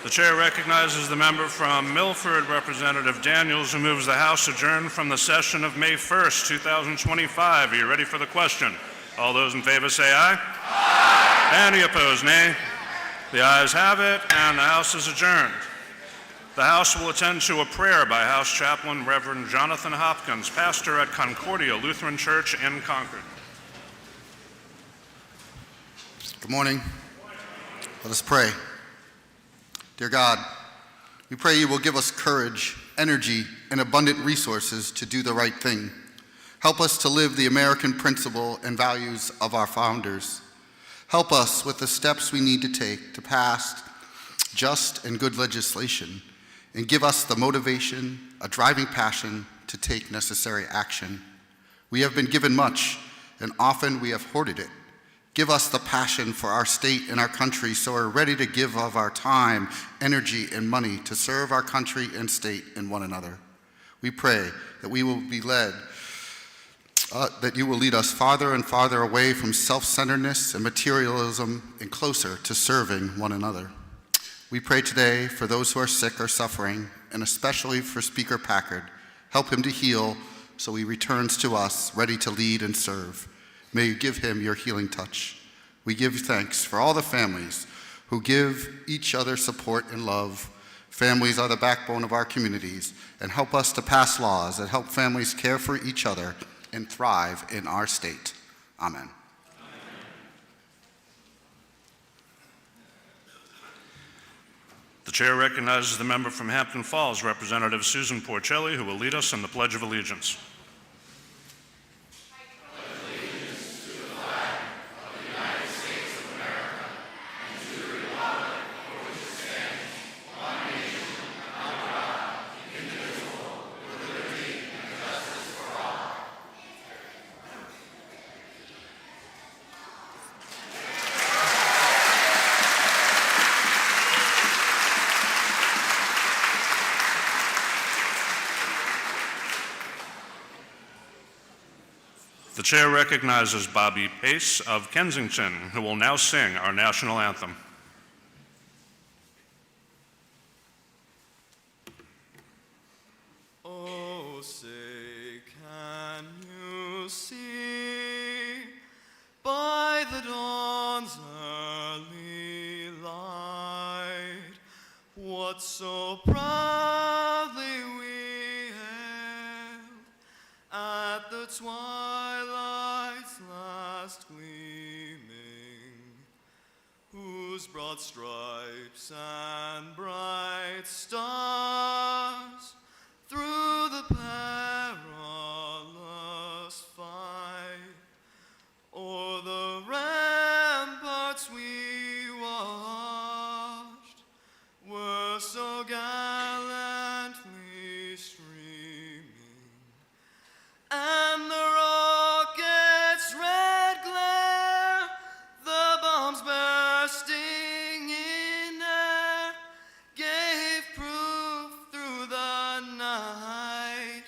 The chair recognizes the member from Milford, Representative Daniels, who moves the House adjourn from the session of May 1st, 2025. Are you ready for the question? All those in favor say aye. Aye. Any opposed, nay? The ayes have it, and the House is adjourned. The House will attend to a prayer by House Chaplain Reverend Jonathan Hopkins, pastor at Concordia Lutheran Church in Concord. Good morning. Let us pray. Dear God, we pray you will give us courage, energy, and abundant resources to do the right thing. Help us to live the American principle and values of our founders. Help us with the steps we need to take to pass just and good legislation, and give us the motivation, a driving passion to take necessary action. We have been given much, and often we have hoarded it. Give us the passion for our state and our country so we're ready to give of our time, energy, and money to serve our country and state and one another. We pray that we will be led, that you will lead us farther and farther away from self-centeredness and materialism and closer to serving one another. We pray today for those who are sick or suffering, and especially for Speaker Packard. Help him to heal so he returns to us ready to lead and serve. May you give him your healing touch. We give thanks for all the families who give each other support and love. Families are the backbone of our communities, and help us to pass laws that help families care for each other and thrive in our state. Amen. The chair recognizes the member from Hampton Falls, Representative Susan Porcelli, who will lead us in the Pledge of Allegiance. The chair recognizes Bobby Pace of Kensington, who will now sing our national anthem. Oh, say, can you see by the dawn's early light what so proudly we hailed at the twilight's last gleaming, whose broad stripes and bright stars through the perilous fight o'er the ramparts we watched were so gallantly streaming, and the rocket's red glare, the bombs bursting in air, gave proof through the night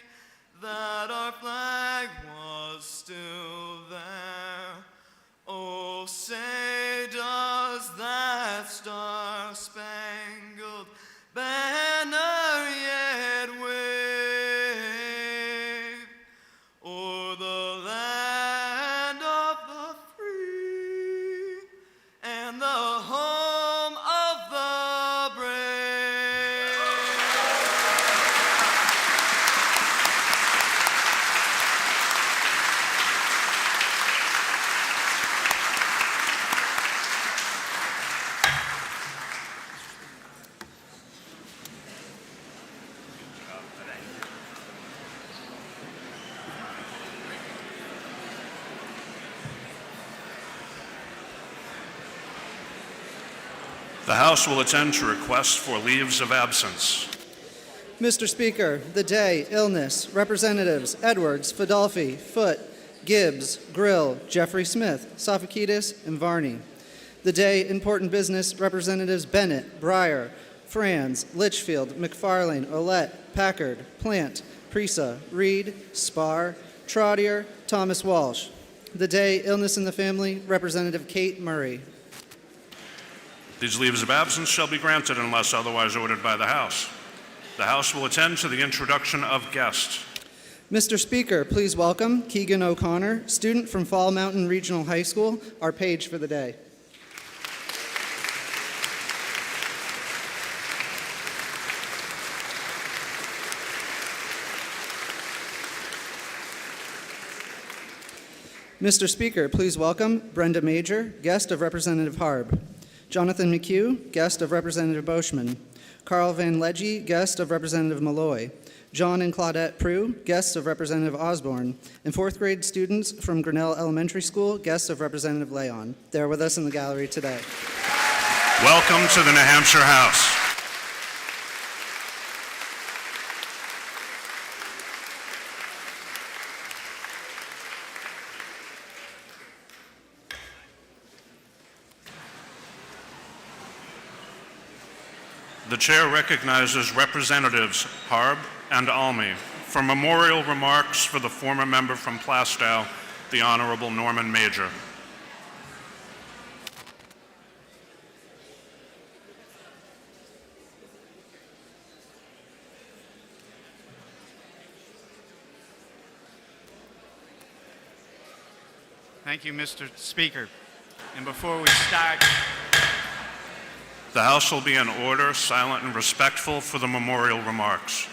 that our flag was still there. Oh, say, does that star-spangled banner yet wave o'er the land of the free and the home of the brave? The House will attend to requests for leaves of absence. Mr. Speaker, the day, illness, Representatives Edwards, Fadolfi, Foote, Gibbs, Grill, Jeffrey Smith, Sofakidis, and Varney. The day, important business, Representatives Bennett, Breyer, Franz, Litchfield, McFarlane, Olet, Packard, Plant, Prisa, Reed, Spar, Trottier, Thomas Walsh. The day, illness in the family, Representative Kate Murray. These leaves of absence shall be granted unless otherwise ordered by the House. The House will attend to the introduction of guests. Mr. Speaker, please welcome Keegan O'Connor, student from Fall Mountain Regional High School, our page for the day. Mr. Speaker, please welcome Brenda Major, guest of Representative Harb. Jonathan McHugh, guest of Representative Boschman. Carl Van Legge, guest of Representative Malloy. John and Claudette Prue, guests of Representative Osborne. And fourth grade students from Grinnell Elementary School, guests of Representative Leon. They're with us in the gallery today. Welcome to the New Hampshire House. The chair recognizes Representatives Harb and Almy for memorial remarks for the former member from Plastow, the Honorable Norman Major. Thank you, Mr. Speaker. And before we start, The House will be in order, silent and respectful for the memorial remarks.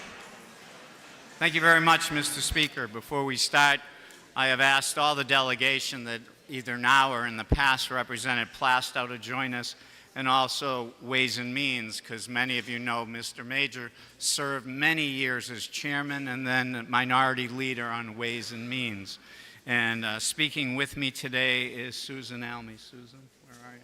thank you very much, Mr. Speaker. Before we start, I have asked all the delegation that either now or in the past represented Plastow to join us, and also Ways and Means, because many of you know Mr. Major served many years as chairman and then minority leader on Ways and Means. And speaking with me today is Susan Almy. Susan, where are you?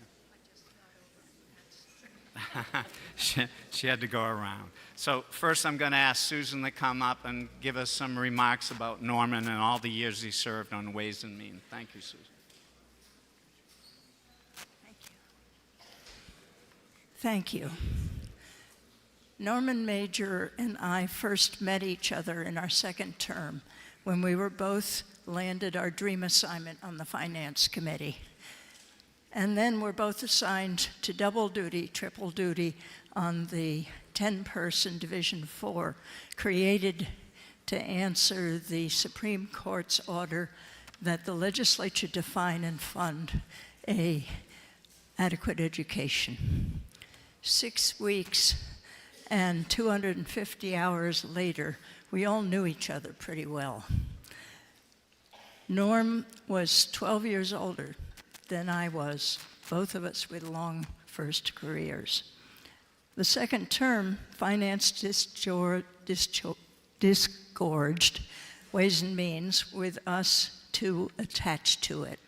she had to go around. So first I'm going to ask Susan to come up and give us some remarks about Norman and all the years he served on Ways and Means. Thank you, Susan. Thank you. Norman Major and I first met each other in our second term when we were both landed our dream assignment on the Finance Committee. And then we're both assigned to double duty, triple duty on the 10-person Division 4, created to answer the Supreme Court's order that the legislature define and fund an adequate education. 6 weeks and 250 hours later, we all knew each other pretty well. Norm was 12 years older than I was, both of us with long first careers. The second term, finance disgorged Ways and Means with us two attached to it.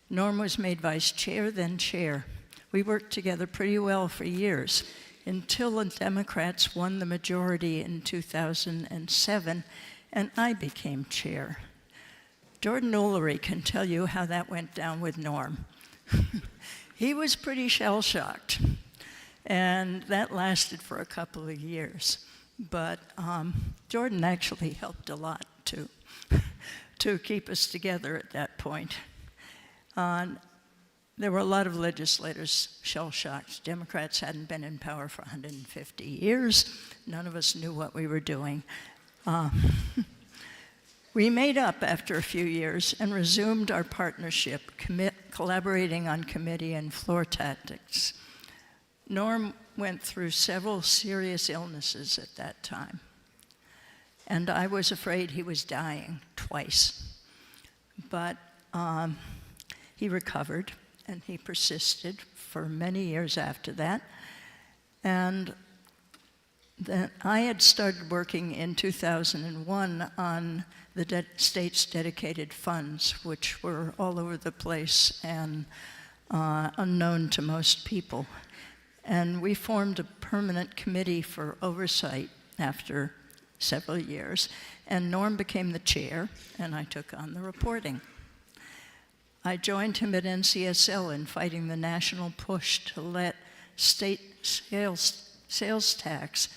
Norm was made vice chair, then chair. We worked together pretty well for years until the Democrats won the majority in 2007 and I became chair. Jordan Ullery can tell you how that went down with Norm. He was pretty shell-shocked, and that lasted for a couple of years. But Jordan actually helped a lot to keep us together at that point. There were a lot of legislators shell-shocked. Democrats hadn't been in power for 150 years. None of us knew what we were doing. We made up after a few years and resumed our partnership, collaborating on committee and floor tactics. Norm went through several serious illnesses at that time, and I was afraid he was dying twice. But he recovered, and he persisted for many years after that. And then I had started working in 2001 on the state's dedicated funds, which were all over the place and unknown to most people. And we formed a permanent committee for oversight after several years, and Norm became the chair, and I took on the reporting. I joined him at NCSL in fighting the national push to let state sales tax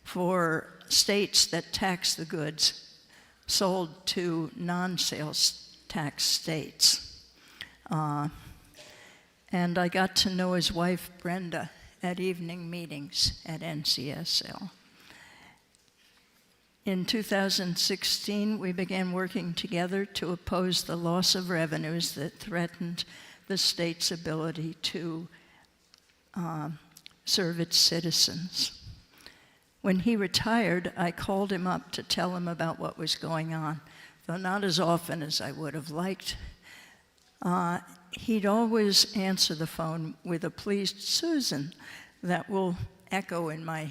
for states that tax the goods sold to non-sales tax states. and I got to know his wife, Brenda, at evening meetings at NCSL. In 2016, we began working together to oppose the loss of revenues that threatened the state's ability to serve its citizens. When he retired, I called him up to tell him about what was going on, though not as often as I would have liked. He'd always answer the phone with a pleased Susan that will echo in my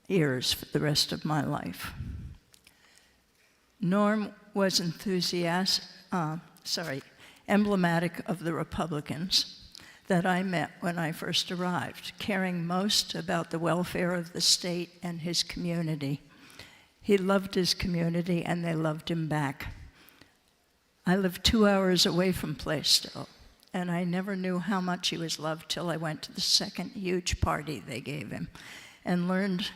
ears for the rest of my life. Norm was emblematic of the Republicans that I met when I first arrived, caring most about the welfare of the state and his community. He loved his community, and they loved him back. I lived 2 hours away from Plaistow, and I never knew how much he was loved till I went to the second huge party they gave him and learned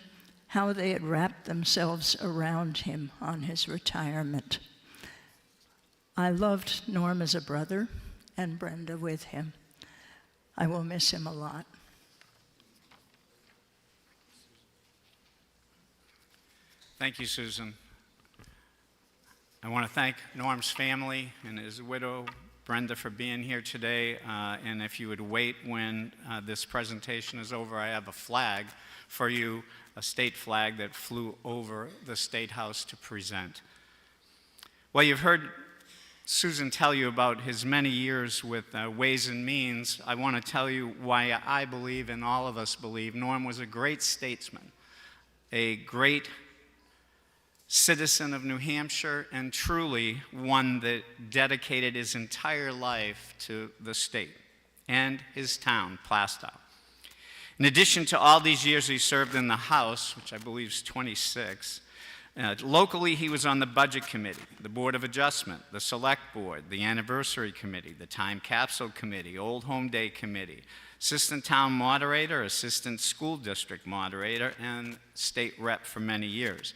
how they had wrapped themselves around him on his retirement. I loved Norm as a brother, and Brenda with him. I will miss him a lot. Thank you, Susan. I want to thank Norm's family and his widow, Brenda, for being here today. And if you would wait when this presentation is over, I have a flag for you, a state flag that flew over the State House to present. Well, you've heard Susan tell you about his many years with Ways and Means. I want to tell you why I believe, and all of us believe, Norm was a great statesman, a great citizen of New Hampshire, and truly one that dedicated his entire life to the state and his town, Plaistow. In addition to all these years he served in the House, which I believe is 26, locally he was on the Budget Committee, the Board of Adjustment, the Select Board, the Anniversary Committee, the Time Capsule Committee, Old Home Day Committee, Assistant Town Moderator, Assistant School District Moderator, and State Rep for many years.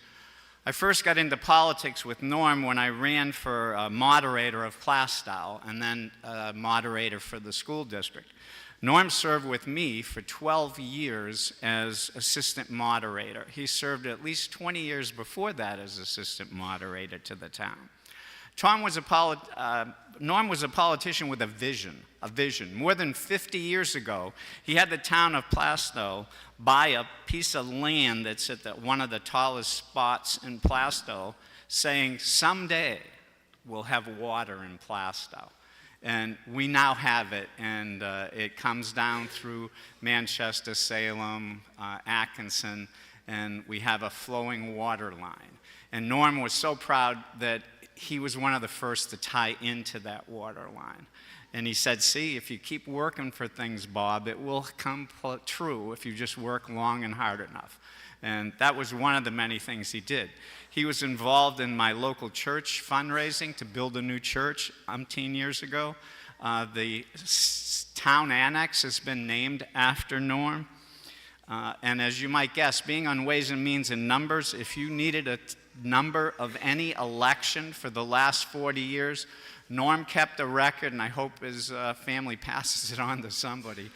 I first got into politics with Norm when I ran for moderator of Plaistow and then moderator for the school district. Norm served with me for 12 years as assistant moderator. He served at least 20 years before that as assistant moderator to the town. Norm was a politician with a vision. More than 50 years ago, he had the town of Plaistow buy a piece of land that's at one of the tallest spots in Plaistow, saying, someday we'll have water in Plaistow. And we now have it, and it comes down through Manchester, Salem, Atkinson, and we have a flowing water line. And Norm was so proud that he was one of the first to tie into that water line. And he said, see, if you keep working for things, Bob, it will come true if you just work long and hard enough. And that was one of the many things he did. He was involved in my local church fundraising to build a new church umpteen years ago. The town annex has been named after Norm. And as you might guess, being on Ways and Means in numbers, if you needed a number of any election for the last 40 years, Norm kept a record, and I hope his family passes it on to somebody.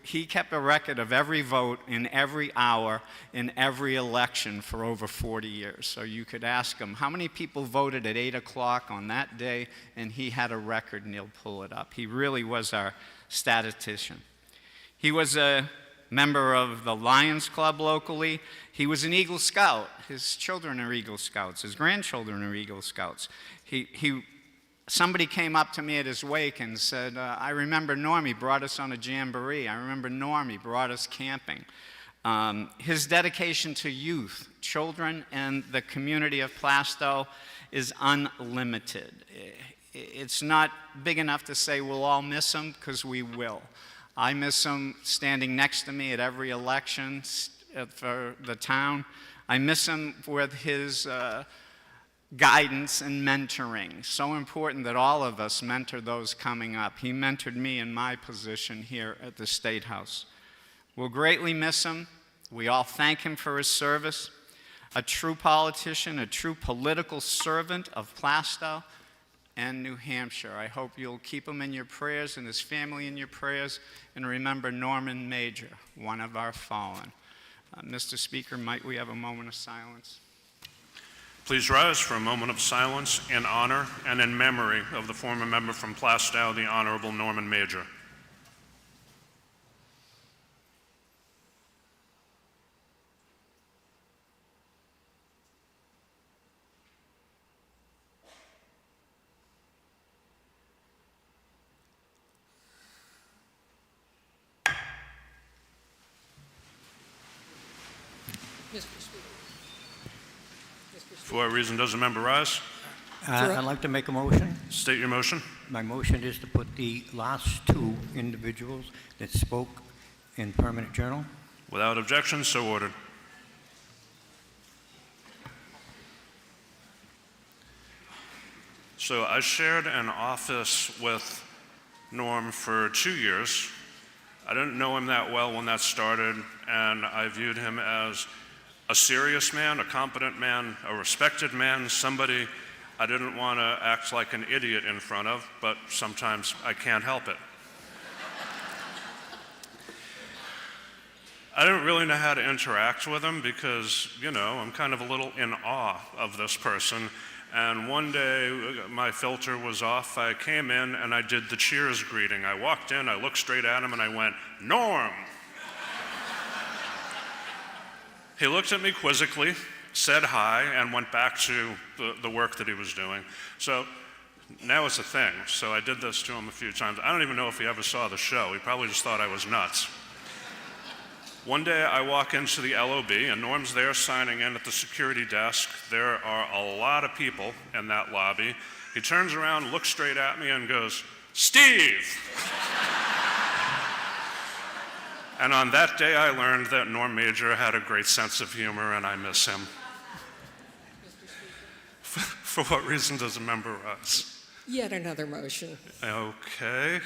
He kept a record of every vote in every hour in every election for over 40 years. So you could ask him, how many people voted at 8 o'clock on that day? And he had a record, and he'll pull it up. He really was our statistician. He was a member of the Lions Club locally. He was an Eagle Scout. His children are Eagle Scouts. His grandchildren are Eagle Scouts. Somebody came up to me at his wake and said, I remember Norm, he brought us on a jamboree. I remember Norm, he brought us camping. His dedication to youth, children, and the community of Plaistow is unlimited. It's not big enough to say we'll all miss him, because we will. I miss him standing next to me at every election for the town. I miss him with his guidance and mentoring. So important that all of us mentor those coming up. He mentored me in my position here at the State House. We'll greatly miss him. We all thank him for his service. A true politician, a true political servant of Plaistow. and New Hampshire. I hope you'll keep him in your prayers and his family in your prayers, and remember Norman Major, one of our fallen. Mr. Speaker, might we have a moment of silence? Please rise for a moment of silence in honor and in memory of the former member from Plastow, the Honorable Norman Major. For what reason does the member rise? I'd like to make a motion. State your motion. My motion is to put the last two individuals that spoke in permanent journal. Without objection, so ordered. So I shared an office with Norm for 2 years. I didn't know him that well when that started, and I viewed him as a serious man, a competent man, a respected man, somebody I didn't want to act like an idiot in front of, but sometimes I can't help it. I didn't really know how to interact with him because, you know, I'm kind of a little in awe of this person. And one day, my filter was off. I came in and I did the cheers greeting. I walked in, I looked straight at him, and I went, "Norm!" He looked at me quizzically, said hi, and went back to the work that he was doing. So now it's a thing. So I did this to him a few times. I don't even know if he ever saw the show. He probably just thought I was nuts. One day I walk into the LOB, and Norm's there signing in at the security desk. There are a lot of people in that lobby. He turns around, looks straight at me, and goes, "Steve!" And on that day, I learned that Norm Major had a great sense of humor, and I miss him. For what reason does a member rise? Yet another motion. Okay.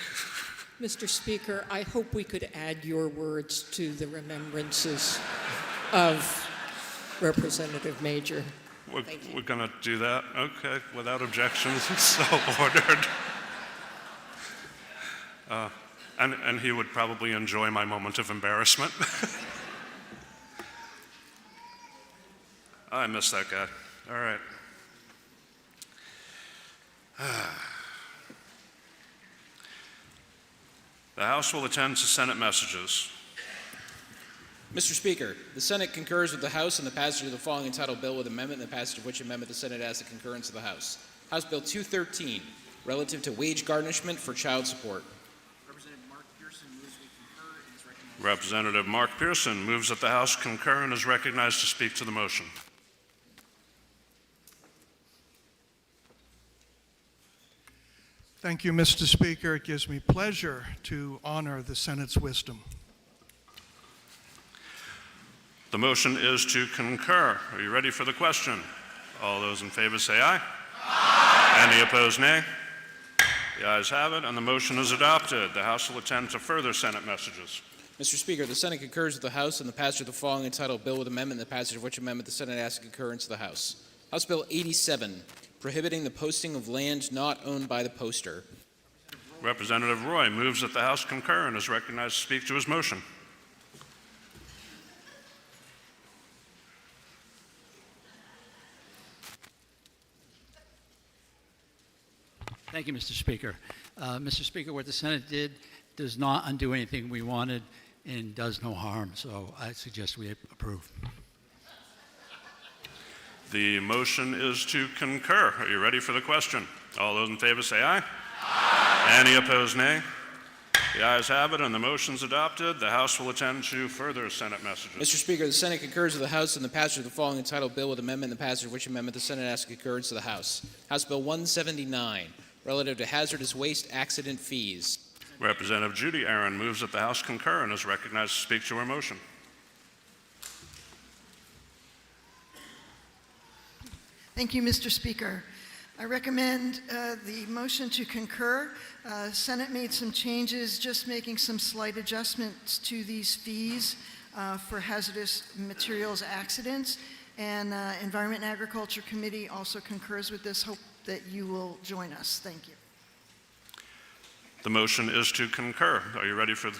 Mr. Speaker, I hope we could add your words to the remembrances of Representative Major. We're going to do that? Okay, without objections, so ordered. And he would probably enjoy my moment of embarrassment. I miss that guy. All right. The House will attend to Senate messages. Mr. Speaker, the Senate concurs with the House in the passage of the following entitled bill with amendment, and the passage of which amendment the Senate asks the concurrence of the House. House Bill 213, relative to wage garnishment for child support. Representative Mark Pearson moves that the House concur and is recognized to speak to the motion. Thank you, Mr. Speaker. It gives me pleasure to honor the Senate's wisdom. The motion is to concur. Are you ready for the question? All those in favor say aye. Aye. Any opposed, nay? The ayes have it, and the motion is adopted. The House will attend to further Senate messages. Mr. Speaker, the Senate concurs with the House in the passage of the following entitled bill with amendment, and the passage of which amendment the Senate asks the concurrence of the House. House Bill 87, prohibiting the posting of land not owned by the poster. Representative Roy moves that the House concur and is recognized to speak to his motion. Thank you, Mr. Speaker. Mr. Speaker, what the Senate did does not undo anything we wanted and does no harm, so I suggest we approve. The motion is to concur. Are you ready for the question? All those in favor say aye. Aye. Any opposed, nay? The ayes have it, and the motion's adopted. The House will attend to further Senate messages. Mr. Speaker, the Senate concurs with the House in the passage of the following entitled bill with amendment, and the passage of which amendment the Senate asks concurrence of the House. House Bill 179, relative to hazardous waste accident fees. Representative Judy Aaron moves that the House concur and is recognized to speak to her motion. Thank you, Mr. Speaker. I recommend the motion to concur. Senate made some changes, just making some slight adjustments to these fees for hazardous materials accidents. And Environment and Agriculture Committee also concurs with this. Hope that you will join us. Thank you. The motion is to concur. Are you ready for the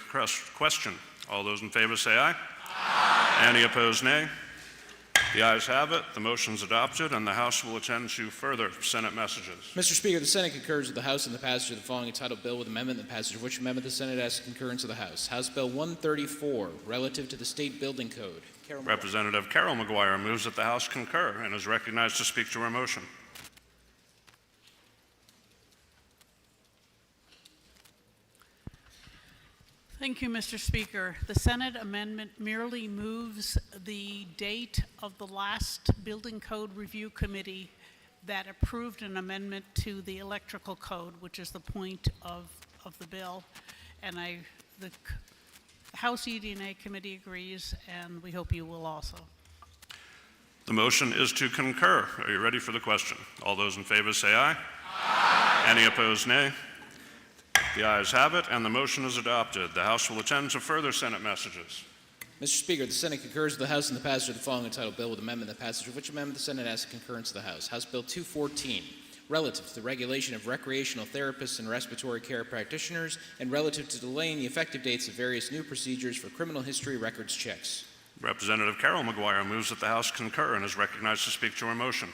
question? All those in favor say aye. Aye. Any opposed, nay? The ayes have it. The motion is adopted, and the House will attend to further Senate messages. Mr. Speaker, the Senate concurs with the House in the passage of the following entitled bill with amendment, the passage of which amendment the Senate asks concurrence of the House. House Bill 134, relative to the State Building Code. Representative Carol McGuire moves that the House concur and is recognized to speak to her motion. Thank you, Mr. Speaker. The Senate amendment merely moves the date of the last Building Code Review Committee that approved an amendment to the electrical code, which is the point of the bill. And the House ED&A Committee agrees, and we hope you will also. The motion is to concur. Are you ready for the question? All those in favor say aye. Aye. Any opposed, nay? The ayes have it, and the motion is adopted. The House will attend to further Senate messages. Mr. Speaker, the Senate concurs with the House in the passage of the following entitled bill with amendment, the passage of which amendment the Senate asks concurrence of the House. House Bill 214, relative to the regulation of recreational therapists and respiratory care practitioners, and relative to delaying the effective dates of various new procedures for criminal history records checks. Representative Carol McGuire moves that the House concur and is recognized to speak to her motion.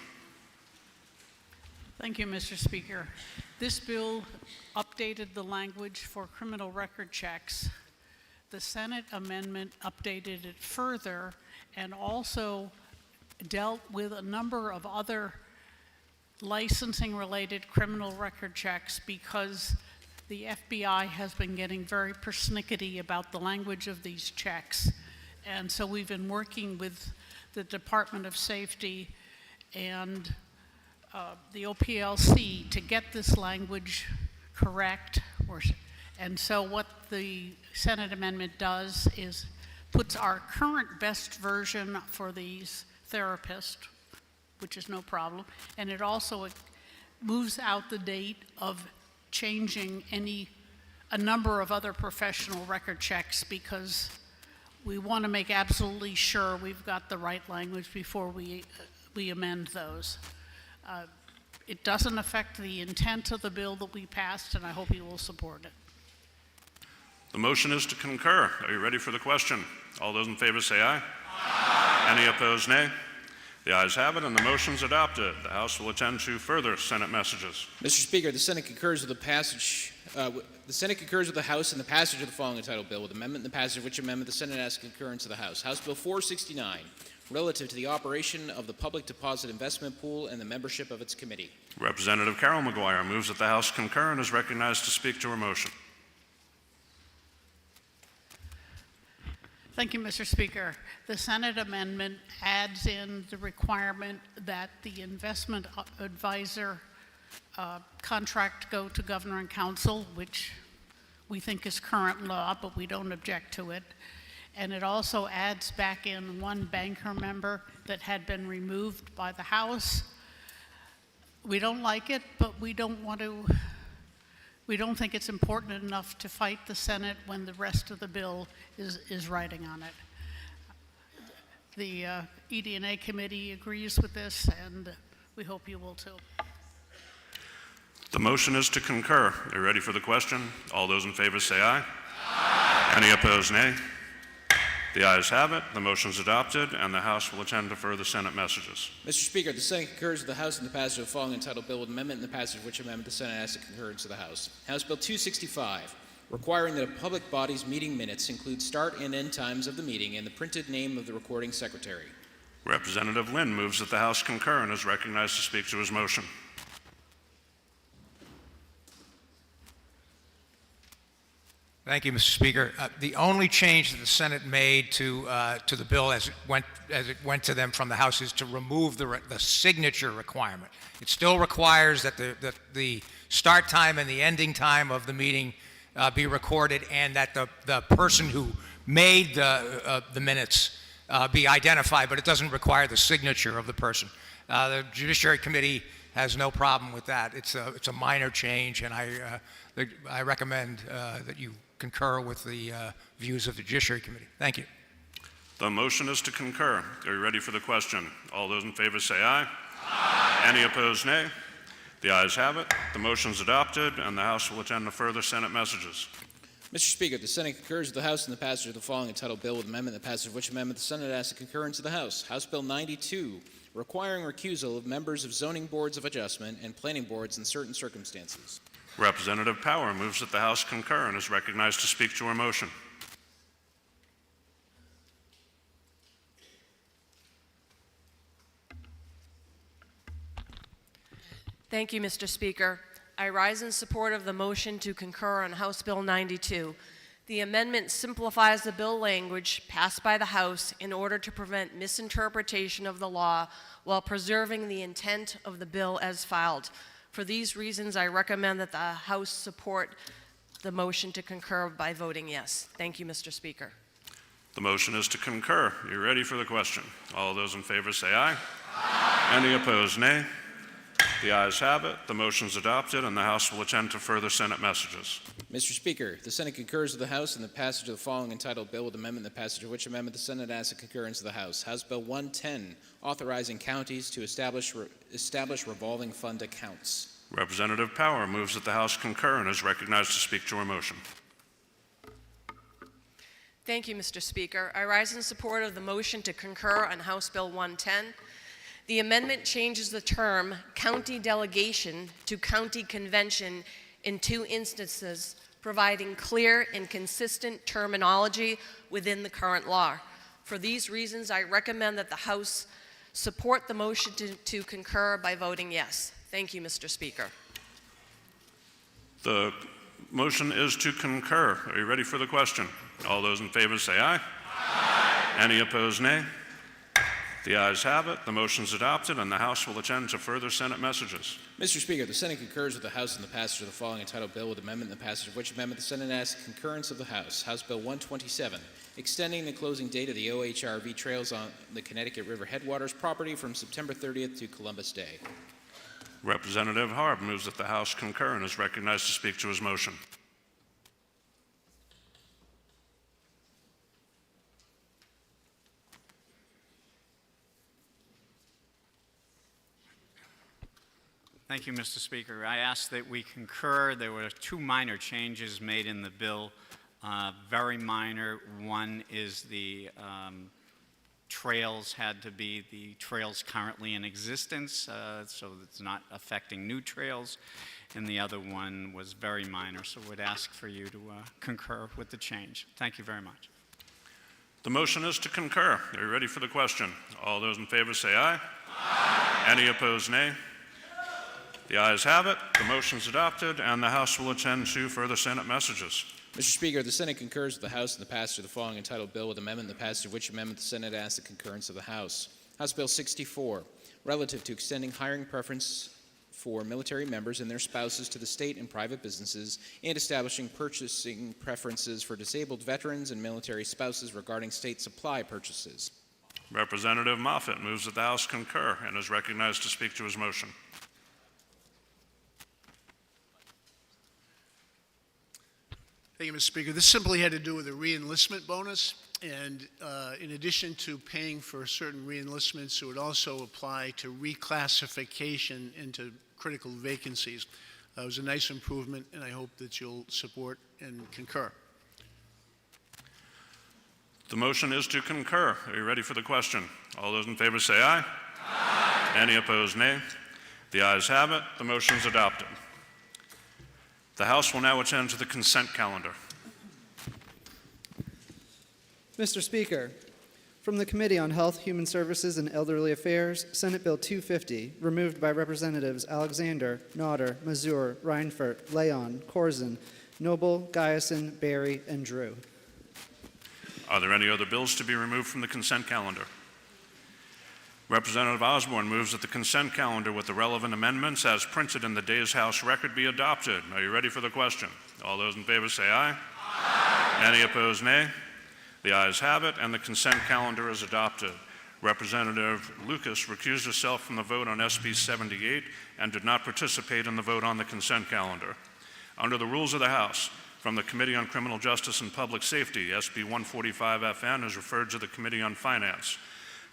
Thank you, Mr. Speaker. This bill updated the language for criminal record checks. The Senate amendment updated it further and also dealt with a number of other licensing-related criminal record checks because the FBI has been getting very persnickety about the language of these checks. And so we've been working with the Department of Safety and the OPLC to get this language correct. And so what the Senate amendment does is puts our current best version for these therapists, which is no problem, and it also moves out the date of changing a number of other professional record checks because we want to make absolutely sure we've got the right language before we amend those. It doesn't affect the intent of the bill that we passed, and I hope you will support it. The motion is to concur. Are you ready for the question? All those in favor say aye. Aye. Any opposed, nay? The ayes have it, and the motion is adopted. The House will attend to further Senate messages. Mr. Speaker, the Senate concurs with the passage. The Senate concurs with the House in the passage of the following entitled bill with amendment, the passage of which amendment the Senate asks concurrence of the House. House Bill 469, relative to the operation of the Public Deposit Investment Pool and the membership of its committee. Representative Carol McGuire moves that the House concur and is recognized to speak to her motion. Thank you, Mr. Speaker. The Senate amendment adds in the requirement that the investment advisor contract go to Governor and Council, which we think is current law, but we don't object to it. And it also adds back in one banker member that had been removed by the House. We don't like it, but we don't think it's important enough to fight the Senate when the rest of the bill is writing on it. The ED&A committee agrees with this, and we hope you will too. The motion is to concur. Are you ready for the question? All those in favor say aye. Aye. Any opposed, nay? The ayes have it. The motion is adopted, and the House will attend to further Senate messages. Mr. Speaker, the Senate concurs with the House in the passage of the following entitled bill with amendment and the passage of which amendment the Senate asks the concurrence of the House. House Bill 265, requiring that a public body's meeting minutes include start and end times of the meeting and the printed name of the recording secretary. Representative Lynn moves that the House concur and is recognized to speak to his motion. Thank you, Mr. Speaker. The only change that the Senate made to the bill as it went to them from the House is to remove the signature requirement. It still requires that the start time and the ending time of the meeting be recorded, and that the person who made the minutes be identified, but it doesn't require the signature of the person. The Judiciary Committee has no problem with that. It's a minor change, and I recommend that you concur with the views of the Judiciary Committee. Thank you. The motion is to concur. Are you ready for the question? All those in favor say aye. Aye. Any opposed, nay? The ayes have it. The motion is adopted, and the House will attend to further Senate messages. Mr. Speaker, the Senate concurs with the House in the passage of the following entitled bill with amendment, the passage of which amendment the Senate asks the concurrence of the House. House Bill 92, requiring recusal of members of zoning boards of adjustment and planning boards in certain circumstances. Representative Power moves that the House concur and is recognized to speak to her motion. Thank you, Mr. Speaker. I rise in support of the motion to concur on House Bill 92. The amendment simplifies the bill language passed by the House in order to prevent misinterpretation of the law while preserving the intent of the bill as filed. For these reasons, I recommend that the House support the motion to concur by voting yes. Thank you, Mr. Speaker. The motion is to concur. Are you ready for the question? All those in favor say aye. Aye. Any opposed, nay. The ayes have it. The motion is adopted, and the House will attend to further Senate messages. Mr. Speaker, the Senate concurs with the House in the passage of the following entitled bill with amendment, the passage of which amendment the Senate asks the concurrence of the House. House Bill 110, authorizing counties to establish revolving fund accounts. Representative Power moves that the House concur and is recognized to speak to her motion. Thank you, Mr. Speaker. I rise in support of the motion to concur on House Bill 110. The amendment changes the term county delegation to county convention in 2 instances, providing clear and consistent terminology within the current law. For these reasons, I recommend that the House support the motion to concur by voting yes. Thank you, Mr. Speaker. The motion is to concur. Are you ready for the question? All those in favor say aye. Aye. Any opposed, nay. The ayes have it. The motion is adopted, and the House will attend to further Senate messages. Mr. Speaker, the Senate concurs with the House in the passage of the following entitled bill with amendment, the passage of which amendment the Senate asks concurrence of the House. House Bill 127, extending the closing date of the OHRV trails on the Connecticut River headwaters property from September 30th to Columbus Day. Representative Harb moves that the House concur and is recognized to speak to his motion. Thank you, Mr. Speaker. I ask that we concur. There were 2 minor changes made in the bill, very minor. One is the trails had to be the trails currently in existence, so it's not affecting new trails. And the other one was very minor, so would ask for you to concur with the change. Thank you very much. The motion is to concur. Are you ready for the question? All those in favor say aye. Aye. Any opposed, nay. The ayes have it. The motion is adopted, and the House will attend to further Senate messages. Mr. Speaker, the Senate concurs with the House in the passage of the following entitled bill with amendment, the passage of which amendment the Senate asks the concurrence of the House. House Bill 64, relative to extending hiring preference for military members and their spouses to the state and private businesses, and establishing purchasing preferences for disabled veterans and military spouses regarding state supply purchases. Representative Moffett moves that the House concur and is recognized to speak to his motion. Thank you, Mr. Speaker. This simply had to do with a re-enlistment bonus, and in addition to paying for certain re-enlistments, it would also apply to reclassification into critical vacancies. It was a nice improvement, and I hope that you'll support and concur. The motion is to concur. Are you ready for the question? All those in favor say aye. Aye. Any opposed, nay. The ayes have it. The motion is adopted. The House will now attend to the consent calendar. Mr. Speaker, from the Committee on Health, Human Services, and Elderly Affairs, Senate Bill 250, removed by Representatives Alexander, Nodder, Mazur, Reinfurt, Leon, Corzine, Noble, Guyson, Berry, and Drew. Are there any other bills to be removed from the consent calendar? Representative Osborne moves that the consent calendar with the relevant amendments as printed in the day's House record be adopted. Are you ready for the question? All those in favor say aye. Aye. Any opposed, nay. The ayes have it, and the consent calendar is adopted. Representative Lucas recused herself from the vote on SB 78 and did not participate in the vote on the consent calendar. Under the rules of the House, from the Committee on Criminal Justice and Public Safety, SB 145FN is referred to the Committee on Finance.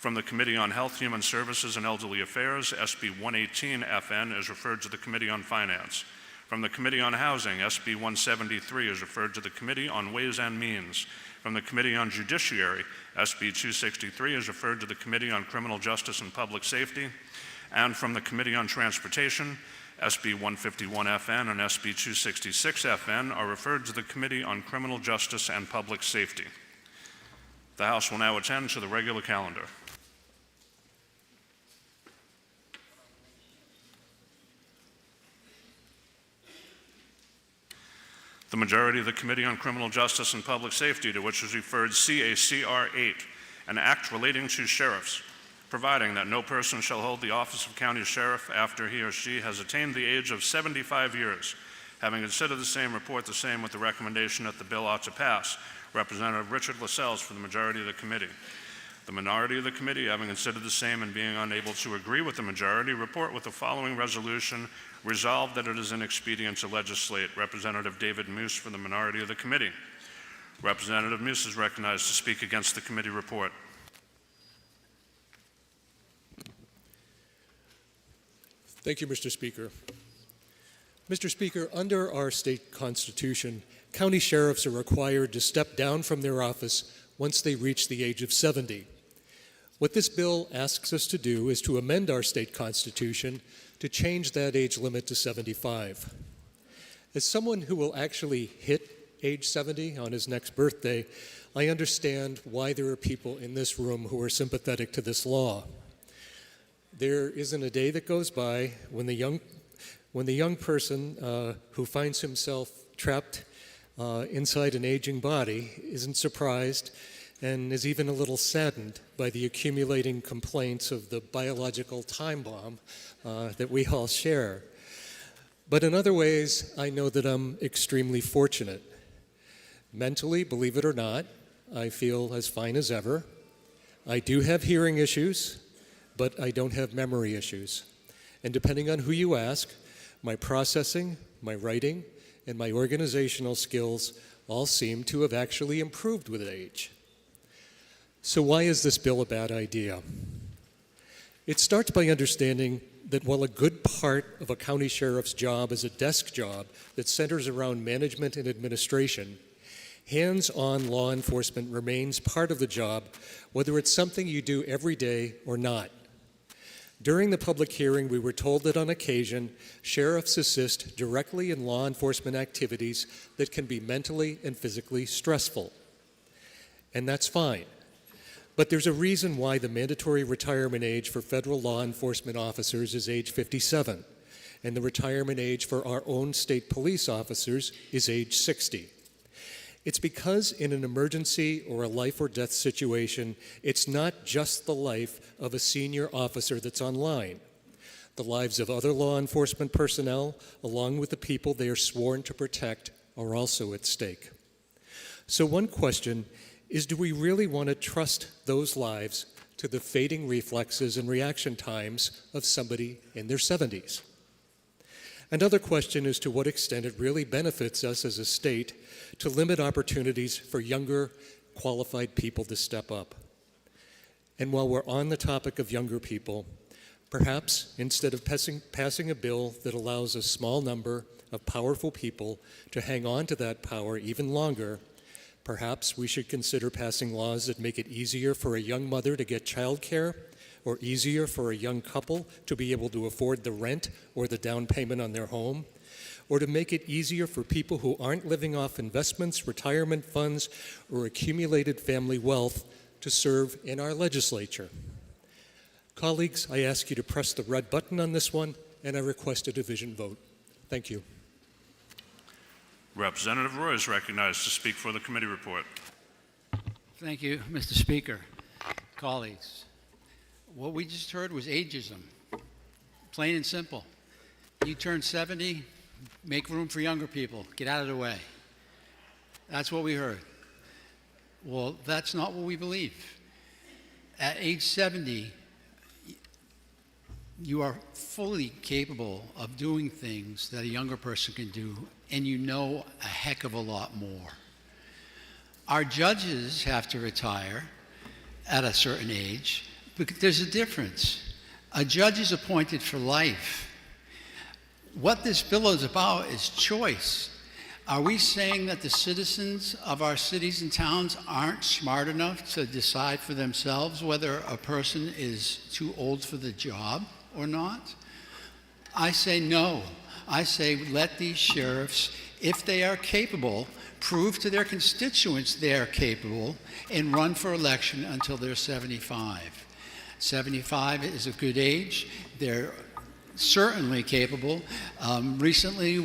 From the Committee on Health, Human Services, and Elderly Affairs, SB 118FN is referred to the Committee on Finance. From the Committee on Housing, SB 173 is referred to the Committee on Ways and Means. From the Committee on Judiciary, SB 263 is referred to the Committee on Criminal Justice and Public Safety. And from the Committee on Transportation, SB 151FN and SB 266FN are referred to the Committee on Criminal Justice and Public Safety. The House will now attend to the regular calendar. The majority of the Committee on Criminal Justice and Public Safety, to which is referred CACR 8, an act relating to sheriffs, providing that no person shall hold the office of county sheriff after he or she has attained the age of 75 years. Having considered the same, report the same with the recommendation that the bill ought to pass. Representative Richard Lascelles for the majority of the committee. The minority of the committee, having considered the same and being unable to agree with the majority, report with the following resolution: resolved that it is inexpedient to legislate. Representative David Moose for the minority of the committee. Representative Moose is recognized to speak against the committee report. Thank you, Mr. Speaker. Mr. Speaker, under our state constitution, county sheriffs are required to step down from their office once they reach the age of 70. What this bill asks us to do is to amend our state constitution to change that age limit to 75. As someone who will actually hit age 70 on his next birthday, I understand why there are people in this room who are sympathetic to this law. There isn't a day that goes by when the young person who finds himself trapped inside an aging body isn't surprised and is even a little saddened by the accumulating complaints of the biological time bomb that we all share. But in other ways, I know that I'm extremely fortunate. Mentally, believe it or not, I feel as fine as ever. I do have hearing issues, but I don't have memory issues. And depending on who you ask, my processing, my writing, and my organizational skills all seem to have actually improved with age. So why is this bill a bad idea? It starts by understanding that while a good part of a county sheriff's job is a desk job that centers around management and administration, hands-on law enforcement remains part of the job, whether it's something you do every day or not. During the public hearing, we were told that on occasion, sheriffs assist directly in law enforcement activities that can be mentally and physically stressful. And that's fine. But there's a reason why the mandatory retirement age for federal law enforcement officers is age 57, and the retirement age for our own state police officers is age 60. It's because in an emergency or a life or death situation, it's not just the life of a senior officer that's on line. The lives of other law enforcement personnel, along with the people they are sworn to protect, are also at stake. So one question is, do we really want to trust those lives to the fading reflexes and reaction times of somebody in their 70s? Another question is to what extent it really benefits us as a state to limit opportunities for younger, qualified people to step up. And while we're on the topic of younger people, perhaps instead of passing a bill that allows a small number of powerful people to hang on to that power even longer, perhaps we should consider passing laws that make it easier for a young mother to get child care, or easier for a young couple to be able to afford the rent or the down payment on their home, or to make it easier for people who aren't living off investments, retirement funds, or accumulated family wealth to serve in our legislature. Colleagues, I ask you to press the red button on this one, and I request a division vote. Thank you. Representative Roy is recognized to speak for the committee report. Thank you, Mr. Speaker. Colleagues, what we just heard was ageism, plain and simple. You turn 70, make room for younger people, get out of the way. That's what we heard. Well, that's not what we believe. At age 70, you are fully capable of doing things that a younger person can do, and you know a heck of a lot more. Our judges have to retire at a certain age, But there's a difference. A judge is appointed for life. What this bill is about is choice. Are we saying that the citizens of our cities and towns aren't smart enough to decide for themselves whether a person is too old for the job or not? I say no. I say let these sheriffs, if they are capable, prove to their constituents they are capable and run for election until they're 75. 75 is a good age. They're certainly capable. Recently,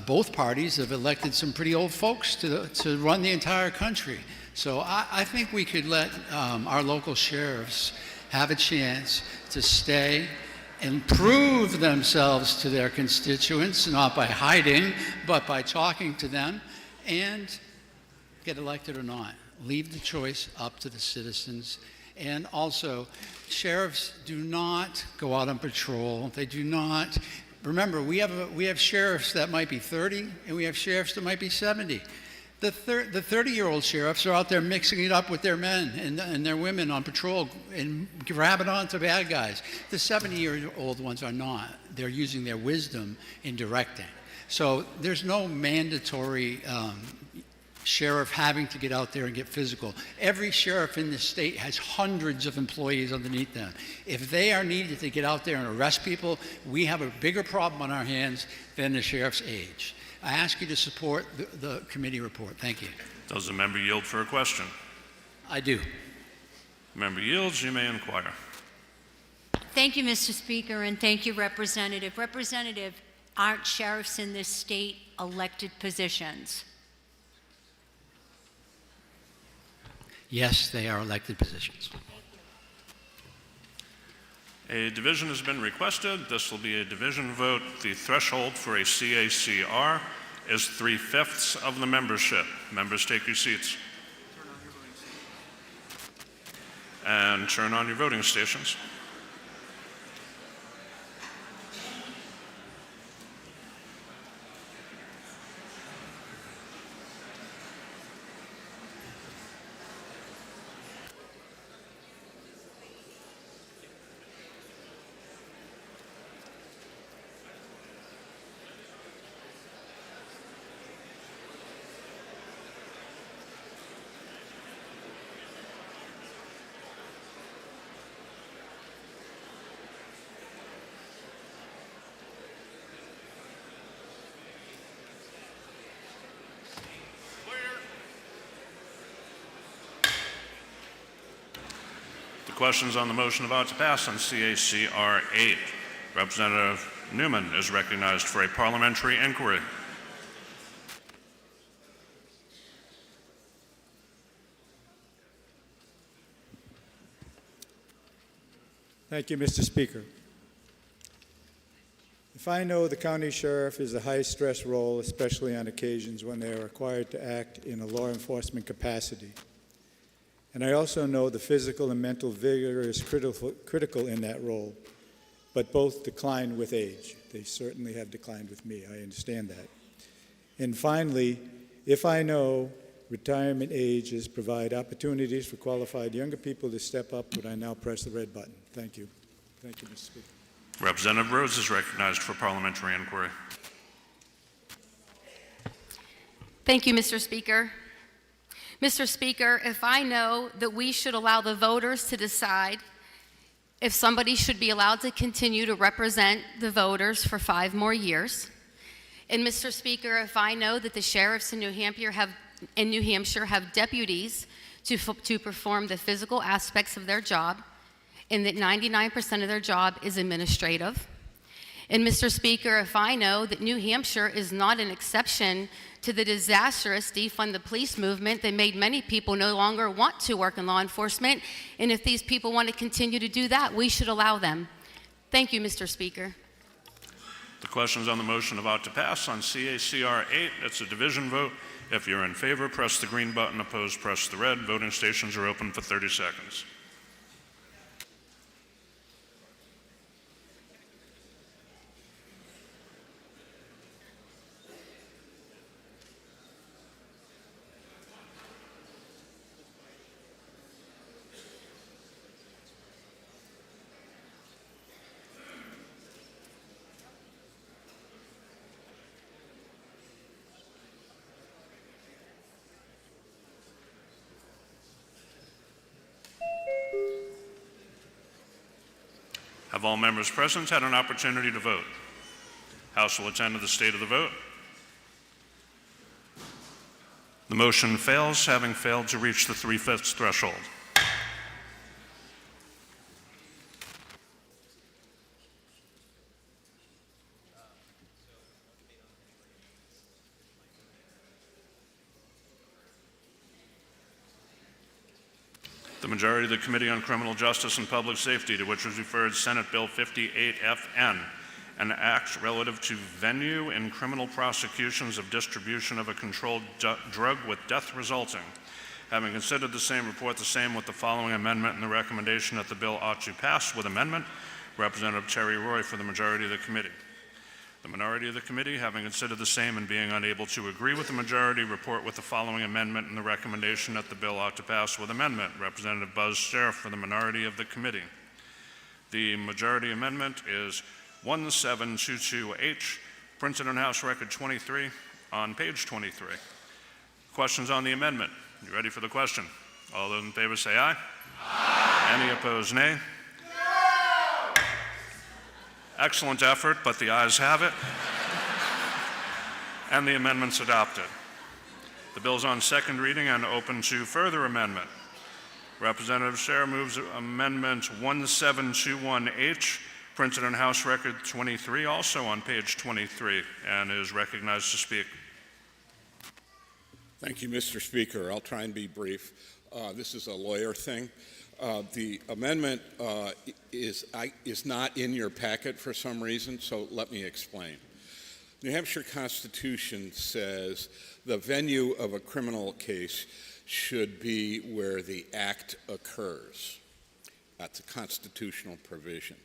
both parties have elected some pretty old folks to run the entire country. So I think we could let our local sheriffs have a chance to stay and prove themselves to their constituents, not by hiding, but by talking to them, and get elected or not. Leave the choice up to the citizens. And also, sheriffs do not go out on patrol. They do not. Remember, we have sheriffs that might be 30, and we have sheriffs that might be 70. The 30-year-old sheriffs are out there mixing it up with their men and their women on patrol and grabbing onto bad guys. The 70-year-old ones are not. They're using their wisdom in directing. So there's no mandatory sheriff having to get out there and get physical. Every sheriff in this state has hundreds of employees underneath them. If they are needed to get out there and arrest people, we have a bigger problem on our hands than the sheriff's age. I ask you to support the committee report. Thank you. Does the member yield for a question? I do. Member yields. You may inquire. Thank you, Mr. Speaker, and thank you, Representative. Representative, aren't sheriffs in this state elected positions? Yes, they are elected positions. A division has been requested. This will be a division vote. The threshold for a CACR is 3/5 of the membership. Members, take your seats. And turn on your voting stations. Questions on the motion about to pass on CACR 8. Representative Newman is recognized for a parliamentary inquiry. Thank you, Mr. Speaker. If I know the county sheriff is a high-stress role, especially on occasions when they are required to act in a law enforcement capacity, and I also know the physical and mental vigor is critical in that role, but both decline with age. They certainly have declined with me. I understand that. And finally, if I know retirement ages provide opportunities for qualified younger people to step up, would I now press the red button? Thank you. Thank you, Mr. Speaker. Representative Rhodes is recognized for parliamentary inquiry. Thank you, Mr. Speaker. Mr. Speaker, if I know that we should allow the voters to decide if somebody should be allowed to continue to represent the voters for 5 more years, and Mr. Speaker, if I know that the sheriffs in New Hampshire have deputies to perform the physical aspects of their job, and that 99% of their job is administrative, and Mr. Speaker, if I know that New Hampshire is not an exception to the disastrous defund the police movement that made many people no longer want to work in law enforcement, and if these people want to continue to do that, we should allow them. Thank you, Mr. Speaker. The questions on the motion about to pass on CACR 8. It's a division vote. If you're in favor, press the green button. Opposed, press the red. Voting stations are open for 30 seconds. Have all members present had an opportunity to vote? House will attend to the state of the vote. The motion fails, having failed to reach the 3/5 threshold. The majority of the Committee on Criminal Justice and Public Safety, to which was referred Senate Bill 58FN, an act relative to venue in criminal prosecutions of distribution of a controlled drug with death resulting. Having considered the same, report the same with the following amendment and the recommendation that the bill ought to pass with amendment. Representative Terry Roy for the majority of the committee. The minority of the committee, having considered the same and being unable to agree with the majority, report with the following amendment and the recommendation that the bill ought to pass with amendment. Representative Buzz Sheriff for the minority of the committee. The majority amendment is 1722H, printed on House Record 23 on page 23. Questions on the amendment? You ready for the question? All those in favor say aye. Aye. Any opposed, nay? No. Excellent effort, but the ayes have it. And the amendment's adopted. The bill's on second reading and open to further amendment. Representative Scher moves Amendment 1721H, printed on House Record 23, also on page 23, and is recognized to speak. Thank you, Mr. Speaker. I'll try and be brief. This is a lawyer thing. The amendment is not in your packet for some reason, so let me explain. New Hampshire Constitution says the venue of a criminal case should be where the act occurs. That's a constitutional provision.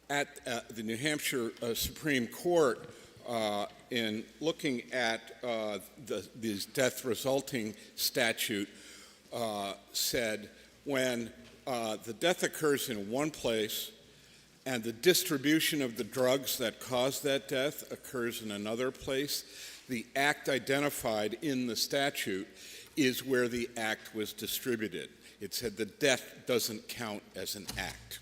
At the New Hampshire Supreme Court, in looking at this death resulting statute, said when the death occurs in one place and the distribution of the drugs that cause that death occurs in another place, the act identified in the statute is where the act was distributed. It said the death doesn't count as an act.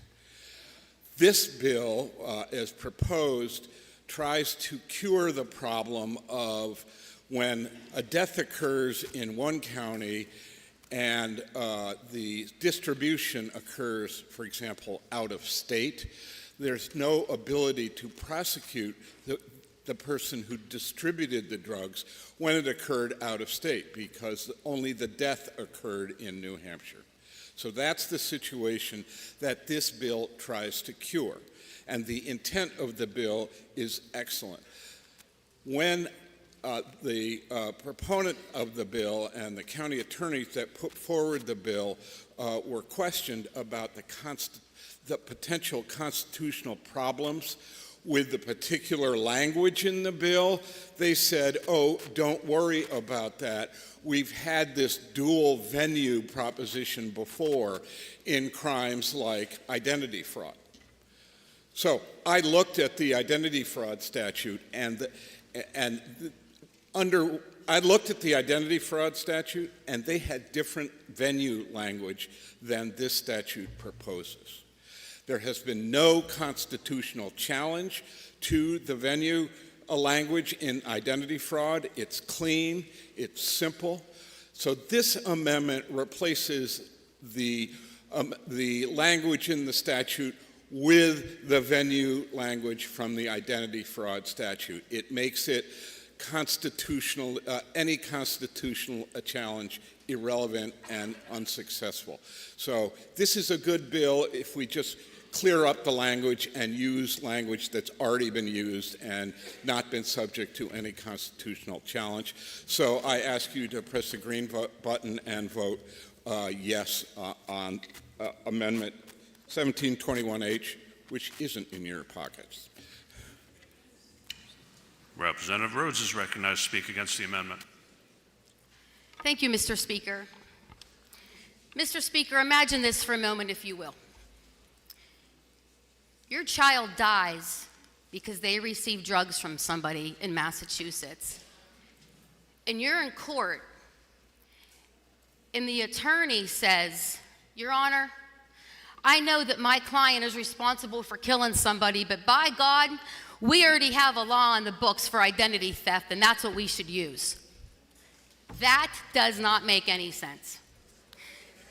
This bill, as proposed, tries to cure the problem of when a death occurs in one county and the distribution occurs, for example, out of state, there's no ability to prosecute the person who distributed the drugs when it occurred out of state because only the death occurred in New Hampshire. So that's the situation that this bill tries to cure. And the intent of the bill is excellent. When the proponent of the bill and the county attorneys that put forward the bill were questioned about the potential constitutional problems with the particular language in the bill, they said, oh, don't worry about that. We've had this dual venue proposition before in crimes like identity fraud. So I looked at the identity fraud statute and they had different venue language than this statute proposes. There has been no constitutional challenge to the venue language in identity fraud. It's clean, it's simple. So this amendment replaces the language in the statute with the venue language from the identity fraud statute. It makes it constitutional, any constitutional challenge irrelevant and unsuccessful. So this is a good bill if we just clear up the language and use language that's already been used and not been subject to any constitutional challenge. So I ask you to press the green button and vote yes on Amendment 1721H, which isn't in your pockets. Representative Rhodes is recognized to speak against the amendment. Thank you, Mr. Speaker. Mr. Speaker, imagine this for a moment, if you will. Your child dies because they received drugs from somebody in Massachusetts. And you're in court, and the attorney says, Your Honor, I know that my client is responsible for killing somebody, but by God, we already have a law on the books for identity theft, and that's what we should use. That does not make any sense.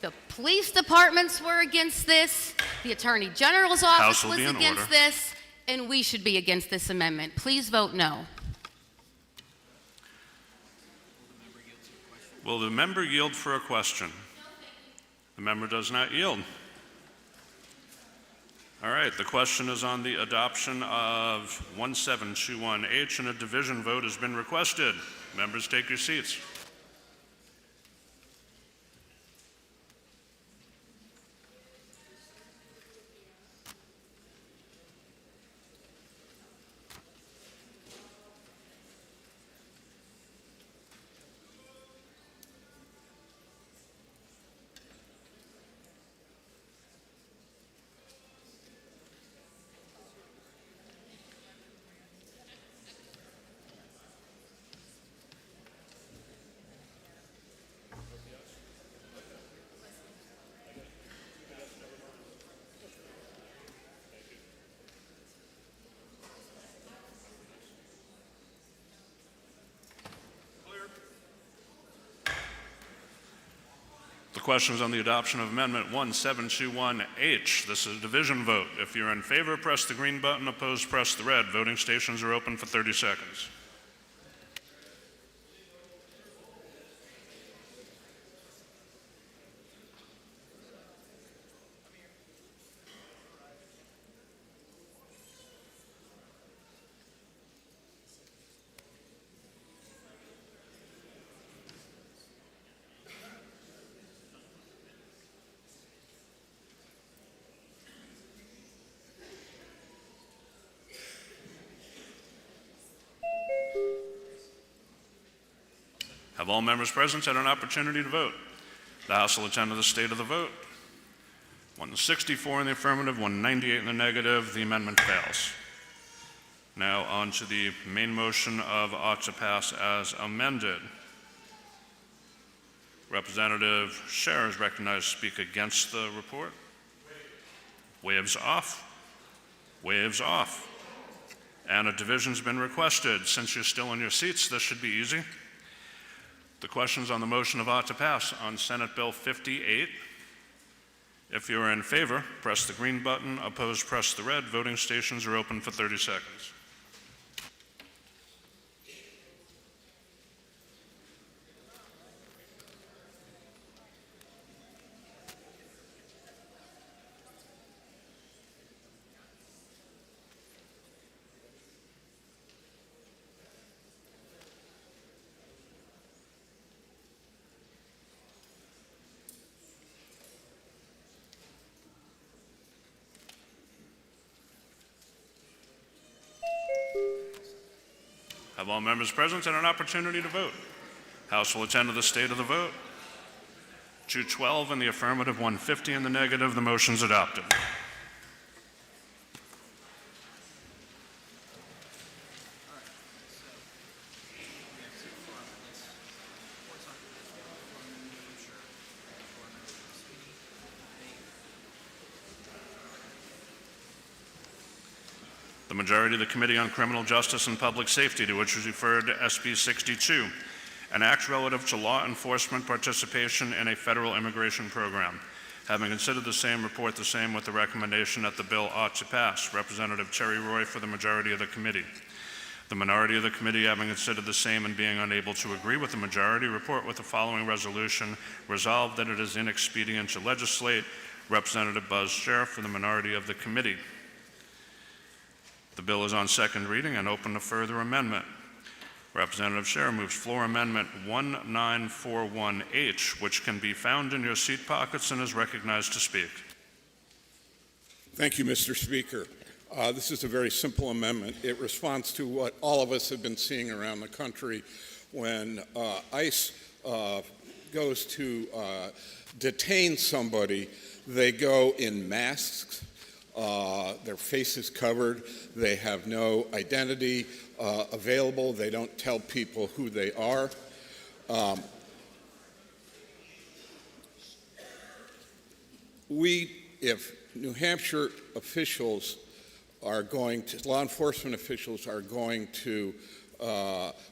The police departments were against this, the Attorney General's office was against this, and we should be against this amendment. Please vote no. Will the member yield for a question? The member does not yield. All right, the question is on the adoption of 1721H, and a division vote has been requested. Members, take your seats. The question is on the adoption of Amendment 1721H. This is a division vote. If you're in favor, press the green button. Opposed, press the red. Voting stations are open for 30 seconds. Have all members present had an opportunity to vote? The House will attend to the state of the vote. 164 in the affirmative, 198 in the negative. The amendment fails. Now on to the main motion of ought to pass as amended. Representative Scher is recognized to speak against the report. Waves off. Waves off. And a division's been requested. Since you're still in your seats, this should be easy. The question's on the motion of ought to pass on Senate Bill 58. If you're in favor, press the green button. Opposed, press the red. Voting stations are open for 30 seconds. Have all members present had an opportunity to vote? House will attend to the state of the vote. 212 in the affirmative, 150 in the negative. The motion's adopted. The majority of the Committee on Criminal Justice and Public Safety, to which is referred to SB 62, an act relative to law enforcement participation in a federal immigration program. Having considered the same, report the same with the recommendation that the bill ought to pass. Representative Terry Roy for the majority of the committee. The minority of the committee, having considered the same and being unable to agree with the majority, report with the following resolution. Resolved that it is inexpedient to legislate. Representative Buzz Scher for the minority of the committee. The bill is on second reading and open to further amendment. Representative Scher moves floor amendment 1941H, which can be found in your seat pockets, and is recognized to speak. Thank you, Mr. Speaker. This is a very simple amendment. It responds to what all of us have been seeing around the country when ICE goes to detain somebody. They go in masks. Their face is covered. They have no identity available. They don't tell people who they are. We if New Hampshire officials are going to, law enforcement officials are going to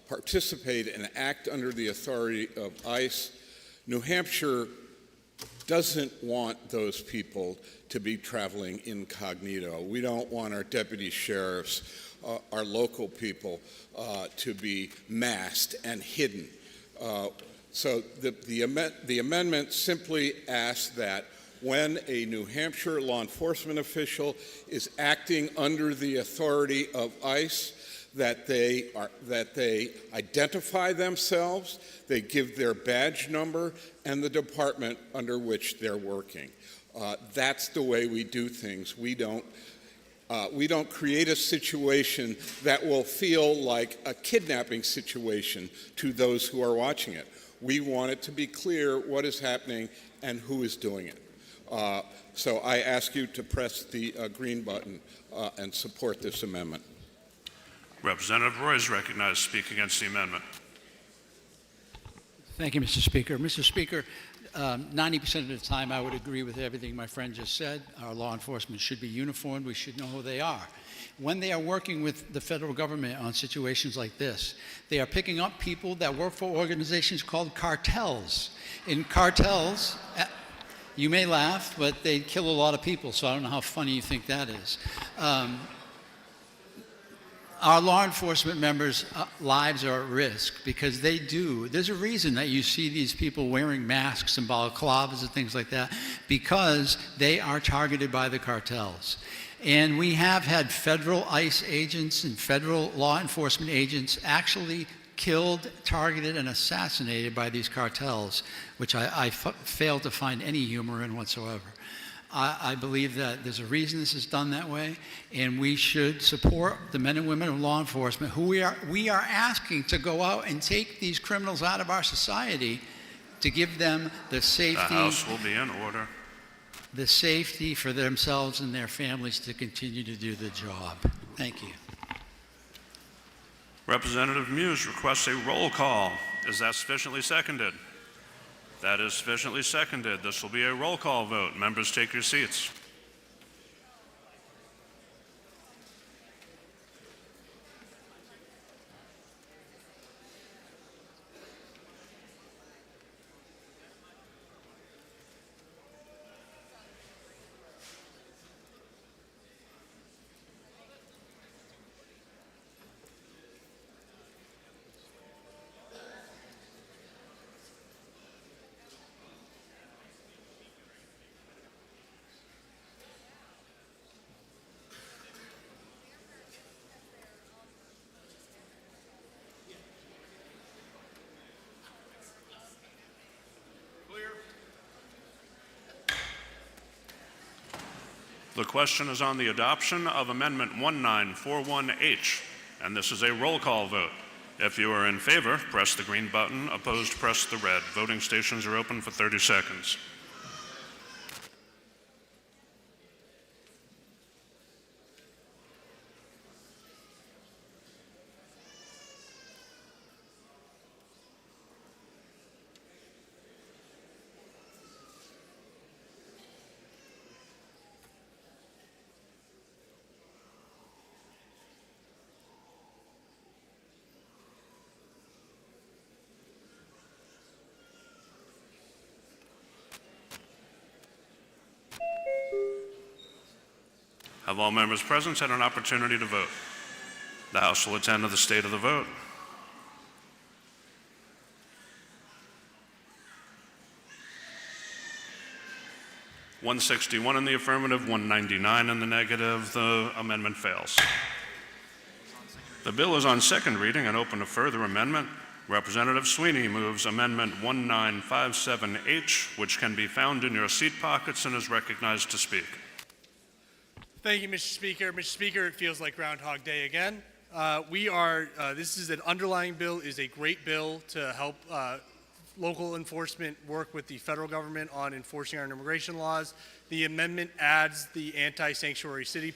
participate and act under the authority of ICE, New Hampshire doesn't want those people to be traveling incognito. We don't want our deputy sheriffs, our local people, to be masked and hidden. So the amendment simply asks that when a New Hampshire law enforcement official is acting under the authority of ICE, that they identify themselves, they give their badge number and the department under which they're working. That's the way we do things. We don't create a situation that will feel like a kidnapping situation to those who are watching it. We want it to be clear what is happening and who is doing it. So I ask you to press the green button and support this amendment. Representative Roy is recognized to speak against the amendment. Thank you, Mr. Speaker. Mr. Speaker, 90% of the time I would agree with everything my friend just said. Our law enforcement should be uniformed. We should know who they are. When they are working with the federal government on situations like this, they are picking up people that work for organizations called cartels. In cartels, you may laugh, but they kill a lot of people, so I don't know how funny you think that is. Our law enforcement members' lives are at risk because they do. There's a reason that you see these people wearing masks and balaclavas and things like that, because they are targeted by the cartels. And we have had federal ICE agents and federal law enforcement agents actually killed, targeted, and assassinated by these cartels, which I fail to find any humor in whatsoever. I believe that there's a reason this is done that way, and we should support the men and women of law enforcement who we are asking to go out and take these criminals out of our society to give them the safety. The House will be in order. The safety for themselves and their families to continue to do the job. Thank you. Representative Muse requests a roll call. Is that sufficiently seconded? That is sufficiently seconded. This will be a roll call vote. Members, take your seats. The question is on the adoption of Amendment 1941H, and this is a roll call vote. If you are in favor, press the green button. Opposed, press the red. Voting stations are open for 30 seconds. Have all members present had an opportunity to vote? The House will attend to the state of the vote. (161) in the affirmative, 199 in the negative. The amendment fails. The bill is on second reading and open to further amendment. Representative Sweeney moves Amendment 1957H, which can be found in your seat pockets, and is recognized to speak. Thank you, Mr. Speaker. Mr. Speaker, it feels like Groundhog Day again. This is an underlying bill, is a great bill to help local enforcement work with the federal government on enforcing our immigration laws. The amendment adds the anti-sanctuary city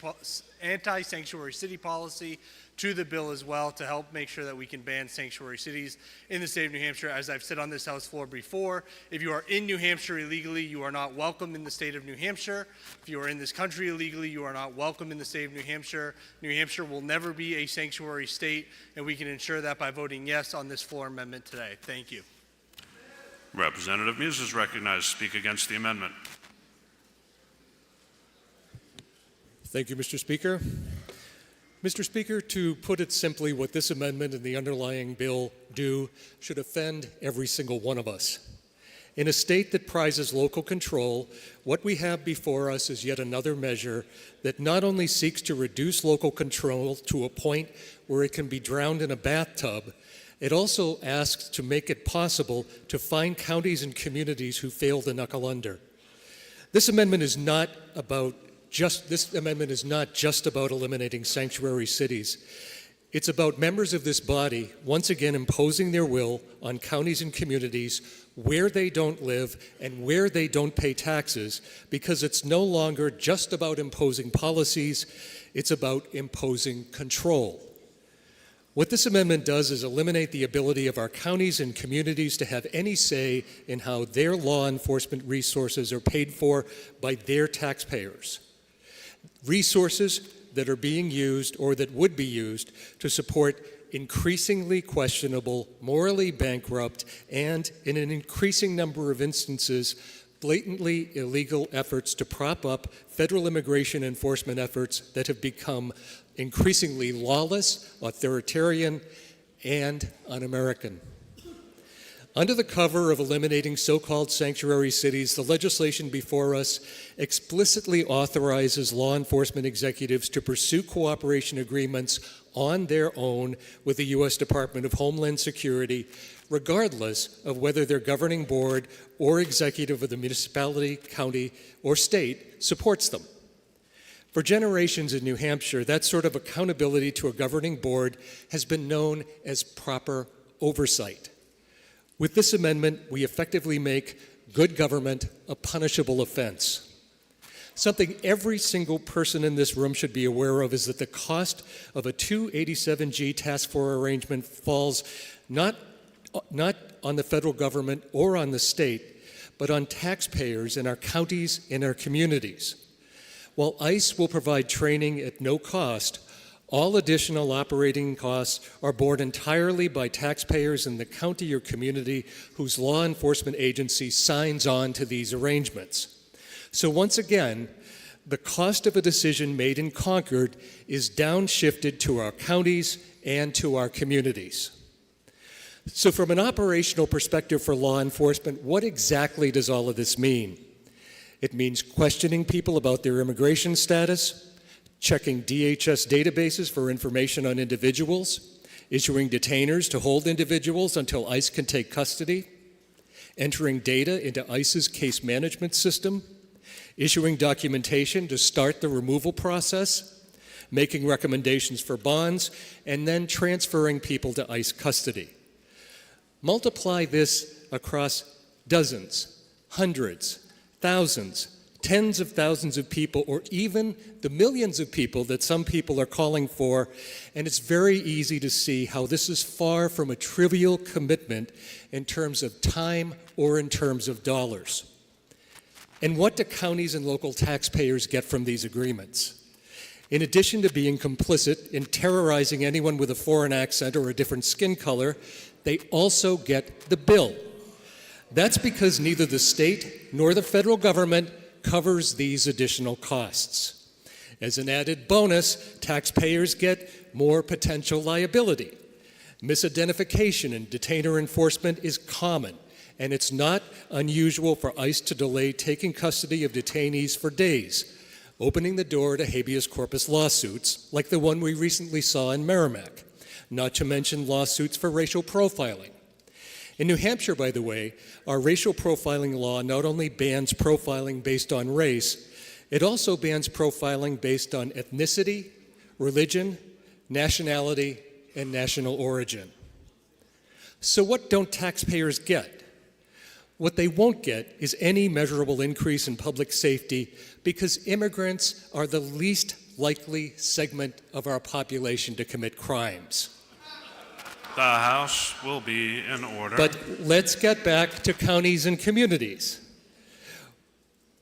policy to the bill as well to help make sure that we can ban sanctuary cities in the state of New Hampshire. As I've said on this House floor before, if you are in New Hampshire illegally, you are not welcome in the state of New Hampshire. If you are in this country illegally, you are not welcome in the state of New Hampshire. New Hampshire will never be a sanctuary state, and we can ensure that by voting yes on this floor amendment today. Thank you. Representative Muse is recognized to speak against the amendment. Thank you, Mr. Speaker. Mr. Speaker, to put it simply, what this amendment and the underlying bill do should offend every single one of us. In a state that prizes local control, what we have before us is yet another measure that not only seeks to reduce local control to a point where it can be drowned in a bathtub, it also asks to make it possible to fine counties and communities who fail to knuckle under. This amendment is not just about eliminating sanctuary cities. It's about members of this body once again imposing their will on counties and communities where they don't live and where they don't pay taxes, because it's no longer just about imposing policies, it's about imposing control. What this amendment does is eliminate the ability of our counties and communities to have any say in how their law enforcement resources are paid for by their taxpayers. Resources that are being used or that would be used to support increasingly questionable, morally bankrupt, and in an increasing number of instances, blatantly illegal efforts to prop up federal immigration enforcement efforts that have become increasingly lawless, authoritarian, and un-American. Under the cover of eliminating so-called sanctuary cities, the legislation before us explicitly authorizes law enforcement executives to pursue cooperation agreements on their own with the U.S. Department of Homeland Security, regardless of whether their governing board or executive of the municipality, county, or state supports them. For generations in New Hampshire, that sort of accountability to a governing board has been known as proper oversight. With this amendment, we effectively make good government a punishable offense. Something every single person in this room should be aware of is that the cost of a 287G task force arrangement falls not on the federal government or on the state, but on taxpayers in our counties and our communities. While ICE will provide training at no cost, all additional operating costs are borne entirely by taxpayers in the county or community whose law enforcement agency signs on to these arrangements. So once again, the cost of a decision made in Concord is downshifted to our counties and to our communities. So from an operational perspective for law enforcement, what exactly does all of this mean? It means questioning people about their immigration status, checking DHS databases for information on individuals, issuing detainers to hold individuals until ICE can take custody, entering data into ICE's case management system, issuing documentation to start the removal process, making recommendations for bonds, and then transferring people to ICE custody. Multiply this across dozens, hundreds, thousands, tens of thousands of people, or even the millions of people that some people are calling for, and it's very easy to see how this is far from a trivial commitment in terms of time or in terms of dollars. And what do counties and local taxpayers get from these agreements? In addition to being complicit in terrorizing anyone with a foreign accent or a different skin color, they also get the bill. That's because neither the state nor the federal government covers these additional costs. As an added bonus, taxpayers get more potential liability. Misidentification and detainer enforcement is common, and it's not unusual for ICE to delay taking custody of detainees for days, opening the door to habeas corpus lawsuits like the one we recently saw in Merrimack, not to mention lawsuits for racial profiling. In New Hampshire, by the way, our racial profiling law not only bans profiling based on race, it also bans profiling based on ethnicity, religion, nationality, and national origin. So what don't taxpayers get? What they won't get is any measurable increase in public safety because immigrants are the least likely segment of our population to commit crimes. The House will be in order. But let's get back to counties and communities.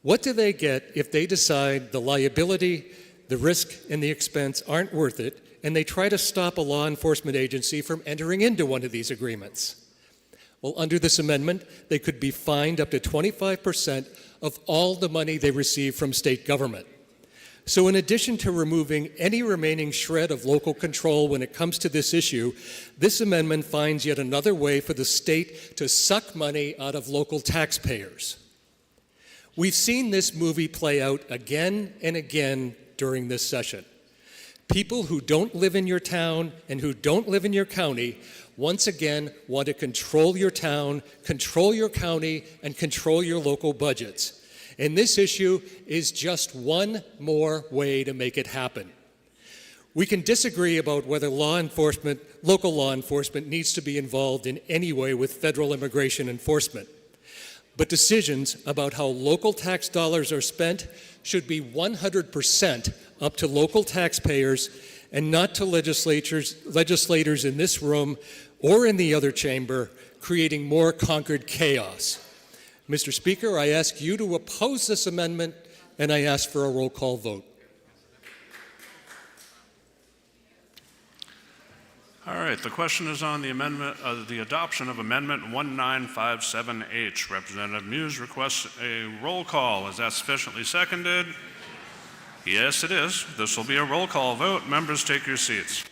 What do they get if they decide the liability, the risk, and the expense aren't worth it, and they try to stop a law enforcement agency from entering into one of these agreements? Well, under this amendment, they could be fined up to 25% of all the money they receive from state government. So in addition to removing any remaining shred of local control when it comes to this issue, this amendment finds yet another way for the state to suck money out of local taxpayers. We've seen this movie play out again and again during this session. People who don't live in your town and who don't live in your county once again want to control your town, control your county, and control your local budgets. And this issue is just one more way to make it happen. We can disagree about whether local law enforcement needs to be involved in any way with federal immigration enforcement. But decisions about how local tax dollars are spent should be 100% up to local taxpayers and not to legislators in this room or in the other chamber, creating more Concord chaos. Mr. Speaker, I ask you to oppose this amendment, and I ask for a roll call vote. All right, the question is on the adoption of Amendment 1957H. Representative Muse requests a roll call. Is that sufficiently seconded? Yes, it is. This will be a roll call vote. Members, take your seats.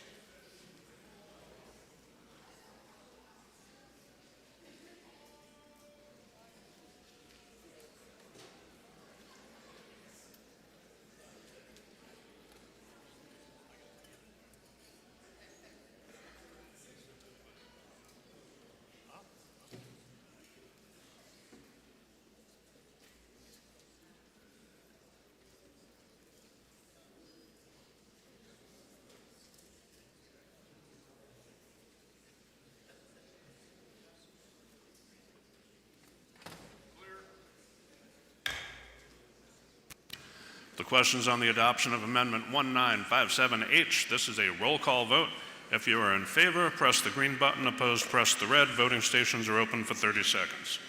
The question is on the adoption of Amendment 1957H. This is a roll call vote. If you are in favor, press the green button. Opposed, press the red. Voting stations are open for 30 seconds.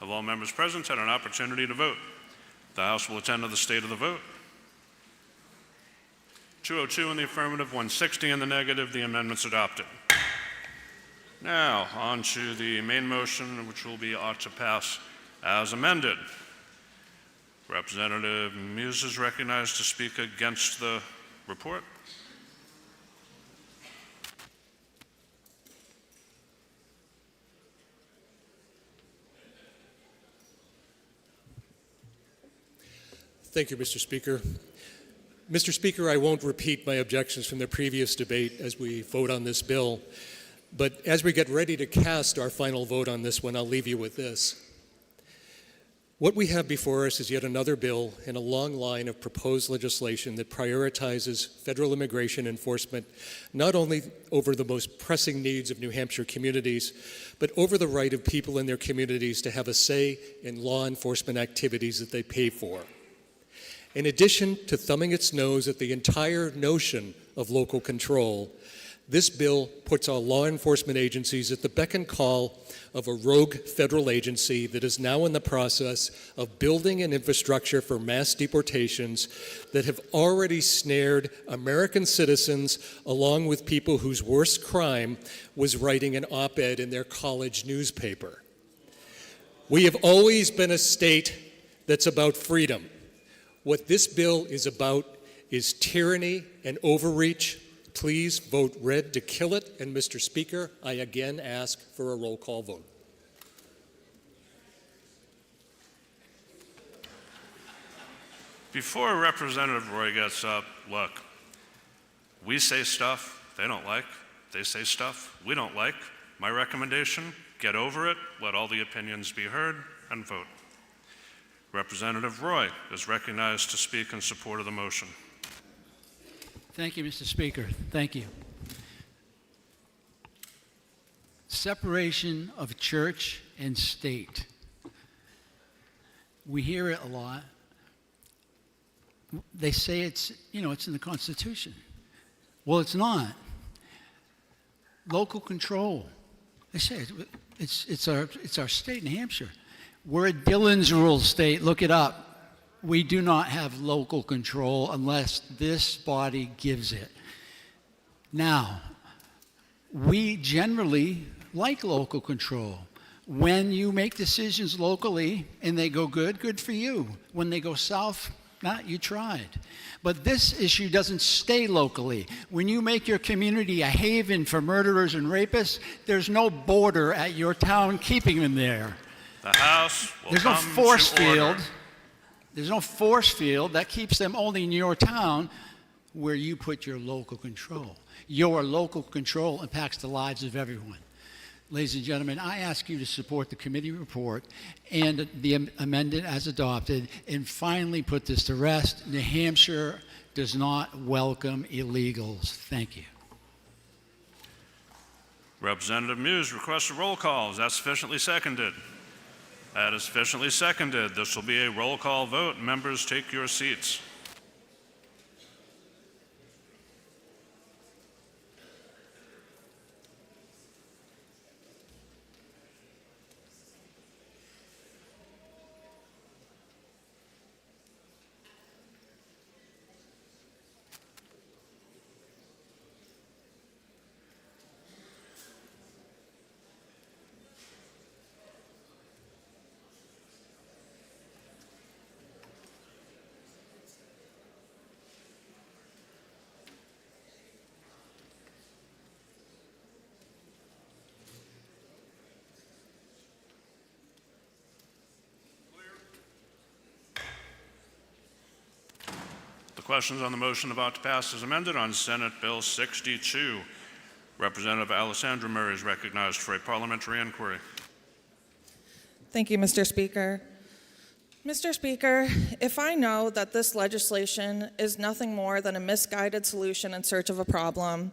Have all members present had an opportunity to vote? The House will attend to the state of the vote. 202 in the affirmative, 160 in the negative. The amendment's adopted. Now, on to the main motion, which will be ought to pass as amended. Representative Muse is recognized to speak against the report. Thank you, Mr. Speaker. Mr. Speaker, I won't repeat my objections from the previous debate as we vote on this bill, but as we get ready to cast our final vote on this one, I'll leave you with this. What we have before us is yet another bill in a long line of proposed legislation that prioritizes federal immigration enforcement not only over the most pressing needs of New Hampshire communities, but over the right of people in their communities to have a say in law enforcement activities that they pay for. In addition to thumbing its nose at the entire notion of local control, this bill puts our law enforcement agencies at the beck and call of a rogue federal agency that is now in the process of building an infrastructure for mass deportations that have already snared American citizens along with people whose worst crime was writing an op-ed in their college newspaper. We have always been a state that's about freedom. What this bill is about is tyranny and overreach. Please vote red to kill it. And Mr. Speaker, I again ask for a roll call vote. Before Representative Roy gets up, look, we say stuff they don't like. They say stuff we don't like. My recommendation, get over it, let all the opinions be heard, and vote. Representative Roy is recognized to speak in support of the motion. Thank you, Mr. Speaker. Thank you. Separation of church and state. We hear it a lot. They say it's in the Constitution. Well, it's not. Local control. They say it's our state, New Hampshire. We're a Dillon's Rule state. Look it up. We do not have local control unless this body gives it. Now, we generally like local control. When you make decisions locally and they go good for you. When they go south, you tried. But this issue doesn't stay locally. When you make your community a haven for murderers and rapists, there's no border at your town keeping them there. The House will There's no come force to field. order. There's no force field that keeps them only in your town where you put your local control. Your local control impacts the lives of everyone. Ladies and gentlemen, I ask you to support the committee report and the amended as adopted and finally put this to rest. New Hampshire does not welcome illegals. Thank you. Representative Muse requests a roll call. Is that sufficiently seconded? That is sufficiently seconded. This will be a roll call vote. Members, take your seats. Questions on the motion about to pass as amended on Senate Bill 62. Representative Alessandra Murray is recognized for a parliamentary inquiry. Thank you, Mr. Speaker. Mr. Speaker, if I know that this legislation is nothing more than a misguided solution in search of a problem,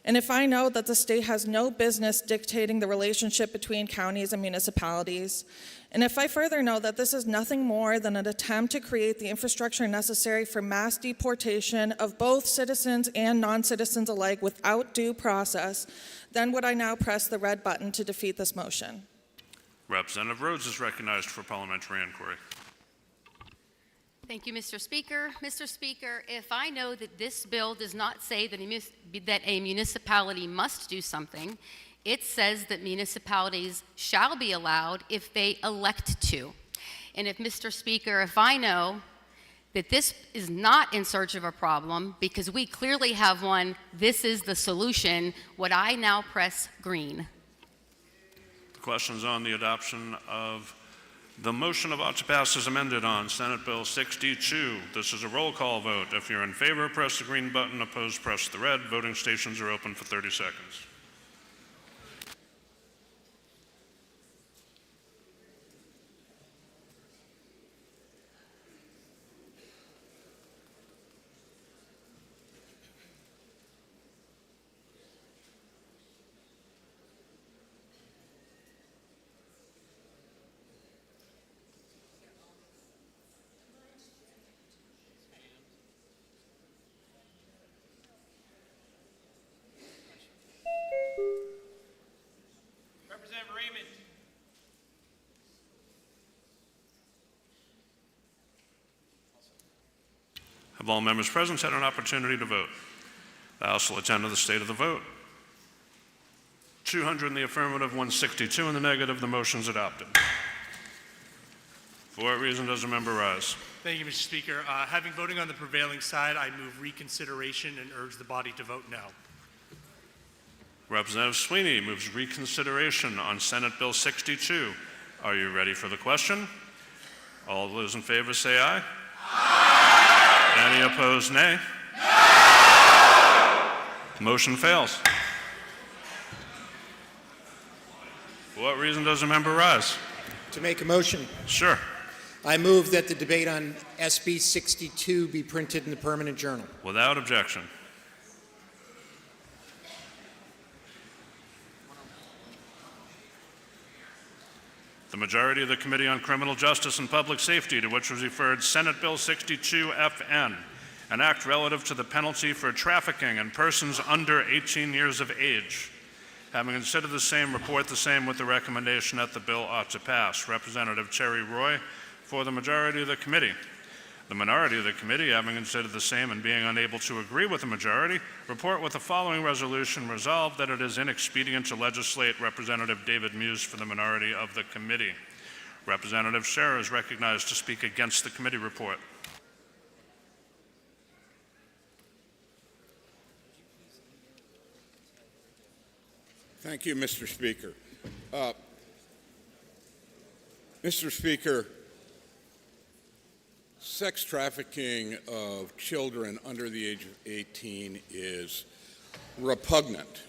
and if I know that the state has no business dictating the relationship between counties and municipalities, and if I further know that this is nothing more than an attempt to create the infrastructure necessary for mass deportation of both citizens and non-citizens alike without due process, then would I now press the red button to defeat this motion? Representative Rhodes is recognized for parliamentary inquiry. Thank you, Mr. Speaker. Mr. Speaker, if I know that this bill does not say that a municipality must do something, it says that municipalities shall be allowed if they elect to. And if, Mr. Speaker, if I know that this is not in search of a problem, because we clearly have one, this is the solution, would I now press green? The questions on the adoption of the motion about to pass is amended on Senate Bill 62. This is a roll call vote. If you're in favor, press the green button. Opposed, press the red. Voting stations are open for 30 seconds. Have all members present had an opportunity to vote? The House will attend to the state of the vote. 200 in the affirmative, 162 in the negative. The motion is adopted. For what reason does the member rise? Thank you, Mr. Speaker. Having voting on the prevailing side, I move reconsideration and urge the body to vote no. Representative Sweeney moves reconsideration on Senate Bill 62. Are you ready for the question? All those in favor say aye. Aye. Any opposed, nay? Motion fails. For what reason does a member rise? To make a motion, Sure. I move that the debate on SB 62 be printed in the Permanent Journal. Without objection. The majority of the Committee on Criminal Justice and Public Safety, to which was referred Senate Bill 62FN, an act relative to the penalty for trafficking in persons under 18 years of age. Having considered the same, report the same with the recommendation that the bill ought to pass. Representative Cherry Roy for the majority of the committee. The minority of the committee, having considered the same and being unable to agree with the majority, report with the following resolution: resolved that it is inexpedient to legislate. Representative David Muse for the minority of the committee. Representative Scherer is recognized to speak against the committee report. Thank you, Mr. Speaker. Mr. Speaker, sex trafficking of children under the age of 18 is repugnant.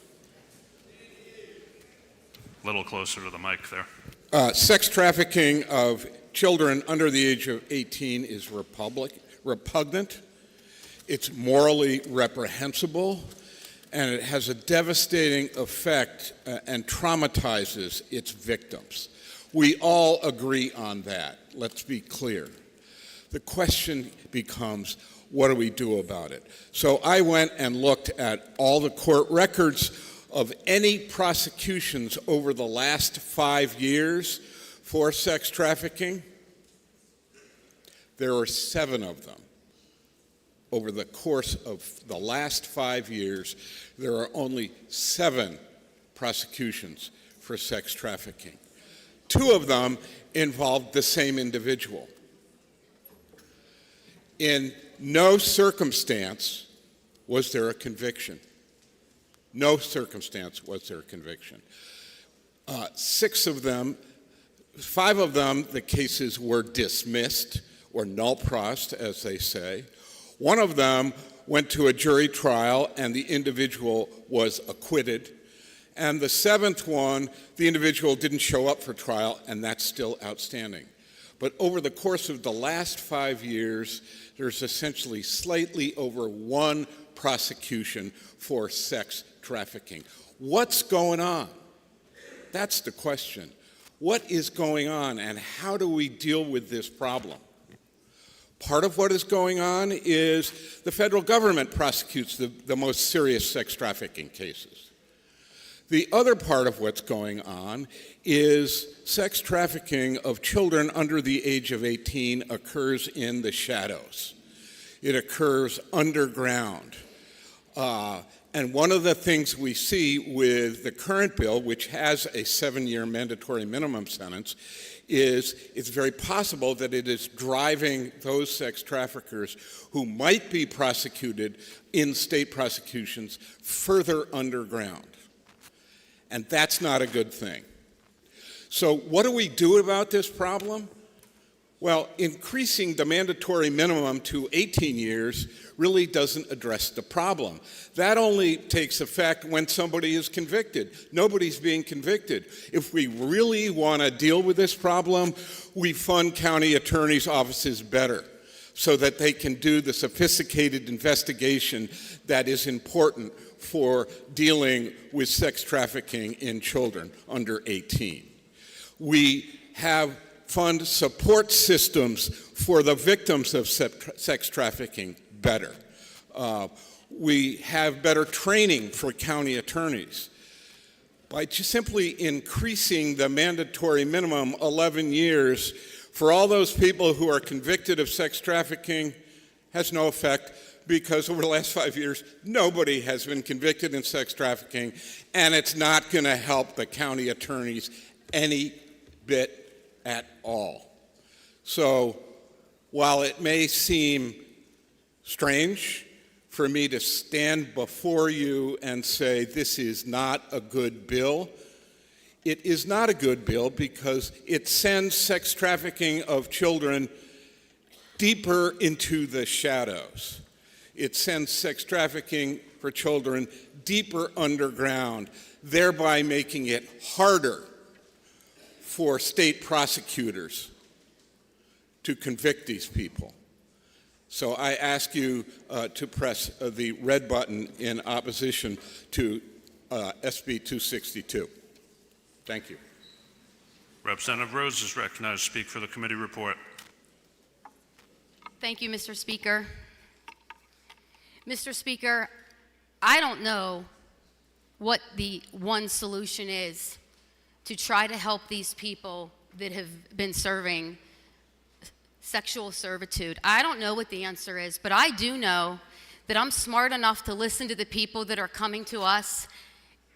A little closer to the mic there. Sex trafficking of children under the age of 18 is repugnant. It's morally reprehensible, and it has a devastating effect and traumatizes its victims. We all agree on that. Let's be clear. The question becomes, what do we do about it? So I went and looked at all the court records of any prosecutions over the last 5 years for sex trafficking. There are 7 of them. Over the course of the last 5 years, there are only 7 prosecutions for sex trafficking. 2 of them involved the same individual. In no circumstance was there a conviction. No circumstance was there a conviction. 5 of them, the cases were dismissed, or null prost, as they say. 1 of them went to a jury trial and the individual was acquitted. And the 7th one, the individual didn't show up for trial, and that's still outstanding. But over the course of the last 5 years, there's essentially slightly over 1 prosecution for sex trafficking. What's going on? That's the question. What is going on, and how do we deal with this problem? Part of what is going on is the federal government prosecutes the most serious sex trafficking cases. The other part of what's going on is sex trafficking of children under the age of 18 occurs in the shadows. It occurs underground. And one of the things we see with the current bill, which has a 7-year mandatory minimum sentence, is it's very possible that it is driving those sex traffickers who might be prosecuted in state prosecutions further underground. And that's not a good thing. So what do we do about this problem? Well, increasing the mandatory minimum to 18 years really doesn't address the problem. That only takes effect when somebody is convicted. Nobody's being convicted. If we really want to deal with this problem, we fund county attorneys' offices better so that they can do the sophisticated investigation that is important for dealing with sex trafficking in children under 18. We fund support systems for the victims of sex trafficking better. We have better training for county attorneys. By just simply increasing the mandatory minimum 11 years for all those people who are convicted of sex trafficking has no effect, because over the last 5 years, nobody has been convicted in sex trafficking, and it's not going to help the county attorneys any bit at all. So while it may seem strange for me to stand before you and say this is not a good bill, it is not a good bill because it sends sex trafficking of children deeper into the shadows. It sends sex trafficking for children deeper underground, thereby making it harder for state prosecutors to convict these people. So I ask you to press the red button in opposition to SB 262. Thank you. Representative Rose is recognized to speak for the committee report. Thank you, Mr. Speaker. Mr. Speaker, I don't know what the one solution is to try to help these people that have been serving sexual servitude. I don't know what the answer is, but I do know that I'm smart enough to listen to the people that are coming to us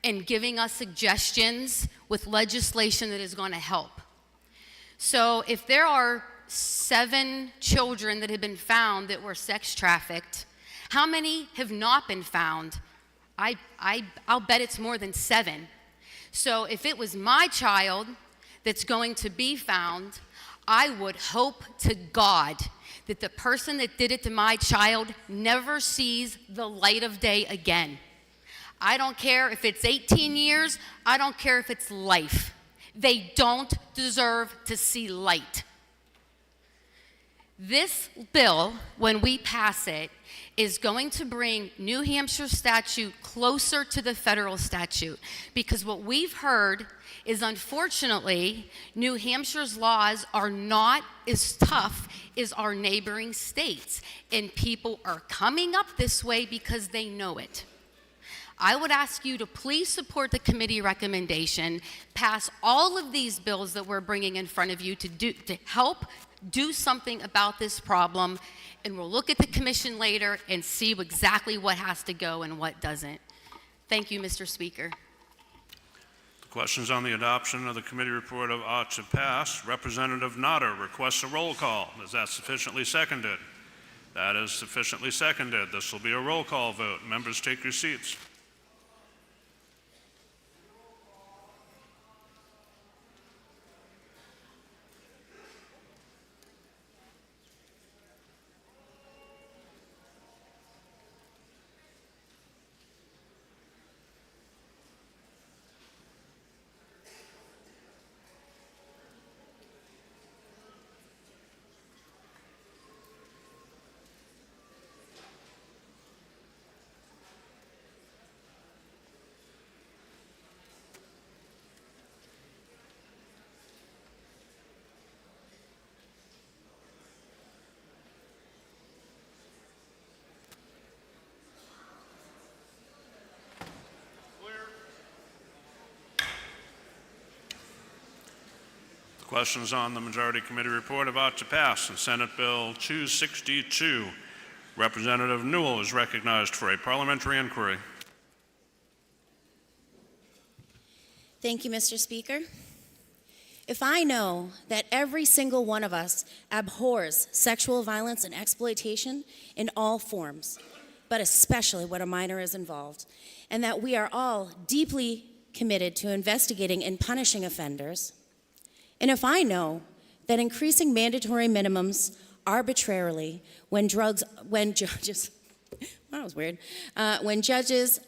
and giving us suggestions with legislation that is going to help. So if there are 7 children that have been found that were sex trafficked, how many have not been found? I'll bet it's more than 7. So if it was my child that's going to be found, I would hope to God that the person that did it to my child never sees the light of day again. I don't care if it's 18 years, I don't care if it's life. They don't deserve to see light. This bill, when we pass it, is going to bring New Hampshire statute closer to the federal statute, because what we've heard is, unfortunately, New Hampshire's laws are not as tough as our neighboring states, and people are coming up this way because they know it. I would ask you to please support the committee recommendation, pass all of these bills that we're bringing in front of you to help do something about this problem, and we'll look at the commission later and see exactly what has to go and what doesn't. Thank you, Mr. Speaker. The questions on the adoption of the committee report ought to pass. Representative Notter requests a roll call. Is that sufficiently seconded? That is sufficiently seconded. This will be a roll call vote. Members, take your seats. Questions on the Majority Committee report about to pass. And Senate Bill 262. Representative Newell is recognized for a parliamentary inquiry. Thank you, Mr. Speaker. If I know that every single one of us abhors sexual violence and exploitation in all forms, but especially when a minor is involved, and that we are all deeply committed to investigating and punishing offenders, and if I know that increasing mandatory minimums arbitrarily when judges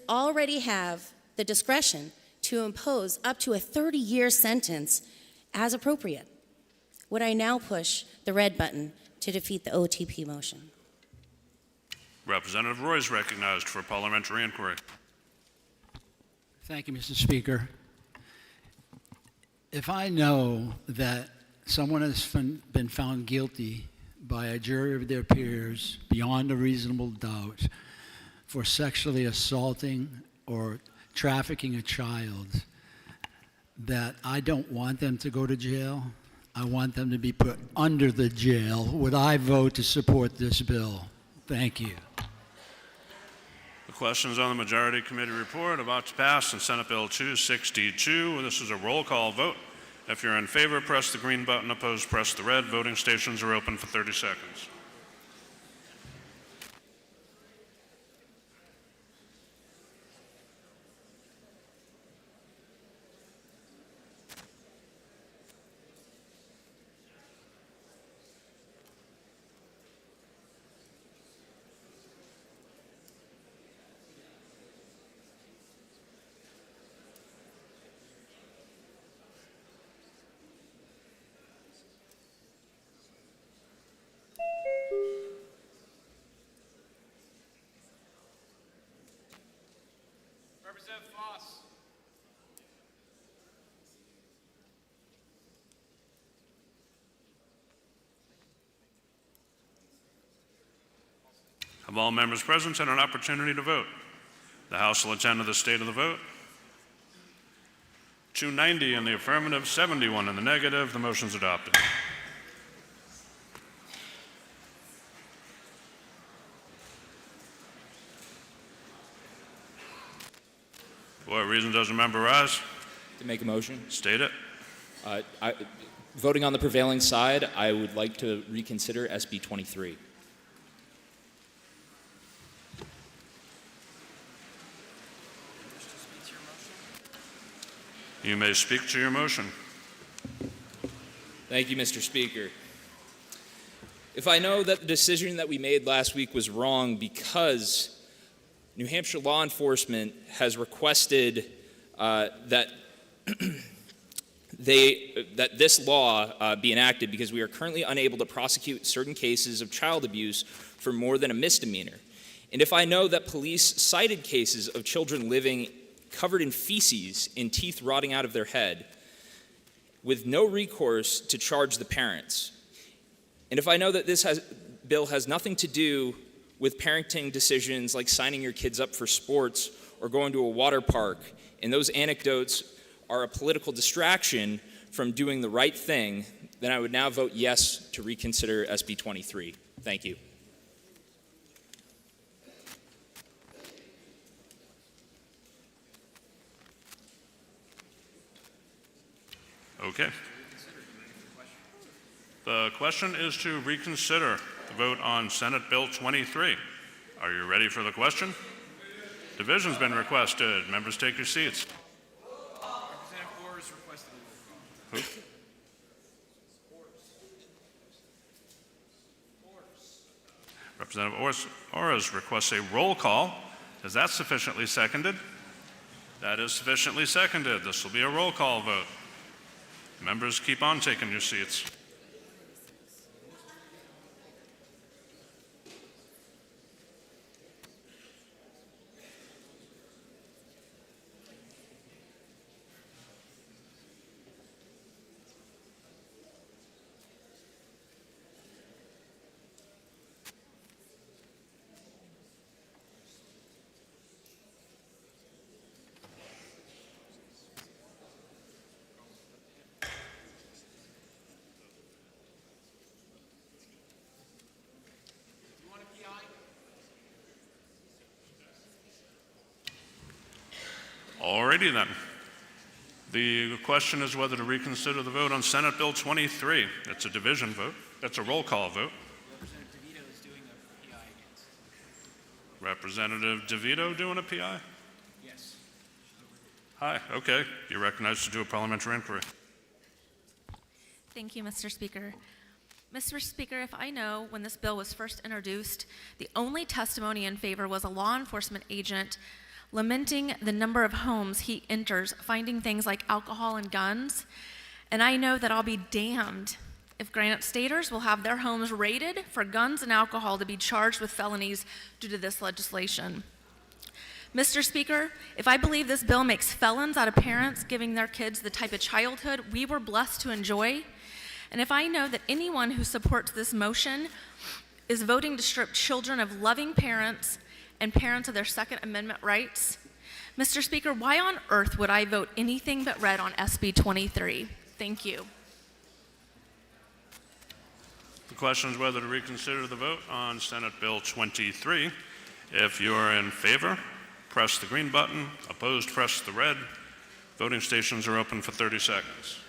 already have the discretion to impose up to a 30-year sentence as appropriate, would I now push the red button to defeat the OTP motion? Representative Roy is recognized for a parliamentary inquiry. Thank you, Mr. Speaker. If I know that someone has been found guilty by a jury of their peers beyond a reasonable doubt for sexually assaulting or trafficking a child, that I don't want them to go to jail, I want them to be put under the jail, would I vote to support this bill? Thank you. The questions on the Majority Committee report about to pass in Senate Bill 262. This is a roll call vote. If you're in favor, press the green button. Opposed, press the red. Voting stations are open for 30 seconds. Have all members present had an opportunity to vote? The House will attend to the state of the vote. 290 in the affirmative, 71 in the negative. The motion is adopted. For what reason does a member rise? To make a motion. State it. Voting on the prevailing side, I would like to reconsider SB 23. You may speak to your motion. Thank you, Mr. Speaker. If I know that the decision that we made last week was wrong because New Hampshire law enforcement has requested that that this law be enacted because we are currently unable to prosecute certain cases of child abuse for more than a misdemeanor. And if I know that police cited cases of children living covered in feces and teeth rotting out of their head with no recourse to charge the parents. And if I know that this bill has nothing to do with parenting decisions like signing your kids up for sports or going to a water park, and those anecdotes are a political distraction from doing the right thing, then I would now vote yes to reconsider SB 23. Thank you. Okay. The question is to reconsider the vote on Senate Bill 23. Are you ready for the question? Division's been requested. Members, take your seats. Representative Orr has requested a roll call. Who? Representative Orr requests a roll call. Is that sufficiently seconded? That is sufficiently seconded. This will be a roll call vote. Members, keep on taking your seats. Alrighty then. The question is whether to reconsider the vote on Senate Bill 23. It's a division vote. That's a roll call vote. Representative DeVito doing a PI? Yes. Hi, okay. You're recognized to do a parliamentary inquiry. Thank you, Mr. Speaker. Mr. Speaker, if I know when this bill was first introduced, the only testimony in favor was a law enforcement agent lamenting the number of homes he enters, finding things like alcohol and guns. And I know that I'll be damned if Granite Staters will have their homes raided for guns and alcohol to be charged with felonies due to this legislation. Mr. Speaker, if I believe this bill makes felons out of parents giving their kids the type of childhood we were blessed to enjoy, and if I know that anyone who supports this motion is voting to strip children of loving parents and parents of their Second Amendment rights, Mr. Speaker, why on earth would I vote anything but red on SB 23? Thank you. The question is whether to reconsider the vote on Senate Bill 23. If you're in favor, press the green button. Opposed, press the red. Voting stations are open for 30 seconds.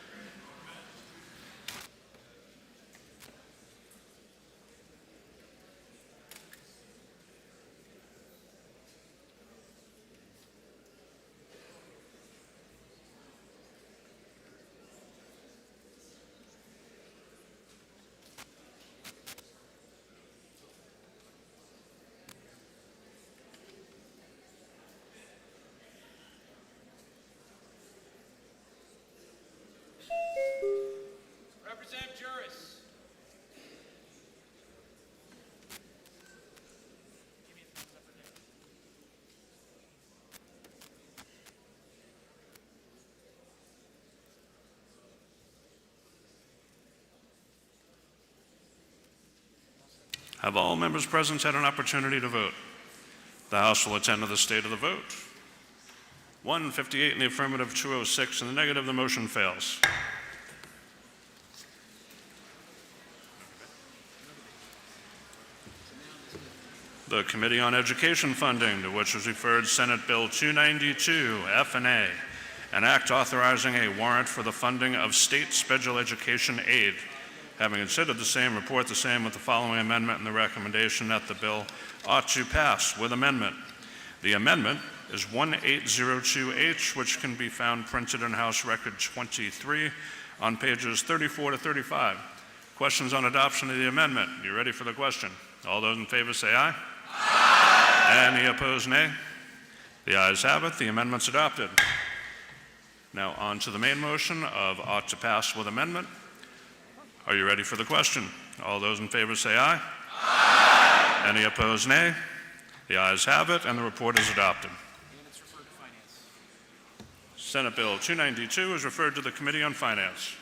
Have all members present had an opportunity to vote? The House will attend to the state of the vote. 158 in the affirmative, 206 in the negative. The motion fails. The Committee on Education Funding, to which was referred Senate Bill 292, F and A, an act authorizing a warrant for the funding of state special education aid. Having considered the same, report the same with the following amendment and the recommendation that the bill ought to pass with amendment. The amendment is 1802H, which can be found printed in House Record 23 on pages 34 to 35. Questions on adoption of the amendment? You ready for the question? All those in favor say aye. Aye. Any opposed, nay? The ayes have it. The amendment's adopted. Now on to the main motion of ought to pass with amendment. Are you ready for the question? All those in favor say aye. Aye. Any opposed, nay? The ayes have it, and the report is adopted. Senate Bill 292 is referred to the Committee on Finance.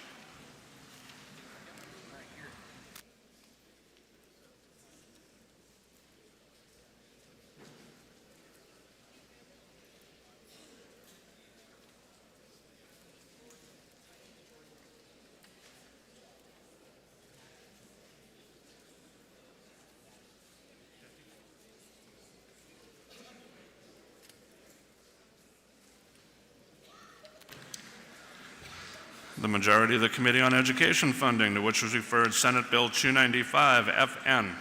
The majority of the Committee on Education Funding, to which was referred Senate Bill 295 FN,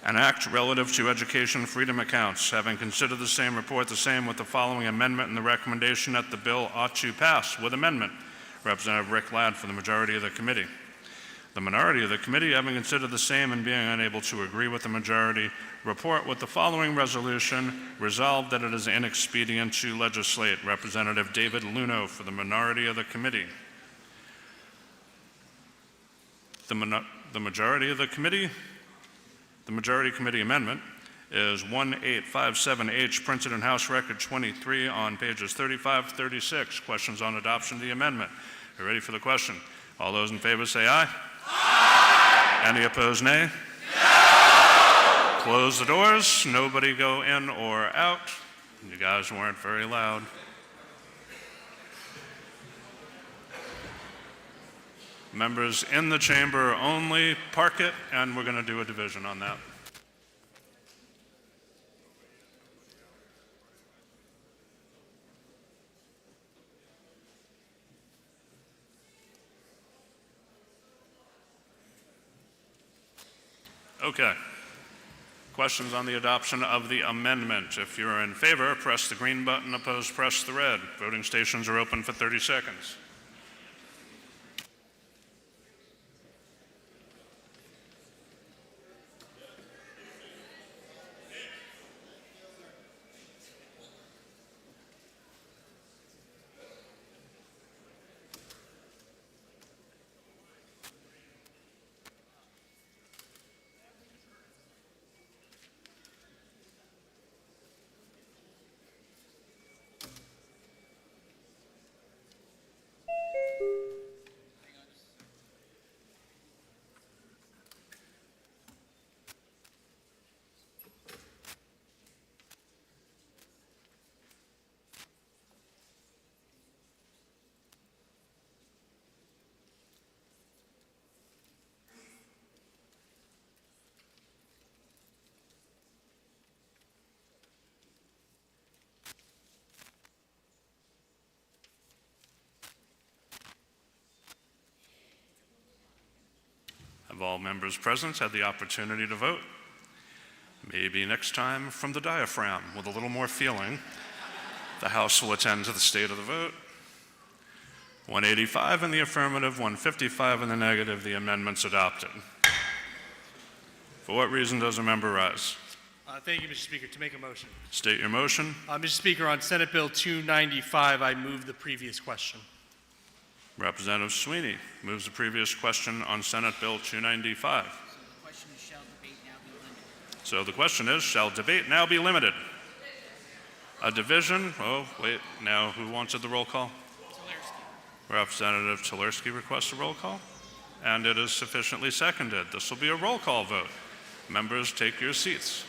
an act relative to education freedom accounts. Having considered the same, report the same with the following amendment and the recommendation that the bill ought to pass with amendment. Representative Rick Ladd for the majority of the committee. The minority of the committee, having considered the same and being unable to agree with the majority, report with the following resolution: resolved that it is inexpedient to legislate. Representative David Luno for the minority of the committee. The majority of the committee, the majority committee amendment is 1857H, printed in House Record 23 on pages 35 to 36. Questions on adoption of the amendment? Are you ready for the question? All those in favor say aye. Aye. Any opposed, nay? No. Close the doors. Nobody go in or out. You guys weren't very loud. Members in the chamber only, park it, and we're going to do a division on that. Okay. Questions on the adoption of the amendment? If you're in favor, press the green button. Opposed, press the red. Voting stations are open for 30 seconds. Have all members present had the opportunity to vote? Maybe next time from the diaphragm with a little more feeling. The House will attend to the state of the vote. 185 in the affirmative, 155 in the negative. The amendment's adopted. For what reason does a member rise? Thank you, Mr. Speaker. To make a motion. State your motion. Mr. Speaker, on Senate Bill 295, I move the previous question. Representative Sweeney moves the previous question on Senate Bill 295. So the question is, shall debate now be limited? A division? Oh, wait, now who wanted the roll call? Representative Tulerski requests a roll call, and it is sufficiently seconded. This will be a roll call vote. Members, take your seats.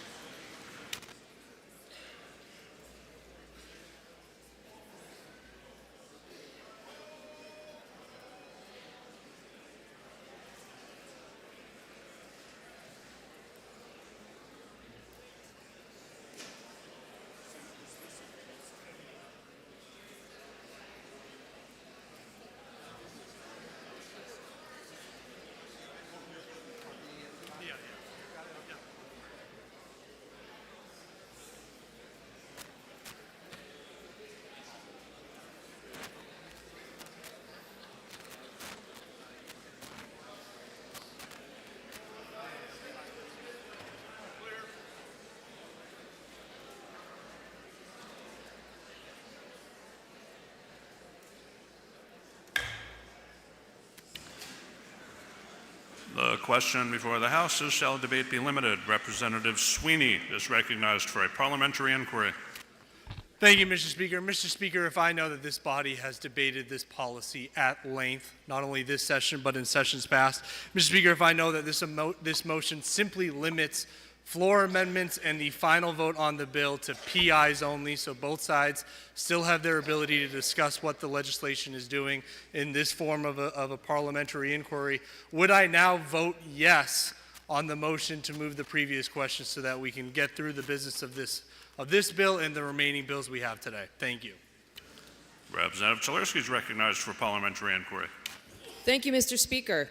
The question before the House is, shall debate be limited? Representative Sweeney is recognized for a parliamentary inquiry. Thank you, Mr. Speaker. Mr. Speaker, if I know that this body has debated this policy at length, not only this session but in sessions past, Mr. Speaker, if I know that this motion simply limits floor amendments and the final vote on the bill to PIs only, so both sides still have their ability to discuss what the legislation is doing in this form of a parliamentary inquiry, would I now vote yes on the motion to move the previous question so that we can get through the business of this bill and the remaining bills we have today? Thank you. Representative Clerk is recognized for parliamentary inquiry. Thank you, Mr. Speaker.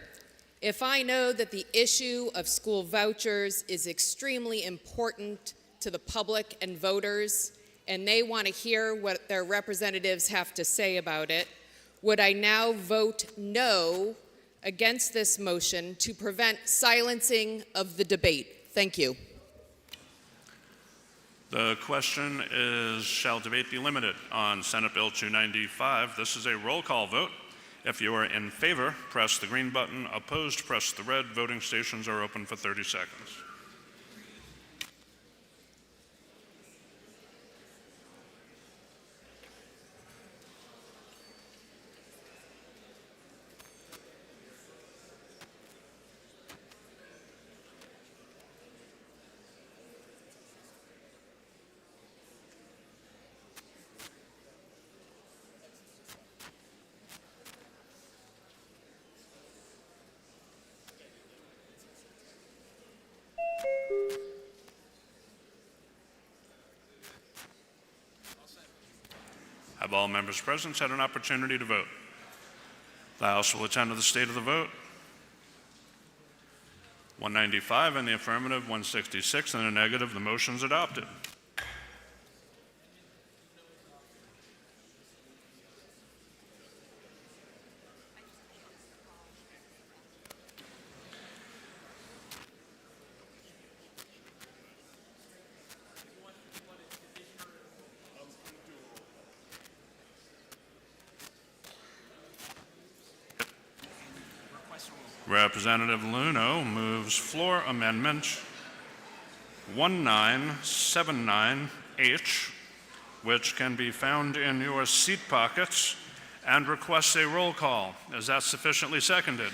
If I know that the issue of school vouchers is extremely important to the public and voters, and they want to hear what their representatives have to say about it, would I now vote no against this motion to prevent silencing of the debate? Thank you. The question is, shall debate be limited on Senate Bill 295? This is a roll call vote. If you are in favor, press the green button. Opposed, press the red. Voting stations are open for 30 seconds. Have all members present had an opportunity to vote? The House will attend to the state of the vote. 195 in the affirmative, 166 in the negative. The motion is adopted. Representative Luno moves floor amendment 1979H, which can be found in your seat pockets, and requests a roll call. Is that sufficiently seconded?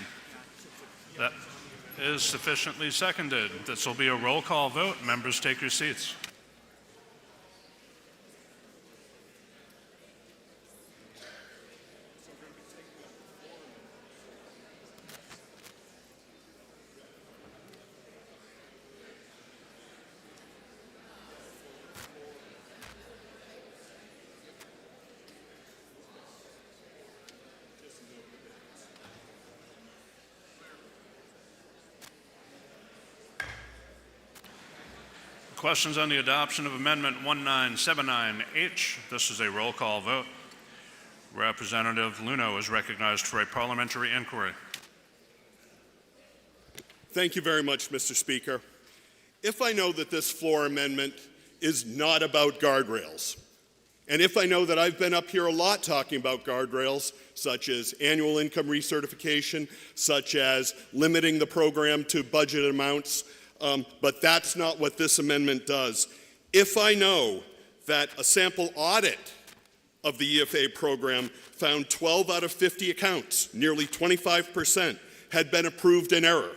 That is sufficiently seconded. This will be a roll call vote. Members, take your seats. Questions on the adoption of Amendment 1979H. This is a roll call vote. Representative Luno is recognized for a parliamentary inquiry. Thank you very much, Mr. Speaker. If I know that this floor amendment is not about guardrails, and if I know that I've been up here a lot talking about guardrails, such as annual income recertification, such as limiting the program to budget amounts, but that's not what this amendment does. If I know that a sample audit of the EFA program found 12 out of 50 accounts, nearly 25%, had been approved in error,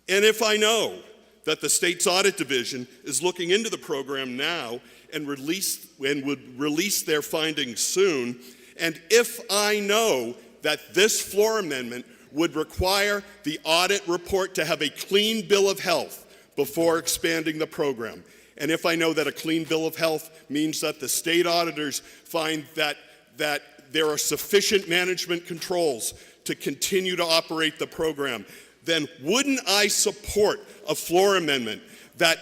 and if I know that the state's audit division is looking into the program now and would release their findings soon, and if I know that this floor amendment would require the audit report to have a clean bill of health before expanding the program, and if I know that a clean bill of health means that the state auditors find that there are sufficient management controls to continue to operate the program, then wouldn't I support a floor amendment that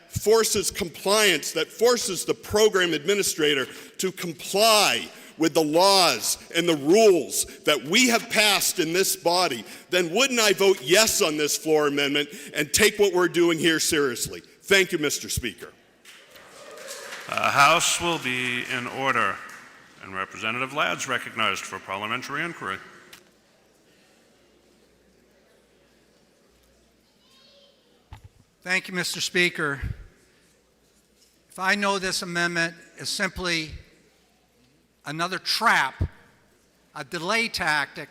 forces compliance, that forces the program administrator to comply with the laws and the rules that we have passed in this body? Then wouldn't I vote yes on this floor amendment and take what we're doing here seriously? Thank you, Mr. Speaker. House will be in order. And Representative Ladd's recognized for parliamentary inquiry. Thank you, Mr. Speaker. If I know this amendment is simply another trap, a delay tactic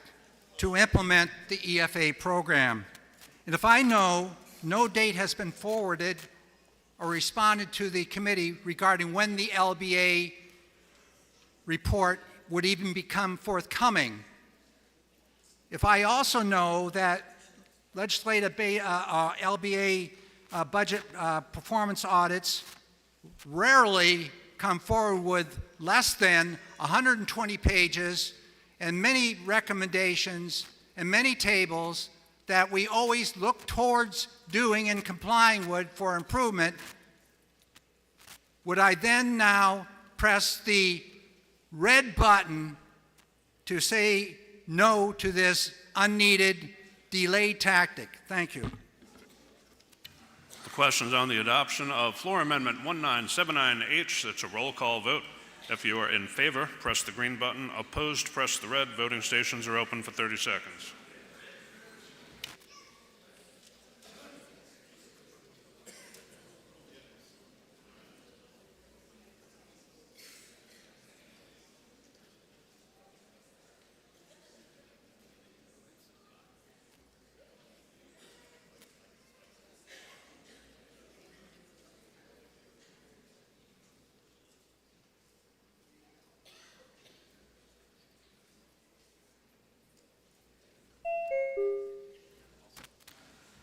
to implement the EFA program, and if I know no date has been forwarded or responded to the committee regarding when the LBA report would even become forthcoming, if I also know that legislative LBA budget performance audits rarely come forward with less than 120 pages and many recommendations and many tables that we always look towards doing and complying with for improvement, would I then now press the red button to say no to this unneeded delay tactic? Thank you. The question is on the adoption of Floor Amendment 1979H. It's a roll call vote. If you are in favor, press the green button. Opposed, press the red. Voting stations are open for 30 seconds.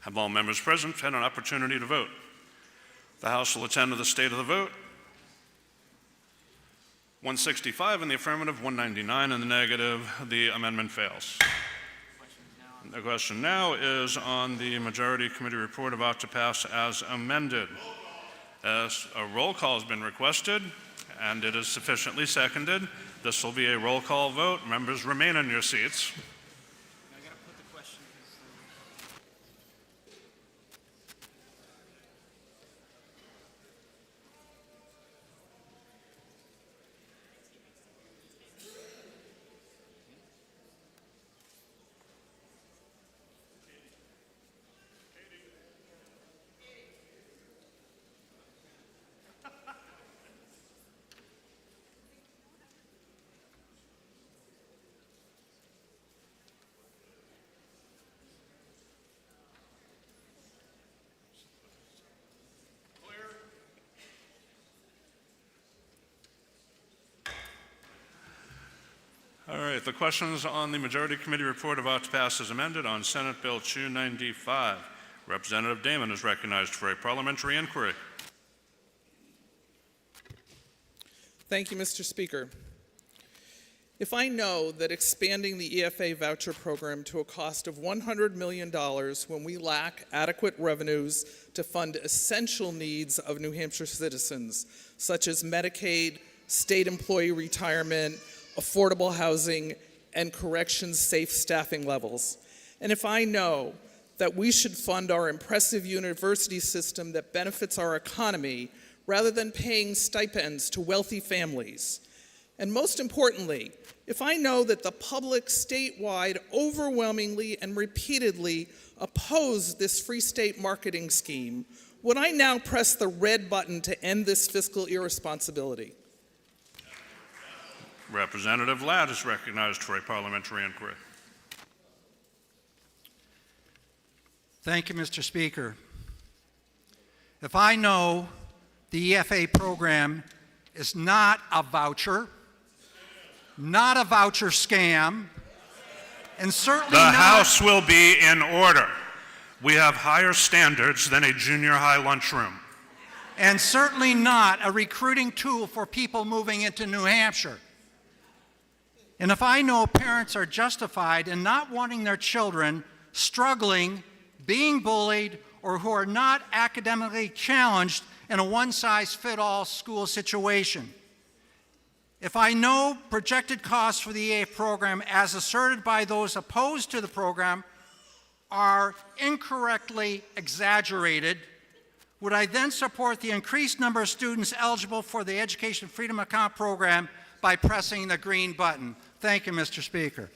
Have all members present had an opportunity to vote? The House will attend to the state of the vote. 165 in the affirmative, 199 in the negative. The amendment fails. The question now is on the majority committee report about to pass as amended. As a roll call has been requested and it is sufficiently seconded, this will be a roll call vote. Members, remain in your seats. All right, the questions on the majority committee report about to pass as amended on Senate Bill 295. Representative Damon is recognized for a parliamentary inquiry. Thank you, Mr. Speaker. If I know that expanding the EFA voucher program to a cost of $100 million when we lack adequate revenues to fund essential needs of New Hampshire citizens, such as Medicaid, state employee retirement, affordable housing, and corrections safe staffing levels. And if I know that we should fund our impressive university system that benefits our economy rather than paying stipends to wealthy families. And most importantly, if I know that the public statewide overwhelmingly and repeatedly oppose this free state marketing scheme, would I now press the red button to end this fiscal irresponsibility? Representative Ladd is recognized for a parliamentary inquiry. Thank you, Mr. Speaker. If I know the EFA program is not a voucher scam, and certainly The not... House will be in order. We have higher standards than a junior high lunchroom. And certainly not a recruiting tool for people moving into New Hampshire. And if I know parents are justified in not wanting their children struggling, being bullied, or who are not academically challenged in a one-size-fits-all school situation. If I know projected costs for the EAF program as asserted by those opposed to the program are incorrectly exaggerated, would I then support the increased number of students eligible for the Education Freedom Account program by pressing the green button? Thank you, Mr. Speaker.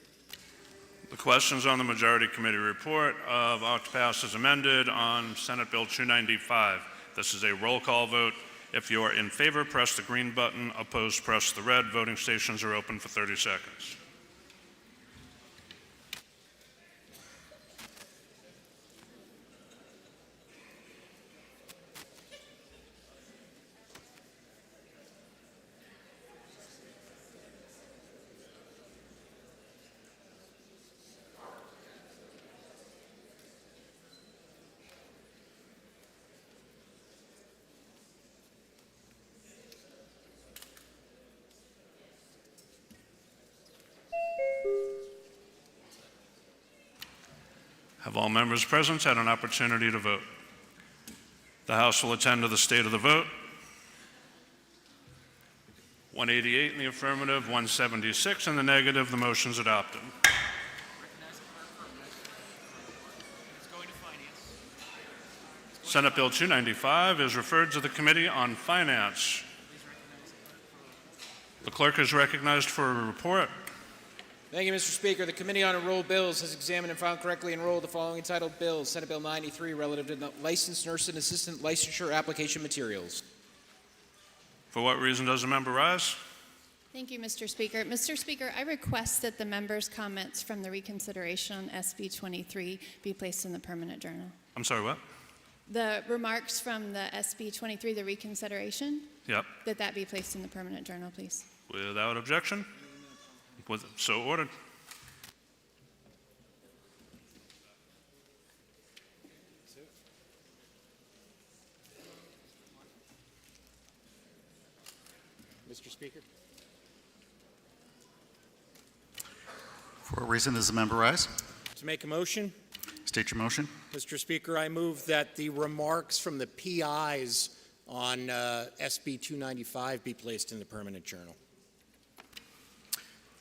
The questions on the Majority Committee report of ought to pass as amended on Senate Bill 295. This is a roll call vote. If you are in favor, press the green button. Opposed, press the red. Voting stations are open for 30 seconds. Have all members present had an opportunity to vote? The House will attend to the state of the vote. 188 in the affirmative, 176 in the negative. The motion is adopted. Senate Bill 295 is referred to the Committee on Finance. The clerk is recognized for a report. Thank you, Mr. Speaker. The Committee on Enrolled Bills has examined and found correctly enrolled the following entitled bills. Senate Bill 93, relative to the licensed nurse and assistant licensure application materials. For what reason does the member rise? Thank you, Mr. Speaker. Mr. Speaker, I request that the members' comments from the reconsideration on SB 23 be placed in the permanent journal. I'm sorry, what? The remarks from the SB 23, the reconsideration, Yep. that be placed in the permanent journal, please. Without objection? So ordered. Mr. Speaker. For what reason does the member rise? To make a motion. State your motion. Mr. Speaker, I move that the remarks from the PIs on SB 295 be placed in the permanent journal.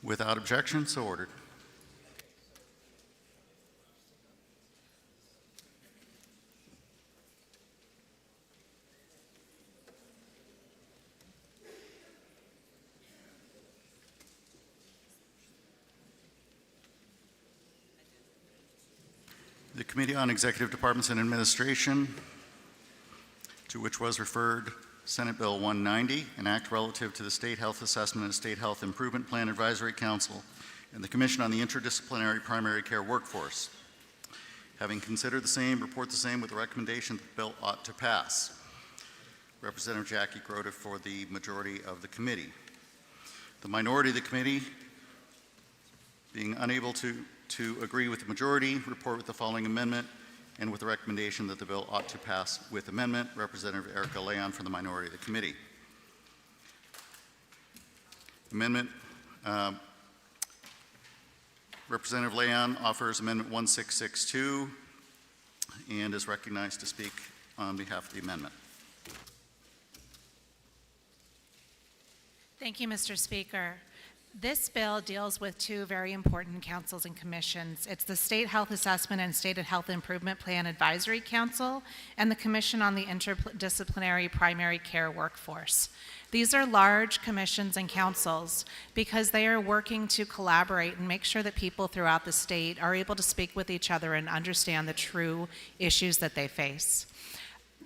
Without objection, so ordered. The Committee on Executive Departments and Administration, to which was referred Senate Bill 190, an act relative to the State Health Assessment and State Health Improvement Plan Advisory Council and the Commission on the Interdisciplinary Primary Care Workforce. Having considered the same, report the same with the recommendation that the bill ought to pass. Representative Jackie Grota for the majority of the committee. The minority of the committee, being unable to agree with the majority, report with the following amendment and with the recommendation that the bill ought to pass with amendment. Representative Erica Leon for the minority of the committee. Amendment, Representative Leon offers Amendment 1662 and is recognized to speak on behalf of the amendment. Thank you, Mr. Speaker. This bill deals with two very important councils and commissions. It's the State Health Assessment and State Health Improvement Plan Advisory Council and the Commission on the Interdisciplinary Primary Care Workforce. These are large commissions and councils because they are working to collaborate and make sure that people throughout the state are able to speak with each other and understand the true issues that they face.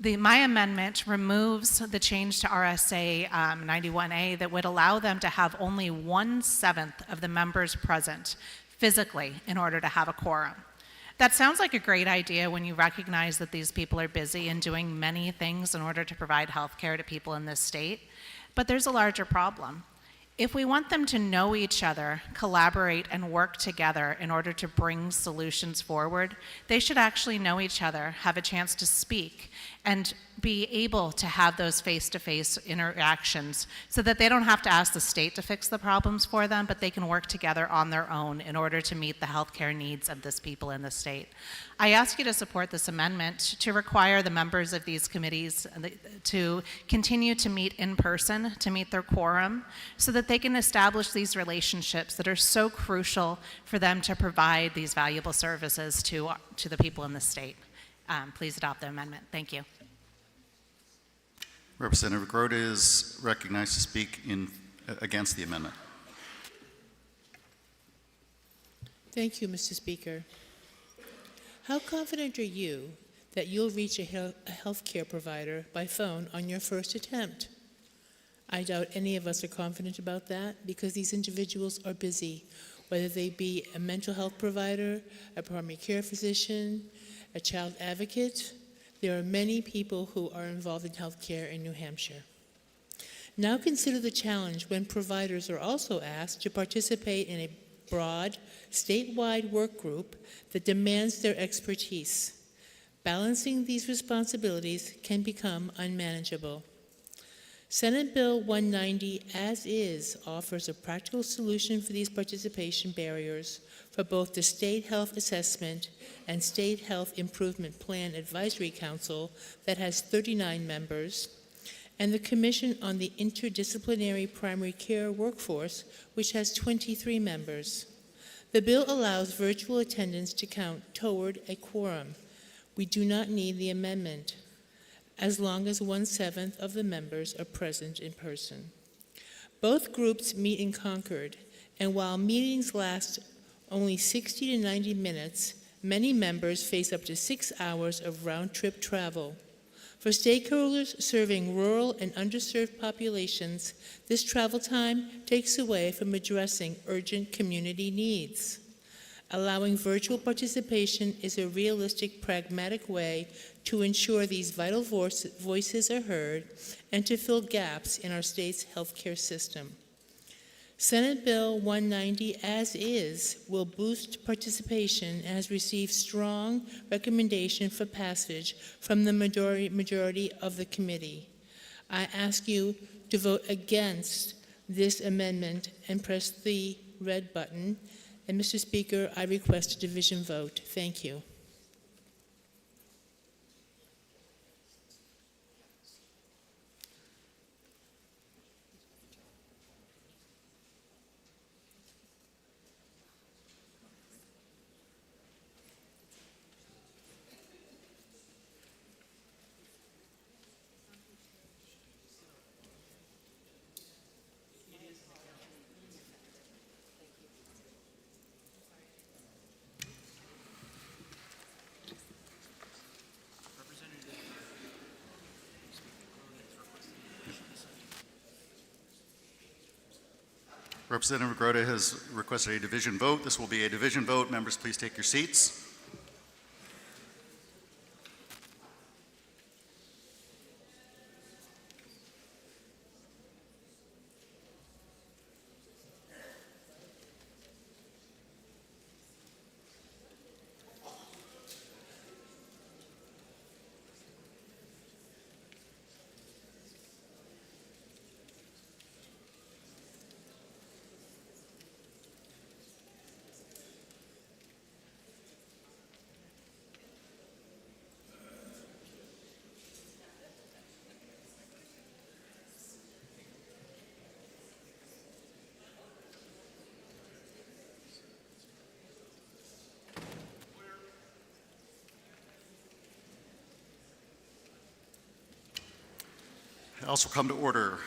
My amendment removes the change to RSA 91A that would allow them to have only 1/7 of the members present physically in order to have a quorum. That sounds like a great idea when you recognize that these people are busy and doing many things in order to provide health care to people in this state. But there's a larger problem. If we want them to know each other, collaborate, and work together in order to bring solutions forward, they should actually know each other, have a chance to speak, and be able to have those face-to-face interactions so that they don't have to ask the state to fix the problems for them, but they can work together on their own in order to meet the healthcare needs of this people in the state. I ask you to support this amendment to require the members of these committees to continue to meet in person, to meet their quorum, so that they can establish these relationships that are so crucial for them to provide these valuable services to the people in the state. Please adopt the amendment. Thank you. Representative Grote is recognized to speak against the amendment. Thank you, Mr. Speaker. How confident are you that you'll reach a health care provider by phone on your first attempt? I doubt any of us are confident about that because these individuals are busy, whether they be a mental health provider, a primary care physician, a child advocate. There are many people who are involved in health care in New Hampshire. Now consider the challenge when providers are also asked to participate in a broad, statewide work group that demands their expertise. Balancing these responsibilities can become unmanageable. Senate Bill 190, as is, offers a practical solution for these participation barriers for both the State Health Assessment and State Health Improvement Plan Advisory Council that has 39 members, and the Commission on the Interdisciplinary Primary Care Workforce, which has 23 members. The bill allows virtual attendance to count toward a quorum. We do not need the amendment, as long as 1/7 of the members are present in person. Both groups meet in Concord, and while meetings last only 60 to 90 minutes, many members face up to 6 hours of round-trip travel. For stakeholders serving rural and underserved populations, this travel time takes away from addressing urgent community needs. Allowing virtual participation is a realistic, pragmatic way to ensure these vital voices are heard and to fill gaps in our state's healthcare system. Senate Bill 190, as is, will boost participation and has received strong recommendation for passage from the majority of the committee. I ask you to vote against this amendment and press the red button. And Mr. Speaker, I request a division vote. Thank you. Representative Grote has requested a division vote. This will be a division vote. Members, please take your seats. House will come to order.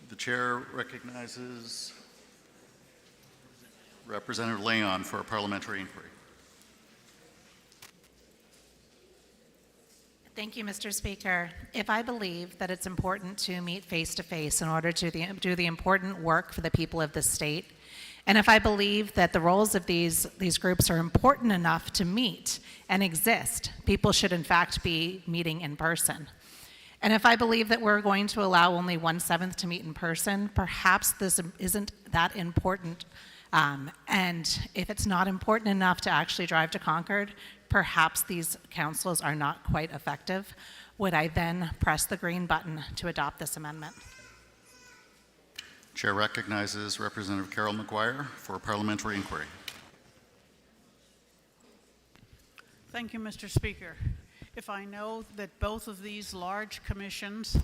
The chair recognizes Representative Leon for a parliamentary inquiry. Thank you, Mr. Speaker. If I believe that it's important to meet face-to-face in order to do the important work for the people of the state, And if I believe that the roles of these groups are important enough to meet and exist, people should in fact be meeting in person. And if I believe that we're going to allow only 1/7 to meet in person, perhaps this isn't that important. And if it's not important enough to actually drive to Concord, perhaps these councils are not quite effective. Would I then press the green button to adopt this amendment? Chair recognizes Representative Carol McGuire for a parliamentary inquiry. Thank you, Mr. Speaker. If I know that both of these large commissions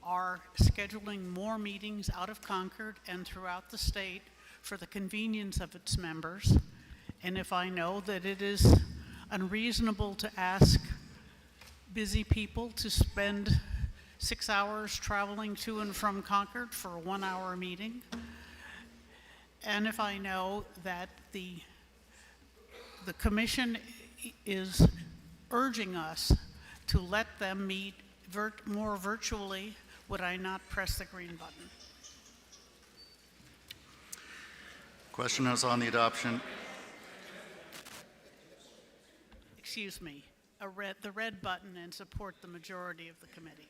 are scheduling more meetings out of Concord and throughout the state for the convenience of its members, and if I know that it is unreasonable to ask busy people to spend 6 hours traveling to and from Concord for a 1-hour meeting, and if I know that the commission is urging us to let them meet more virtually, would I not press the green button? Question is on the adoption. Excuse me, the red button, and support the majority of the committee.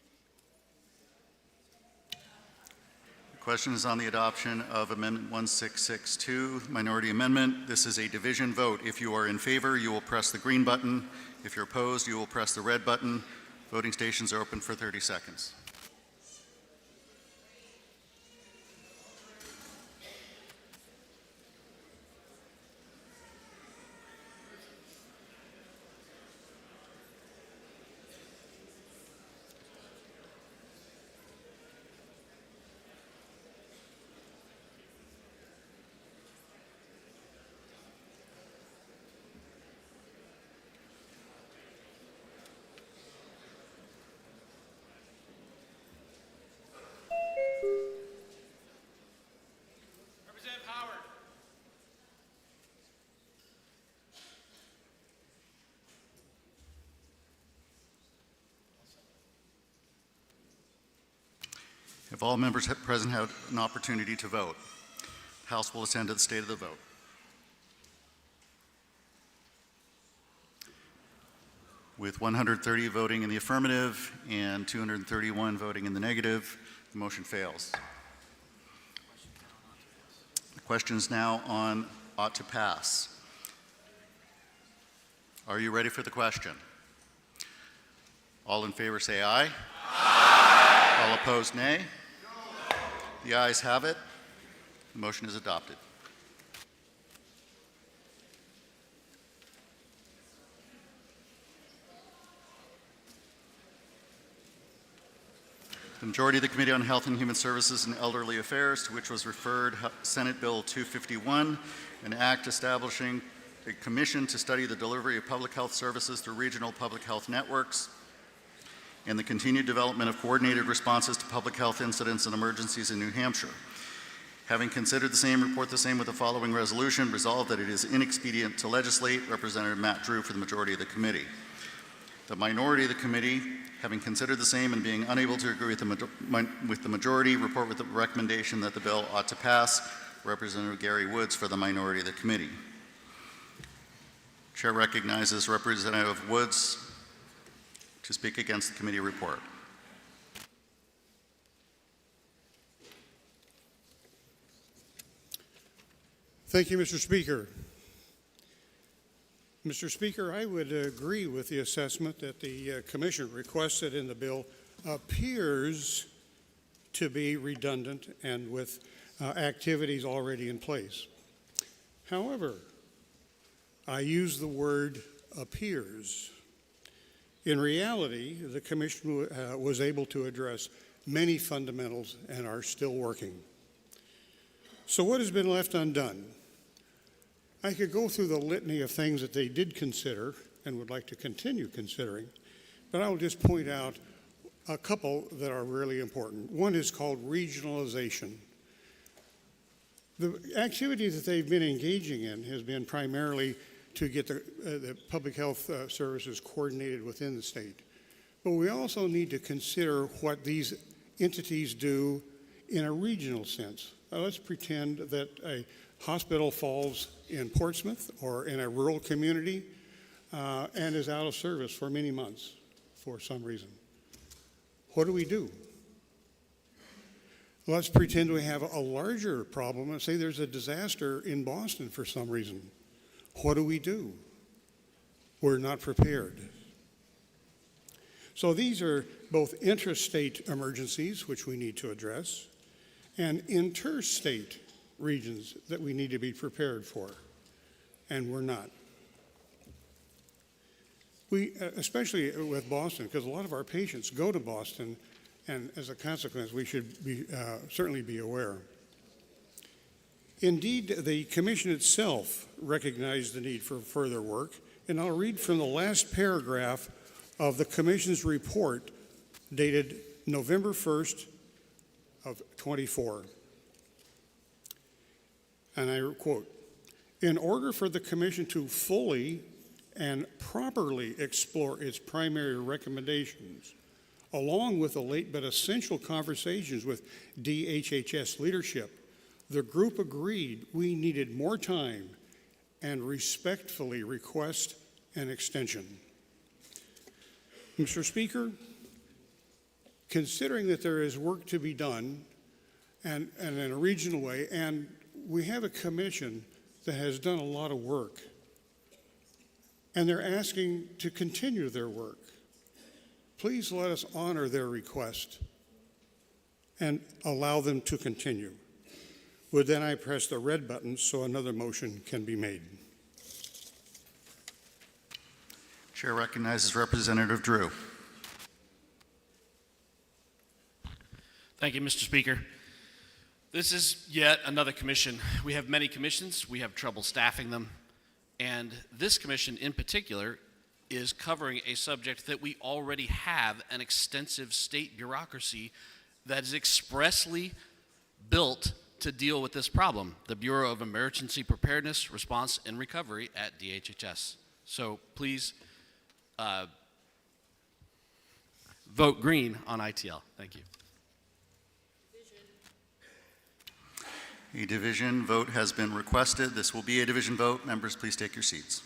The question is on the adoption of Amendment 1662, minority amendment. This is a division vote. If you are in favor, you will press the green button. If you're opposed, you will press the red button. Voting stations are open for 30 seconds. If all members present have an opportunity to vote, the House will attend to the state of the vote. With 130 voting in the affirmative and 231 voting in the negative, the motion fails. The question is now on ought to pass. Are you ready for the question? All in favor say aye. Aye. All opposed, nay. The ayes have it. The motion is adopted. The majority of the Committee on Health and Human Services and Elderly Affairs, to which was referred Senate Bill 251, an act establishing a commission to study the delivery of public health services through regional public health networks and the continued development of coordinated responses to public health incidents and emergencies in New Hampshire. Having considered the same, report the same with the following resolution. Resolved that it is inexpedient to legislate. Representative Matt Drew for the majority of the committee. The minority of the committee, having considered the same and being unable to agree with the majority, report with the recommendation that the bill ought to pass. Representative Gary Woods for the minority of the committee. Chair recognizes Representative Woods to speak against the committee report. Thank you, Mr. Speaker. Mr. Speaker, I would agree with the assessment that the Commission requested in the bill appears to be redundant and with activities already in place. However, I use the word appears. In reality, the Commission was able to address many fundamentals and are still working. So what has been left undone? I could go through the litany of things that they did consider and would like to continue considering, but I will just point out a couple that are really important. One is called regionalization. The activity that they've been engaging in has been primarily to get the public health services coordinated within the state. But we also need to consider what these entities do in a regional sense. Let's pretend that a hospital falls in Portsmouth or in a rural community and is out of service for many months for some reason. What do we do? Let's pretend we have a larger problem and say there's a disaster in Boston for some reason. What do we do? We're not prepared. So these are both interstate emergencies, which we need to address, and interstate regions that we need to be prepared for, and we're not. We, especially with Boston, because a lot of our patients go to Boston, and as a consequence, we should be, certainly be aware. Indeed, the Commission itself recognized the need for further work, and I'll read from the last paragraph of the Commission's report dated November 1st of 24. And I quote, "In order for the Commission to fully and properly explore its primary recommendations, along with the late but essential conversations with DHHS leadership, the group agreed we needed more time and respectfully request an extension." Mr. Speaker, considering that there is work to be done and in a regional way, and we have a commission that has done a lot of work, and they're asking to continue their work, please let us honor their request and allow them to continue. Would then I press the red button so another motion can be made? Chair recognizes Representative Drew. Thank you, Mr. Speaker. This is yet another commission. We have many commissions. We have trouble staffing them. And this commission in particular is covering a subject that we already have an extensive state bureaucracy that is expressly built to deal with this problem, the Bureau of Emergency Preparedness, Response, and Recovery at DHHS. So please vote green on ITL. Thank you. A division vote has been requested. This will be a division vote. Members, please take your seats.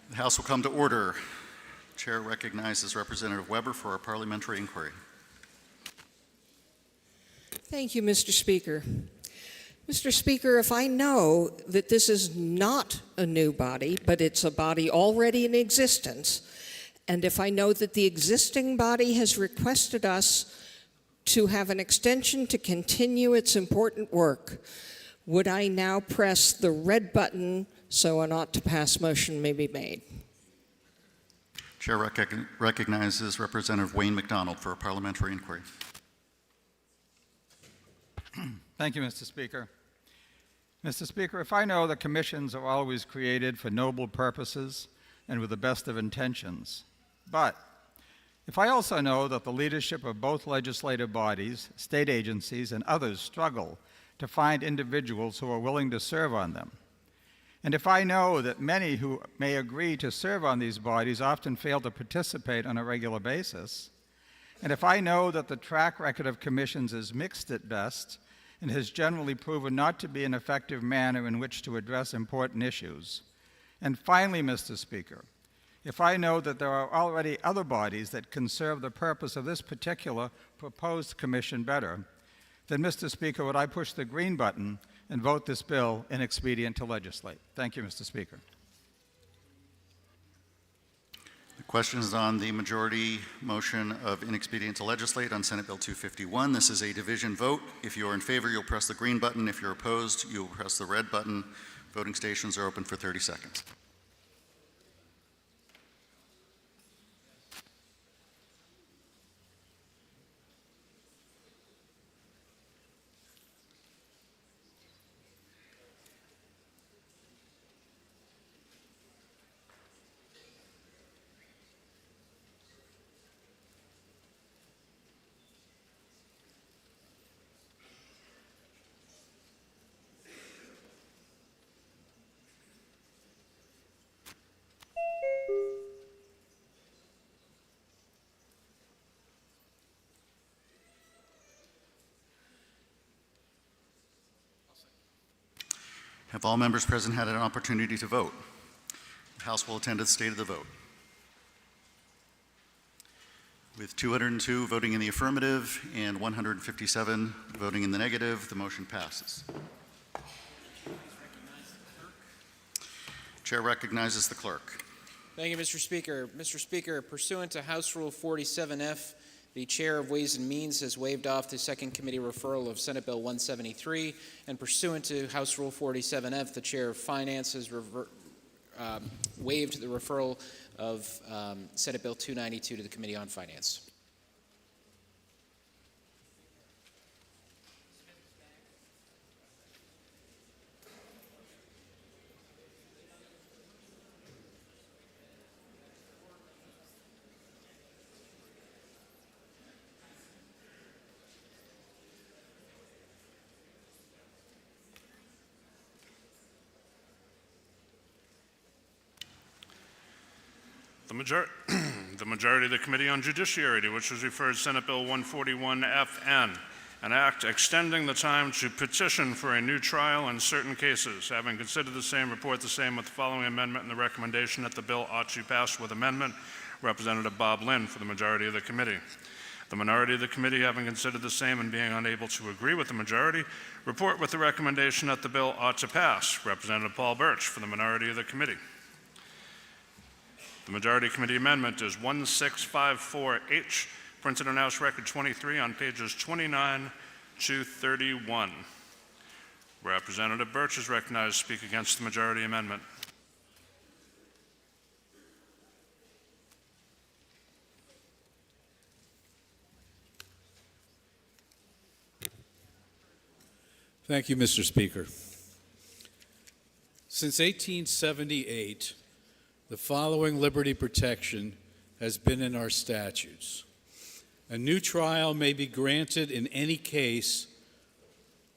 The House will come to order. Chair recognizes Representative Weber for our parliamentary inquiry. Thank you, Mr. Speaker. Mr. Speaker, if I know that this is not a new body, but it's a body already in existence, and if I know that the existing body has requested us to have an extension to continue its important work, would I now press the red button so an ought to pass motion may be made? Chair recognizes Representative Wayne McDonald for a parliamentary inquiry. Thank you, Mr. Speaker. Mr. Speaker, if I know that commissions are always created for noble purposes and with the best of intentions, but if I also know that the leadership of both legislative bodies, state agencies, and others struggle to find individuals who are willing to serve on them, and if I know that many who may agree to serve on these bodies often fail to participate on a regular basis, and if I know that the track record of commissions is mixed at best and has generally proven not to be an effective manner in which to address important issues, and finally, Mr. Speaker, if I know that there are already other bodies that can serve the purpose of this particular proposed commission better, then, Mr. Speaker, would I push the green button and vote this bill inexpedient to legislate? Thank you, Mr. Speaker. The question is on the majority motion of inexpedient to legislate on Senate Bill 251. This is a division vote. If you are in favor, you'll press the green button. If you're opposed, you'll press the red button. Voting stations are open for 30 seconds. Have all members present had an opportunity to vote? The House will attend to the state of the vote. With 202 voting in the affirmative and 157 voting in the negative, the motion passes. Chair recognizes the clerk. Thank you, Mr. Speaker. Mr. Speaker, pursuant to House Rule 47F, the Chair of Ways and Means has waived off the second committee referral of Senate Bill 173, and pursuant to House Rule 47F, the Chair of Finance has waived the referral of Senate Bill 292 to the Committee on Finance. The majority of the Committee on Judiciary, to which was referred Senate Bill 141FN, an act extending the time to petition for a new trial in certain cases. Having considered the same, report the same with the following amendment and the recommendation that the bill ought to pass with amendment. Representative Bob Lynn for the majority of the committee. The minority of the committee, having considered the same and being unable to agree with the majority, report with the recommendation that the bill ought to pass. Representative Paul Birch for the minority of the committee. The majority committee amendment is 1654H, printed on House Record 23 on pages 29 to 31. Representative Birch is recognized to speak against the majority amendment. Thank you, Mr. Speaker. Since 1878, the following liberty protection has been in our statutes. A new trial may be granted in any case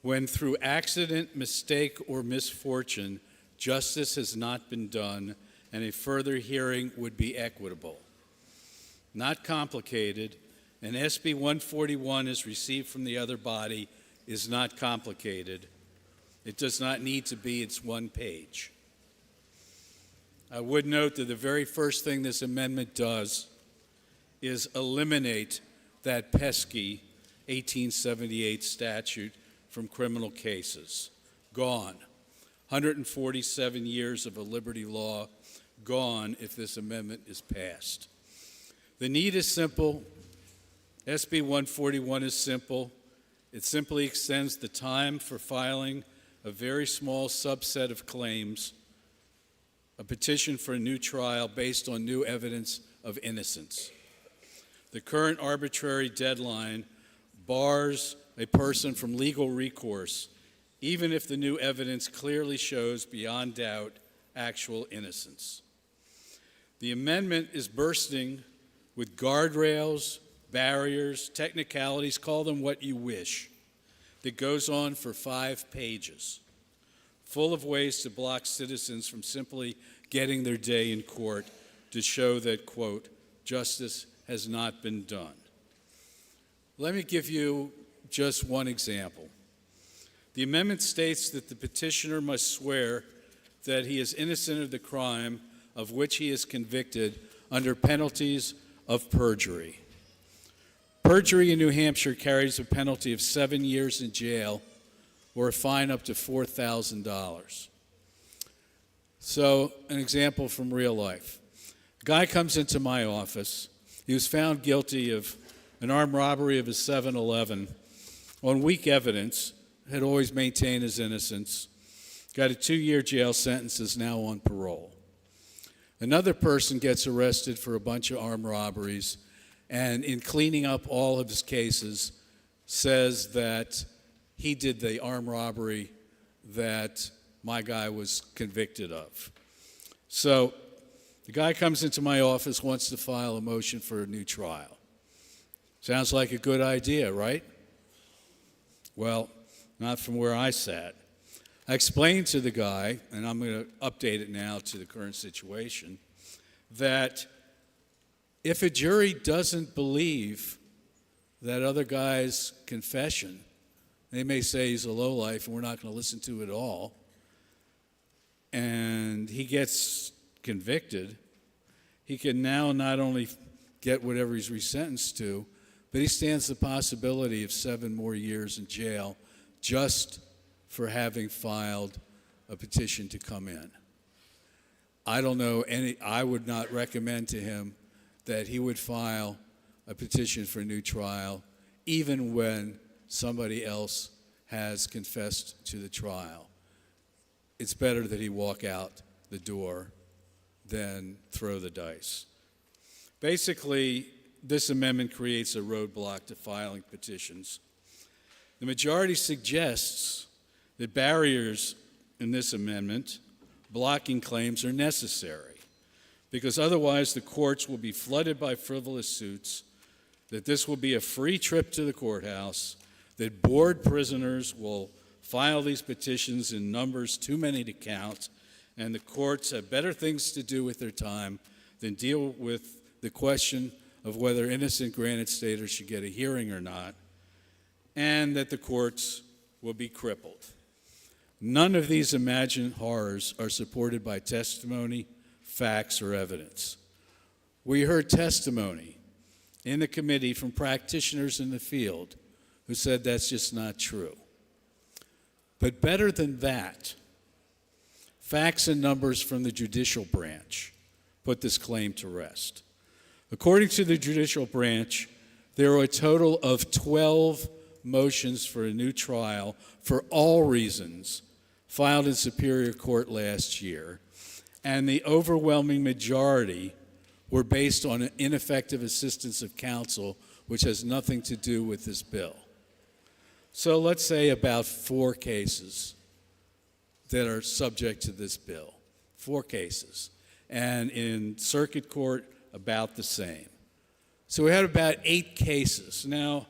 when through accident, mistake, or misfortune, justice has not been done and a further hearing would be equitable. Not complicated, and SB 141 is received from the other body is not complicated. It does not need to be, it's one page. I would note that the very first thing this amendment does is eliminate that pesky 1878 statute from criminal cases. Gone. 147 years of a liberty law gone if this amendment is passed. The need is simple. SB 141 is simple. It simply extends the time for filing a very small subset of claims, a petition for a new trial based on new evidence of innocence. The current arbitrary deadline bars a person from legal recourse, even if the new evidence clearly shows beyond doubt actual innocence. The amendment is bursting with guardrails, barriers, technicalities, call them what you wish, that goes on for 5 pages, full of ways to block citizens from simply getting their day in court to show that, quote, justice has not been done. Let me give you just one example. The amendment states that the petitioner must swear that he is innocent of the crime of which he is convicted under penalties of perjury. Perjury in New Hampshire carries a penalty of 7 years in jail or a fine up to $4,000. So, an example from real life. A guy comes into my office. He was found guilty of an armed robbery of a 7-Eleven on weak evidence, had always maintained his innocence, got a 2-year jail sentence, is now on parole. Another person gets arrested for a bunch of armed robberies, and in cleaning up all of his cases, says that he did the armed robbery that my guy was convicted of. So the guy comes into my office, wants to file a motion for a new trial. Sounds like a good idea, right? Well, not from where I sat. I explained to the guy, and I'm going to update it now to the current situation, that if a jury doesn't believe that other guy's confession, they may say he's a lowlife and we're not going to listen to it all, and he gets convicted, he can now not only get whatever he's resentenced to, but he stands the possibility of 7 more years in jail just for having filed a petition to come in. I don't know I would not recommend to him that he would file a petition for a new trial even when somebody else has confessed to the trial. It's better that he walk out the door than throw the dice. Basically, this amendment creates a roadblock to filing petitions. The majority suggests that barriers in this amendment blocking claims are necessary because otherwise the courts will be flooded by frivolous suits, that this will be a free trip to the courthouse, that bored prisoners will file these petitions in numbers too many to count, and the courts have better things to do with their time than deal with the question of whether innocent granted staters should get a hearing or not, and that the courts will be crippled. None of these imagined horrors are supported by testimony, facts, or evidence. We heard testimony in the committee from practitioners in the field who said that's just not true. But better than that, facts and numbers from the judicial branch put this claim to rest. According to the judicial branch, there are a total of 12 motions for a new trial for all reasons filed in Superior Court last year, and the overwhelming majority were based on ineffective assistance of counsel, which has nothing to do with this bill. So let's say about 4 cases that are subject to this bill. 4 cases. And in circuit court, about the same. So we had about 8 cases. Now,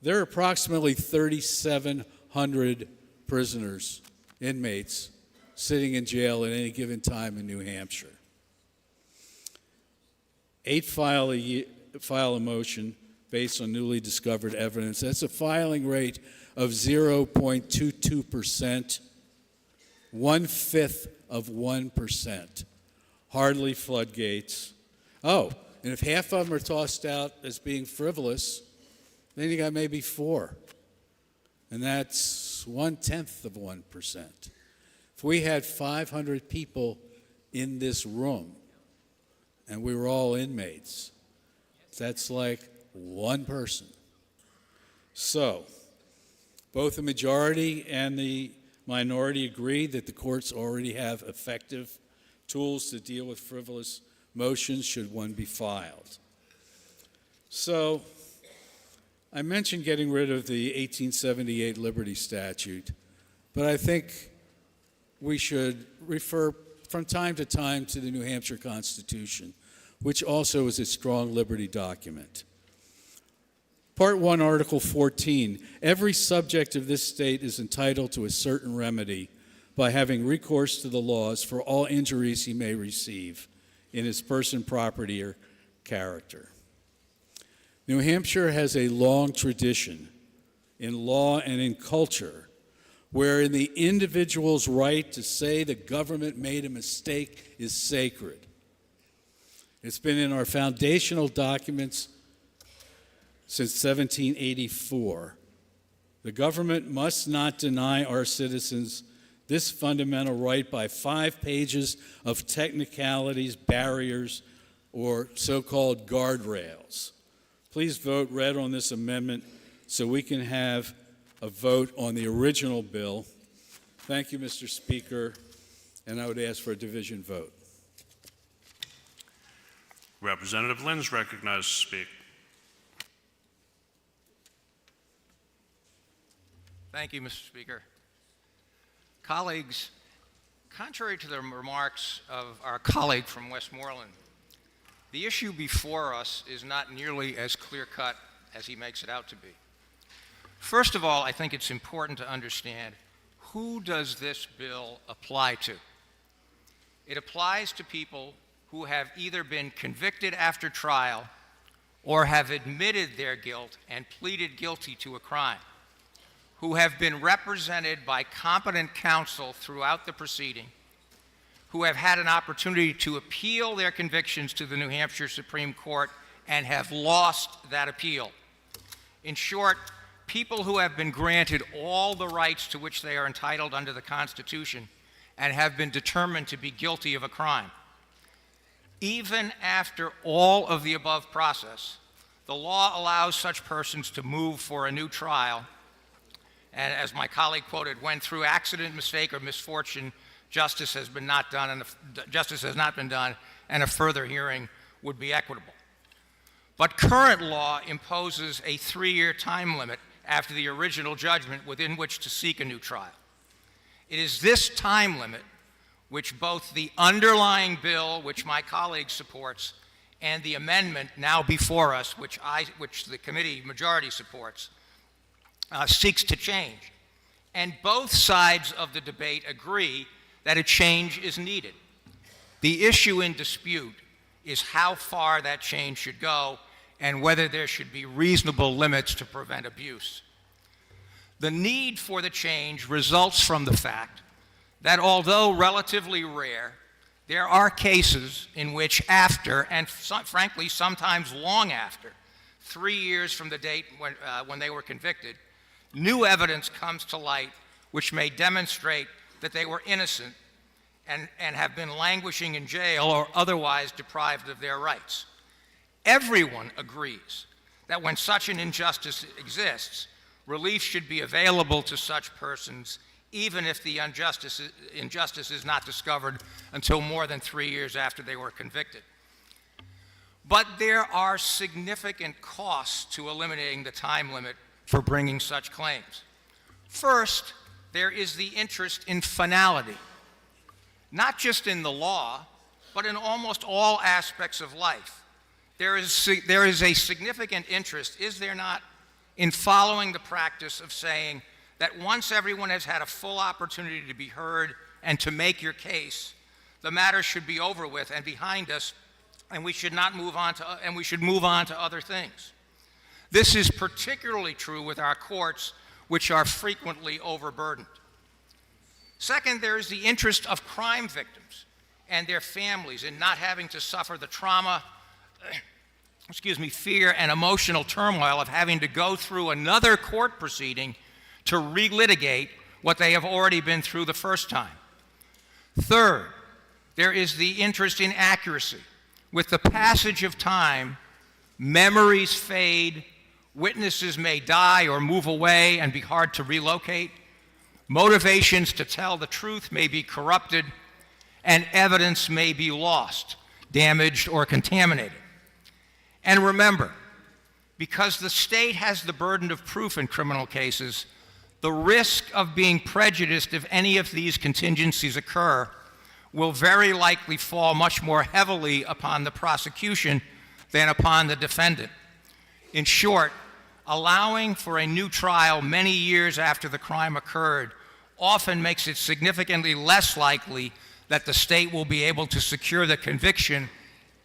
there are approximately 3,700 prisoners, inmates, sitting in jail at any given time in New Hampshire. 8 file a motion based on newly discovered evidence. That's a filing rate of 0.22%, 1/5 of 1%. Hardly floodgates. Oh, and if half of them are tossed out as being frivolous, then you got maybe 4. And that's 1/10 of 1%. If we had 500 people in this room and we were all inmates, that's like 1 person. So, both the majority and the minority agree that the courts already have effective tools to deal with frivolous motions should one be filed. So, I mentioned getting rid of the 1878 Liberty Statute, but I think we should refer from time to time to the New Hampshire Constitution, which also is a strong liberty document. Part 1, Article 14, every subject of this state is entitled to a certain remedy by having recourse to the laws for all injuries he may receive in his person, property, or character. New Hampshire has a long tradition in law and in culture wherein the individual's right to say the government made a mistake is sacred. It's been in our foundational documents since 1784. The government must not deny our citizens this fundamental right by 5 pages of technicalities, barriers, or so-called guardrails. Please vote red on this amendment so we can have a vote on the original bill. Thank you, Mr. Speaker, and I would ask for a division vote. Representative Lynn's recognized to speak. Thank you, Mr. Speaker. Colleagues, contrary to the remarks of our colleague from Westmoreland, the issue before us is not nearly as clear-cut as he makes it out to be. First of all, I think it's important to understand, who does this bill apply to? It applies to people who have either been convicted after trial or have admitted their guilt and pleaded guilty to a crime, who have been represented by competent counsel throughout the proceeding, who have had an opportunity to appeal their convictions to the New Hampshire Supreme Court and have lost that appeal. In short, people who have been granted all the rights to which they are entitled under the Constitution and have been determined to be guilty of a crime. Even after all of the above process, the law allows such persons to move for a new trial, and as my colleague quoted, when through accident, mistake, or misfortune, justice has not been done, and a further hearing would be equitable. But current law imposes a 3-year time limit after the original judgment within which to seek a new trial. It is this time limit which both the underlying bill, which my colleague supports, and the amendment now before us, which the committee majority supports, seeks to change. And both sides of the debate agree that a change is needed. The issue in dispute is how far that change should go and whether there should be reasonable limits to prevent abuse. The need for the change results from the fact that although relatively rare, there are cases in which after, and frankly sometimes long after, 3 years from the date when they were convicted, new evidence comes to light which may demonstrate that they were innocent and have been languishing in jail or otherwise deprived of their rights. Everyone agrees that when such an injustice exists, relief should be available to such persons even if the injustice is not discovered until more than 3 years after they were convicted. But there are significant costs to eliminating the time limit for bringing such claims. First, there is the interest in finality, not just in the law, but in almost all aspects of life. There is a significant interest, is there not, in following the practice of saying that once everyone has had a full opportunity to be heard and to make your case, the matter should be over with and behind us, and we should move on to other things. This is particularly true with our courts, which are frequently overburdened. Second, there is the interest of crime victims and their families in not having to suffer the trauma, fear, and emotional turmoil of having to go through another court proceeding to relitigate what they have already been through the first time. Third, there is the interest in accuracy. With the passage of time, memories fade, witnesses may die or move away and be hard to relocate, motivations to tell the truth may be corrupted, and evidence may be lost, damaged, or contaminated. And remember, because the state has the burden of proof in criminal cases, the risk of being prejudiced if any of these contingencies occur will very likely fall much more heavily upon the prosecution than upon the defendant. In short, allowing for a new trial many years after the crime occurred often makes it significantly less likely that the state will be able to secure the conviction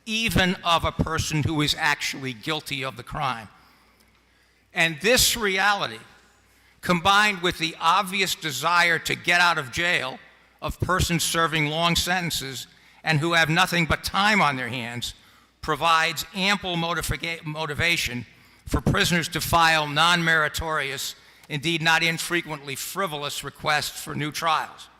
even of a person who is actually guilty of the crime. And this reality, combined with the obvious desire to get out of jail of persons serving long sentences and who have nothing but time on their hands, provides ample motivation for prisoners to file non-meritorious, indeed not infrequently frivolous requests for new trials.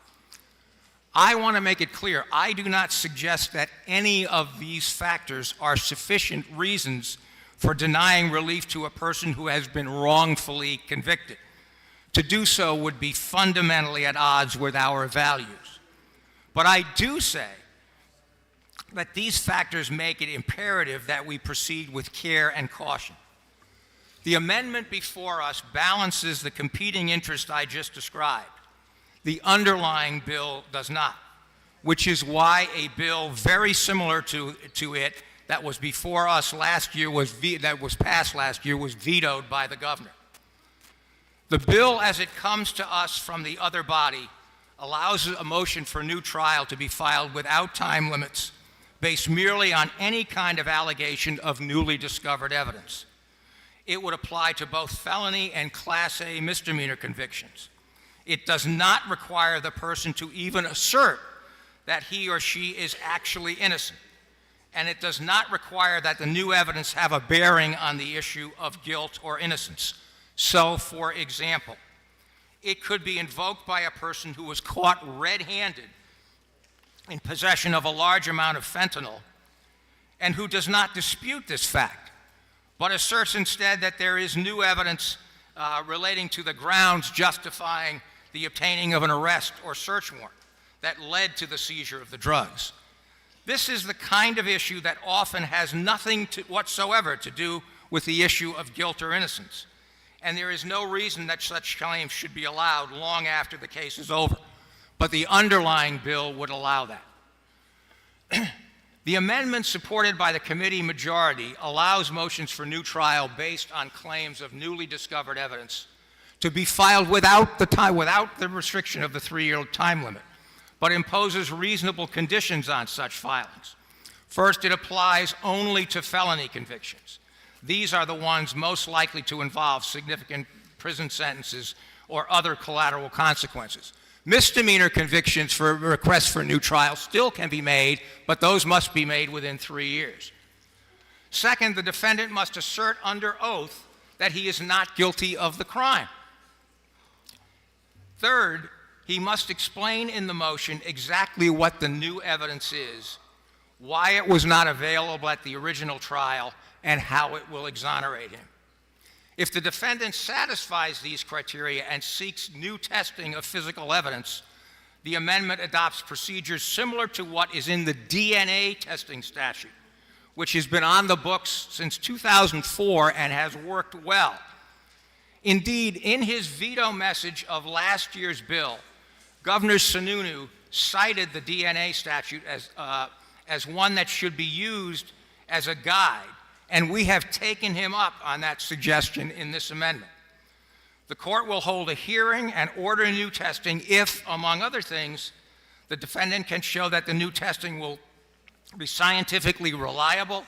I want to make it clear, I do not suggest that any of these factors are sufficient reasons for denying relief to a person who has been wrongfully convicted. To do so would be fundamentally at odds with our values. But I do say that these factors make it imperative that we proceed with care and caution. The amendment before us balances the competing interests I just described. The underlying bill does not, which is why a bill very similar to it that was before us last year that was passed last year was vetoed by the governor. The bill as it comes to us from the other body allows a motion for new trial to be filed without time limits based merely on any kind of allegation of newly discovered evidence. It would apply to both felony and Class A misdemeanor convictions. It does not require the person to even assert that he or she is actually innocent. And it does not require that the new evidence have a bearing on the issue of guilt or innocence. So, for example, it could be invoked by a person who was caught red-handed in possession of a large amount of fentanyl and who does not dispute this fact, but asserts instead that there is new evidence relating to the grounds justifying the obtaining of an arrest or search warrant that led to the seizure of the drugs. This is the kind of issue that often has nothing whatsoever to do with the issue of guilt or innocence, and there is no reason that such claims should be allowed long after the case is over. But the underlying bill would allow that. The amendment supported by the committee majority allows motions for new trial based on claims of newly discovered evidence to be filed without the restriction of the 3-year time limit, but imposes reasonable conditions on such filings. First, it applies only to felony convictions. These are the ones most likely to involve significant prison sentences or other collateral consequences. Misdemeanor convictions for requests for new trial still can be made, but those must be made within 3 years. Second, the defendant must assert under oath that he is not guilty of the crime. Third, he must explain in the motion exactly what the new evidence is, why it was not available at the original trial, and how it will exonerate him. If the defendant satisfies these criteria and seeks new testing of physical evidence, the amendment adopts procedures similar to what is in the DNA testing statute, which has been on the books since 2004 and has worked well. Indeed, in his veto message of last year's bill, Governor Sununu cited the DNA statute as one that should be used as a guide, and we have taken him up on that suggestion in this amendment. The court will hold a hearing and order new testing if, among other things, the defendant can show that the new testing will be scientifically reliable,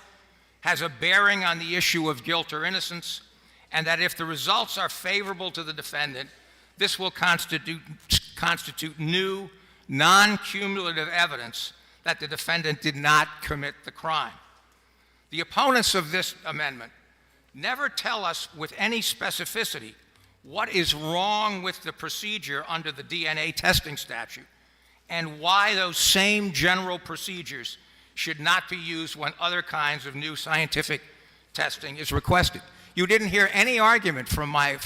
has a bearing on the issue of guilt or innocence, and that if the results are favorable to the defendant, this will constitute new, non-cumulative evidence that the defendant did not commit the crime. The opponents of this amendment never tell us with any specificity what is wrong with the procedure under the DNA testing statute and why those same general procedures should not be used when other kinds of new scientific testing is requested. You didn't hear any argument from my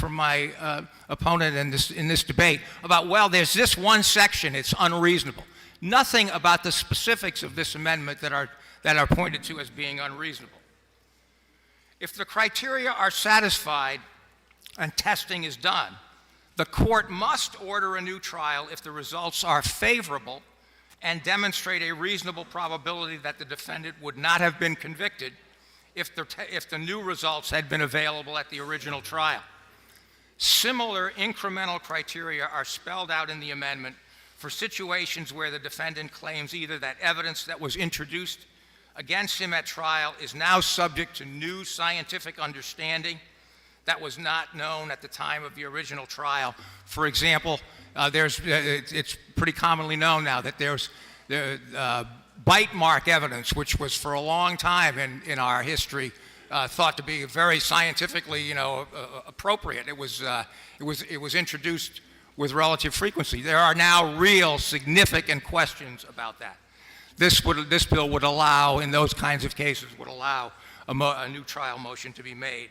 opponent in this debate about, well, there's this one section, it's unreasonable. Nothing about the specifics of this amendment that are pointed to as being unreasonable. If the criteria are satisfied and testing is done, the court must order a new trial if the results are favorable and demonstrate a reasonable probability that the defendant would not have been convicted if the new results had been available at the original trial. Similar incremental criteria are spelled out in the amendment for situations where the defendant claims either that evidence that was introduced against him at trial is now subject to new scientific understanding that was not known at the time of the original trial. For example, it's pretty commonly known now that bite mark evidence, which was for a long time in our history thought to be very scientifically, appropriate. It was introduced with relative frequency. There are now real significant questions about that. This bill would allow, in those kinds of cases, would allow a new trial motion to be made.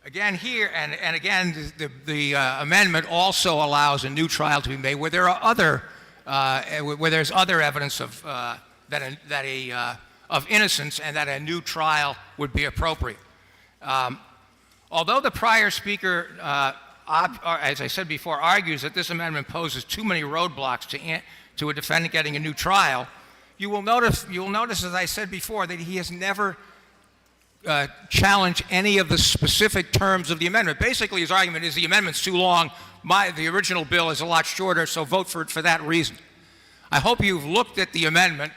Again here, and again, the amendment also allows a new trial to be made where there are where there's other evidence of of innocence, and that a new trial would be appropriate. Although the prior speaker, as I said before, argues that this amendment poses too many roadblocks to a defendant getting a new trial, you will notice, as I said before, that he has never challenged any of the specific terms of the amendment. Basically, his argument is the amendment's too long. The original bill is a lot shorter, so vote for it for that reason. I hope you've looked at the amendment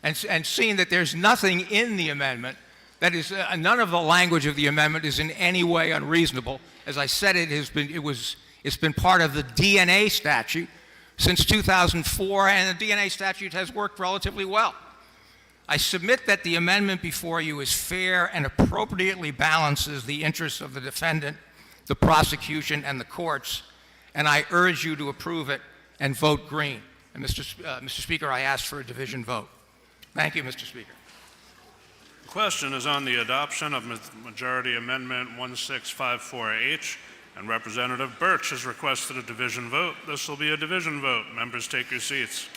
and seen that there's nothing in the amendment that is, none of the language of the amendment is in any way unreasonable. As I said, it's been part of the DNA statute since 2004, and the DNA statute has worked relatively well. I submit that the amendment before you is fair and appropriately balances the interests of the defendant, the prosecution, and the courts, and I urge you to approve it and vote green. And Mr. Speaker, I ask for a division vote. Thank you, Mr. Speaker. The question is on the adoption of Majority Amendment 1654H, and Representative Birch has requested a division vote. This will be a division vote. Members, take your seats.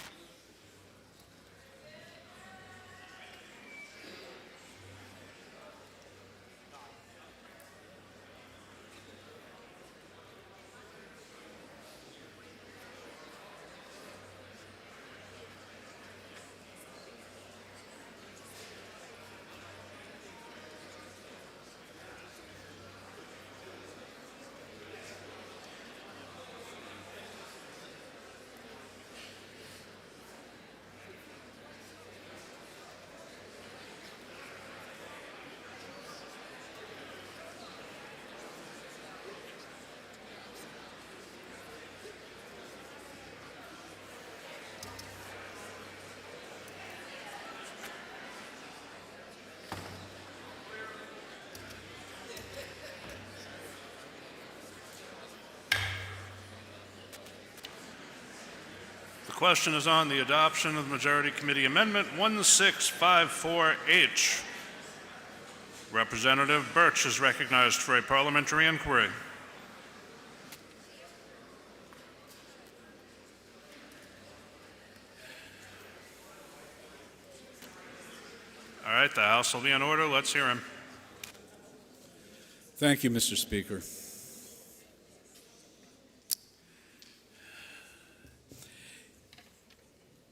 The question is on the adoption of Majority Committee Amendment 1654H. Representative Birch is recognized for a parliamentary inquiry. All right, the House will be in order. Let's hear him. Thank you, Mr. Speaker.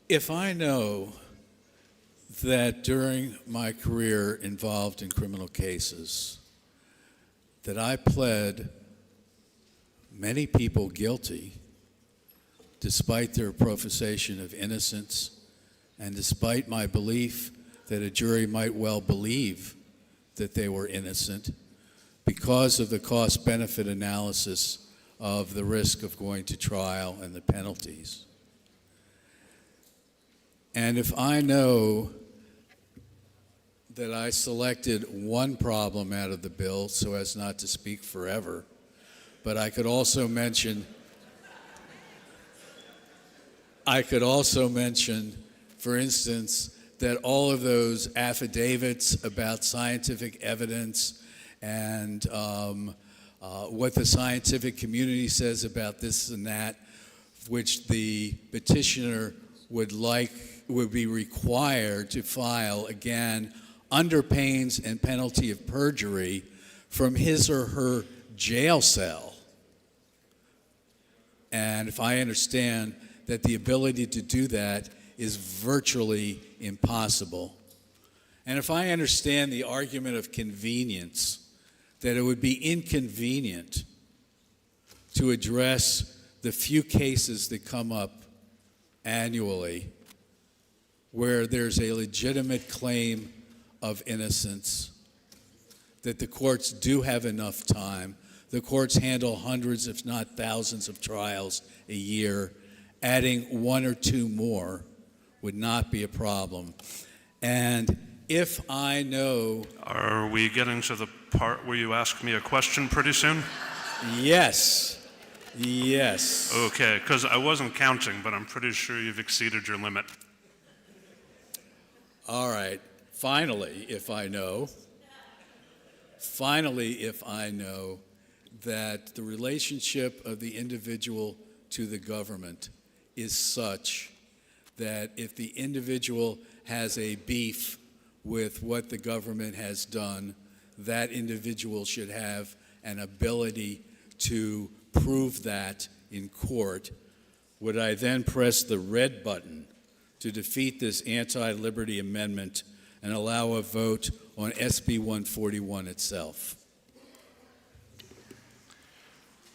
If I know that during my career involved in criminal cases that I pled many people guilty despite their profession of innocence and despite my belief that a jury might well believe that they were innocent because of the cost-benefit analysis of the risk of going to trial and the penalties. And if I know that I selected one problem out of the bill so as not to speak forever, but I could also mention, for instance, that all of those affidavits about scientific evidence and what the scientific community says about this and that, which the petitioner would be required to file, again, under pains and penalty of perjury from his or her jail cell. And if I understand that the ability to do that is virtually impossible, and if I understand the argument of convenience, that it would be inconvenient to address the few cases that come up annually where there's a legitimate claim of innocence, that the courts do have enough time. The courts handle hundreds, if not thousands, of trials a year, adding one or two more would not be a problem. And if I know... Are we getting to the part where you ask me a question pretty soon? Yes. Yes. Okay, because I wasn't counting, but I'm pretty sure you've exceeded your limit. All right. Finally, if I know that the relationship of the individual to the government is such that if the individual has a beef with what the government has done, that individual should have an ability to prove that in court. Would I then press the red button to defeat this anti-liberty amendment and allow a vote on SB 141 itself?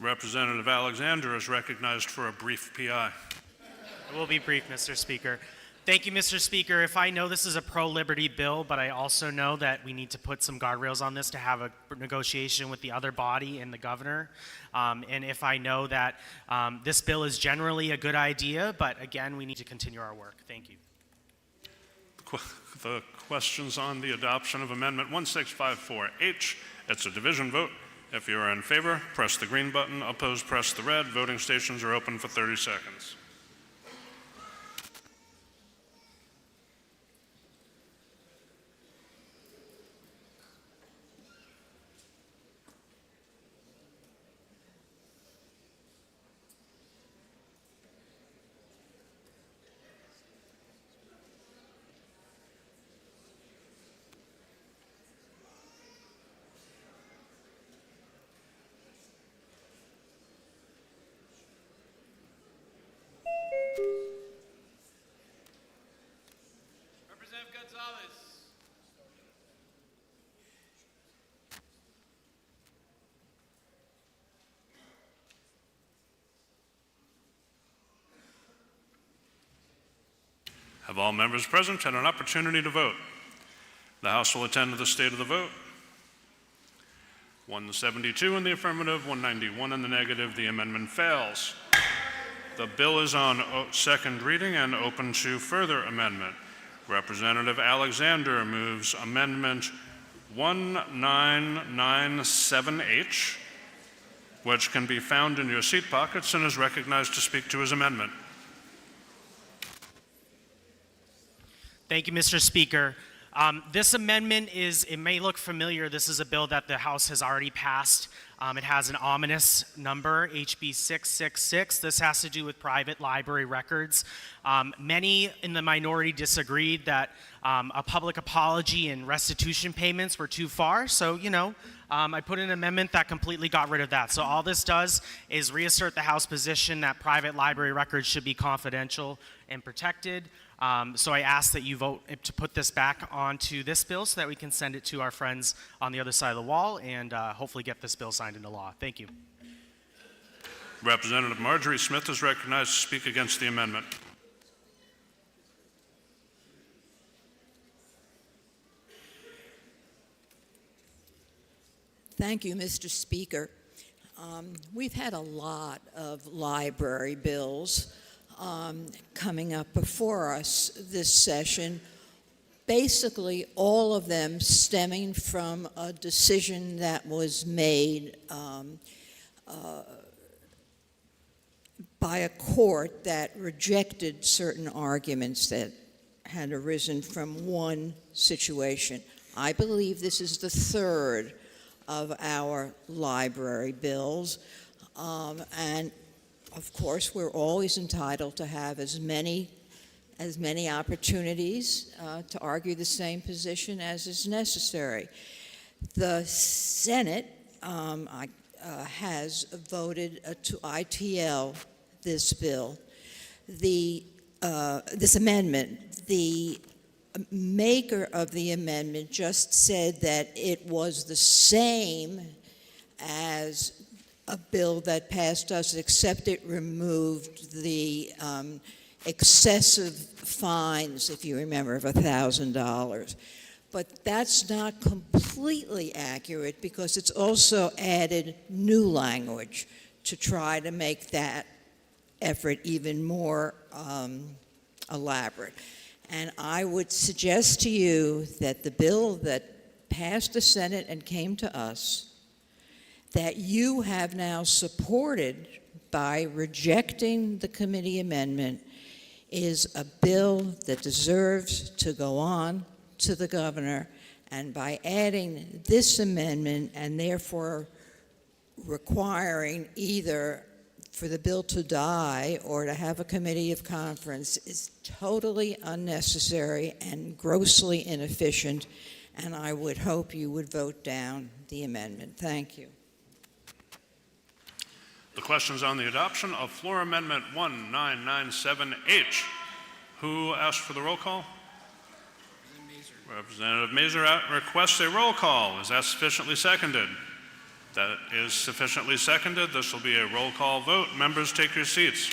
Representative Alexander is recognized for a brief PI. I will be brief, Mr. Speaker. Thank you, Mr. Speaker. If I know this is a pro-liberty bill, but I also know that we need to put some guardrails on this to have a negotiation with the other body and the governor, and if I know that this bill is generally a good idea, but again, we need to continue our work. Thank you. The questions on the adoption of Amendment 1654H. It's a division vote. If you are in favor, press the green button. Opposed, press the red. Voting stations are open for 30 seconds. Have all members present had an opportunity to vote? The House will attend to the state of the vote. 172 in the affirmative, 191 in the negative. The amendment fails. The bill is on second reading and open to further amendment. Representative Alexander moves Amendment 1997H, which can be found in your seat pockets, and is recognized to speak to his amendment. Thank you, Mr. Speaker. This amendment it may look familiar. This is a bill that the House has already passed. It has an ominous number, HB 666. This has to do with private library records. Many in the minority disagreed that a public apology and restitution payments were too far. So, I put an amendment that completely got rid of that. So all this does is reassert the House position that private library records should be confidential and protected. So I ask that you vote to put this back onto this bill so that we can send it to our friends on the other side of the wall and hopefully get this bill signed into law. Thank you. Representative Marjorie Smith is recognized to speak against the amendment. Thank you, Mr. Speaker. We've had a lot of library bills coming up before us this session, basically all of them stemming from a decision that was made by a court that rejected certain arguments that had arisen from one situation. I believe this is the third of our library bills, and of course, we're always entitled to have as many opportunities to argue the same position as is necessary. The Senate has voted to ITL this bill, this amendment. The maker of the amendment just said that it was the same as a bill that passed us, except it removed the excessive fines, if you remember, of $1,000. But that's not completely accurate because it's also added new language to try to make that effort even more elaborate. And I would suggest to you that the bill that passed the Senate and came to us, that you have now supported by rejecting the committee amendment, is a bill that deserves to go on to the governor, and by adding this amendment and therefore requiring either for the bill to die or to have a committee of conference is totally unnecessary and grossly inefficient, and I would hope you would vote down the amendment. Thank you. The question's on the adoption of Floor Amendment 1997H. Who asked for the roll call? Representative Mazer requests a roll call. Is that sufficiently seconded? That is sufficiently seconded. This will be a roll call vote. Members, take your seats.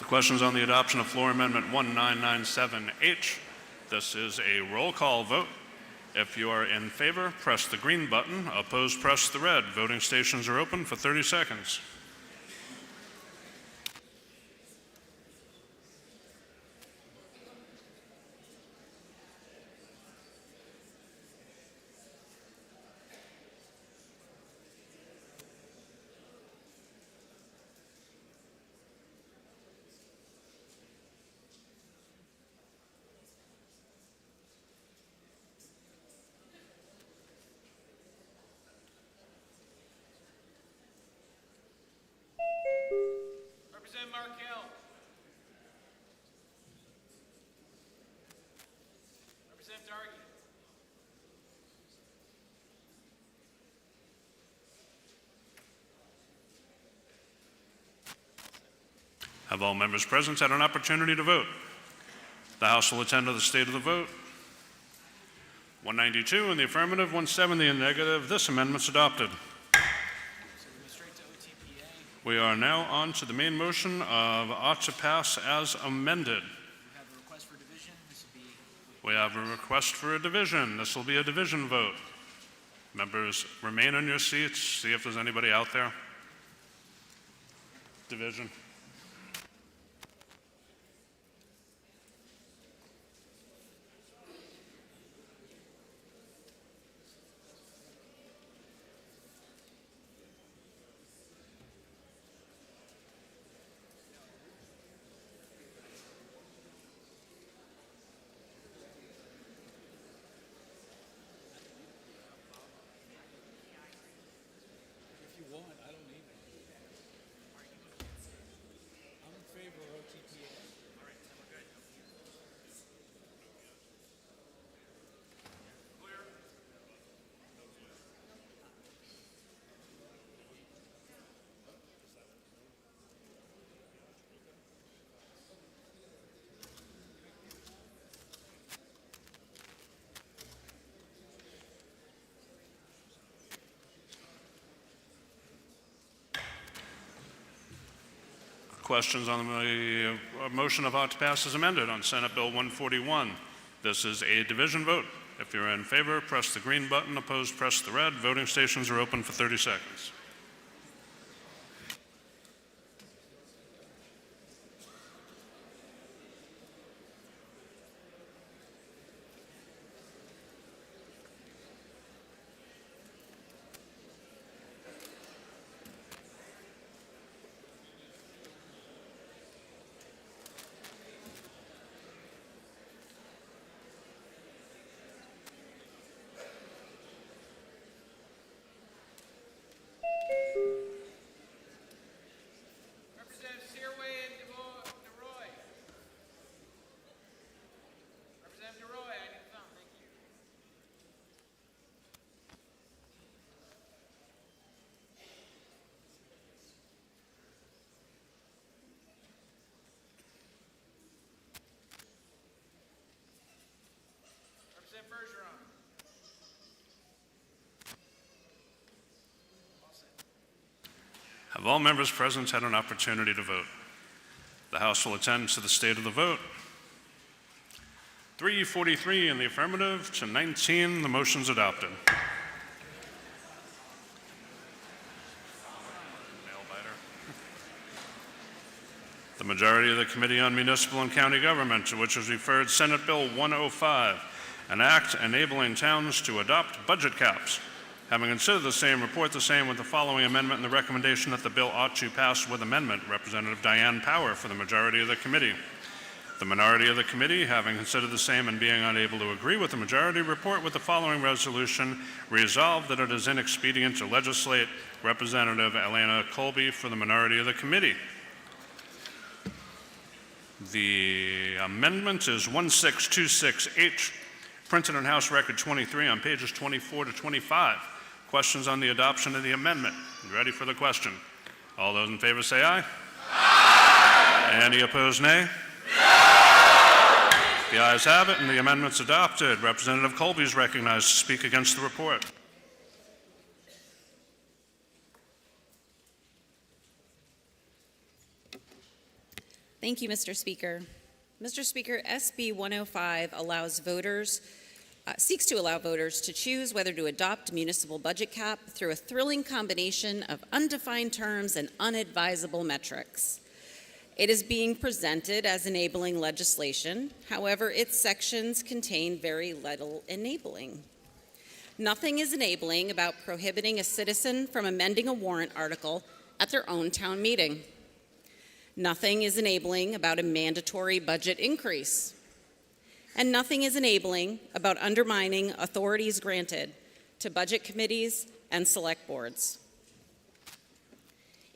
Questions on the adoption of Floor Amendment 1997H. This is a roll call vote. If you are in favor, press the green button. Opposed, press the red. Voting stations are open for 30 seconds. Have all members present had an opportunity to vote? The House will attend to the state of the vote. 192 in the affirmative, 170 in the negative. This amendment's adopted. We are now on to the main motion of ought to pass as amended. We have a request for a division. This will be a division vote. Members, remain on your seats. See if there's anybody out there. Division. Questions on the motion of ought to pass as amended on Senate Bill 141. This is a division vote. If you're in favor, press the green button. Opposed, press the red. Voting stations are open for 30 seconds. all members present had an opportunity to vote? The House will attend to the state of the vote. 343 in the affirmative to 19, the motion's adopted. The majority of the Committee on Municipal and County Government, to which is referred Senate Bill 105, an act enabling towns to adopt budget caps. Having considered the same, report the same with the following amendment and the recommendation that the bill ought to pass with amendment. Representative Diane Power for the majority of the committee. The minority of the committee, having considered the same and being unable to agree with the majority, report with the following resolution. Resolved that it is inexpedient to legislate. Representative Elena Colby for the minority of the committee. The amendment is 1626H, printed in House Record 23 on pages 24 to 25. Questions on the adoption of the amendment? You ready for the question? All those in favor say aye. Aye. Any opposed, nay? The ayes have it, and the amendment's adopted. Representative Colby is recognized to speak against the report. Thank you, Mr. Speaker. Mr. Speaker, SB 105 seeks to allow voters to choose whether to adopt municipal budget cap through a thrilling combination of undefined terms and unadvisable metrics. It is being presented as enabling legislation. However, its sections contain very little enabling. Nothing is enabling about prohibiting a citizen from amending a warrant article at their own town meeting. Nothing is enabling about a mandatory budget increase. And nothing is enabling about undermining authorities granted to budget committees and select boards.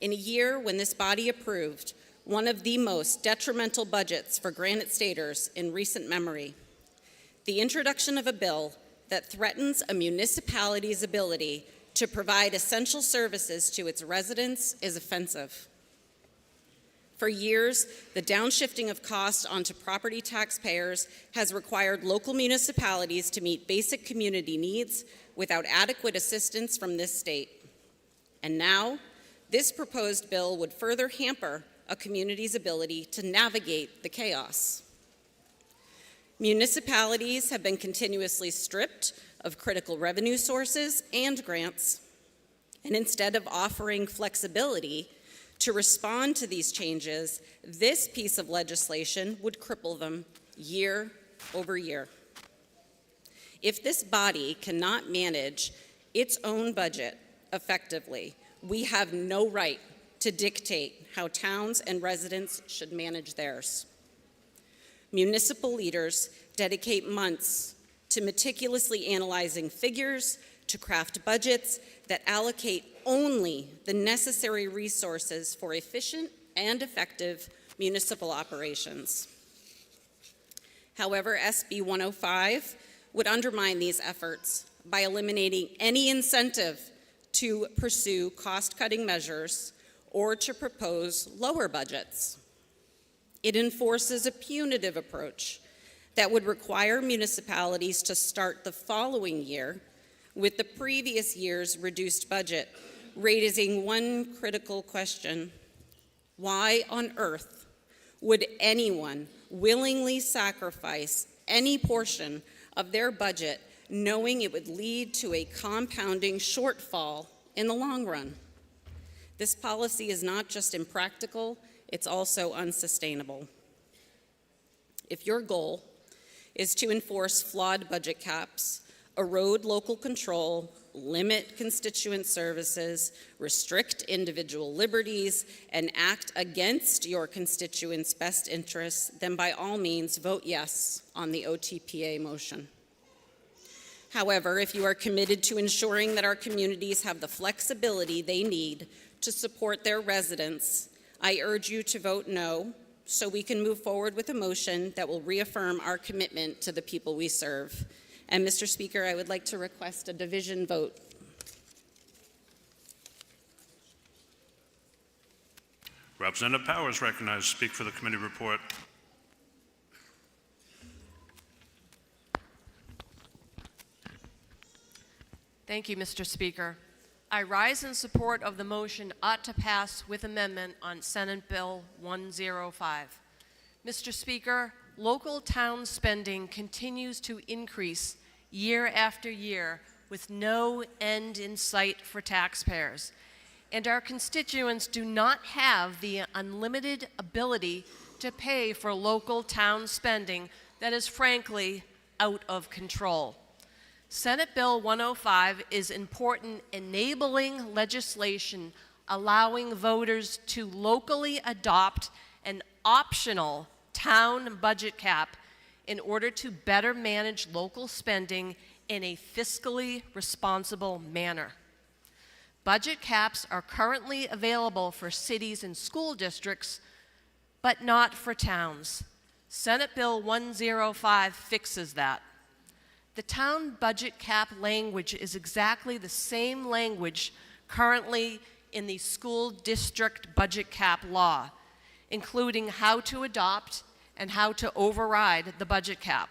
In a year when this body approved one of the most detrimental budgets for Granite Staters in recent memory, the introduction of a bill that threatens a municipality's ability to provide essential services to its residents is offensive. For years, the downshifting of costs onto property taxpayers has required local municipalities to meet basic community needs without adequate assistance from this state. And now, this proposed bill would further hamper a community's ability to navigate the chaos. Municipalities have been continuously stripped of critical revenue sources and grants, and instead of offering flexibility to respond to these changes, this piece of legislation would cripple them year over year. If this body cannot manage its own budget effectively, we have no right to dictate how towns and residents should manage theirs. Municipal leaders dedicate months to meticulously analyzing figures, to craft budgets that allocate only the necessary resources for efficient and effective municipal operations. However, SB 105 would undermine these efforts by eliminating any incentive to pursue cost-cutting measures or to propose lower budgets. It enforces a punitive approach that would require municipalities to start the following year with the previous year's reduced budget, raising one critical question: why on earth would anyone willingly sacrifice any portion of their budget knowing it would lead to a compounding shortfall in the long run? This policy is not just impractical, it's also unsustainable. If your goal is to enforce flawed budget caps, erode local control, limit constituent services, restrict individual liberties, and act against your constituents' best interests, then by all means vote yes on the OTPA motion. However, if you are committed to ensuring that our communities have the flexibility they need to support their residents, I urge you to vote no, so we can move forward with a motion that will reaffirm our commitment to the people we serve. And Mr. Speaker, I would like to request a division vote. Representative Powers recognized to speak for the committee report. Thank you, Mr. Speaker. I rise in support of the motion ought to pass with amendment on Senate Bill 105. Mr. Speaker, local town spending continues to increase year after year with no end in sight for taxpayers. And our constituents do not have the unlimited ability to pay for local town spending that is frankly out of control. Senate Bill 105 is important enabling legislation allowing voters to locally adopt an optional town budget cap in order to better manage local spending in a fiscally responsible manner. Budget caps are currently available for cities and school districts, but not for towns. Senate Bill 105 fixes that. The town budget cap language is exactly the same language currently in the school district budget cap law, including how to adopt and how to override the budget cap.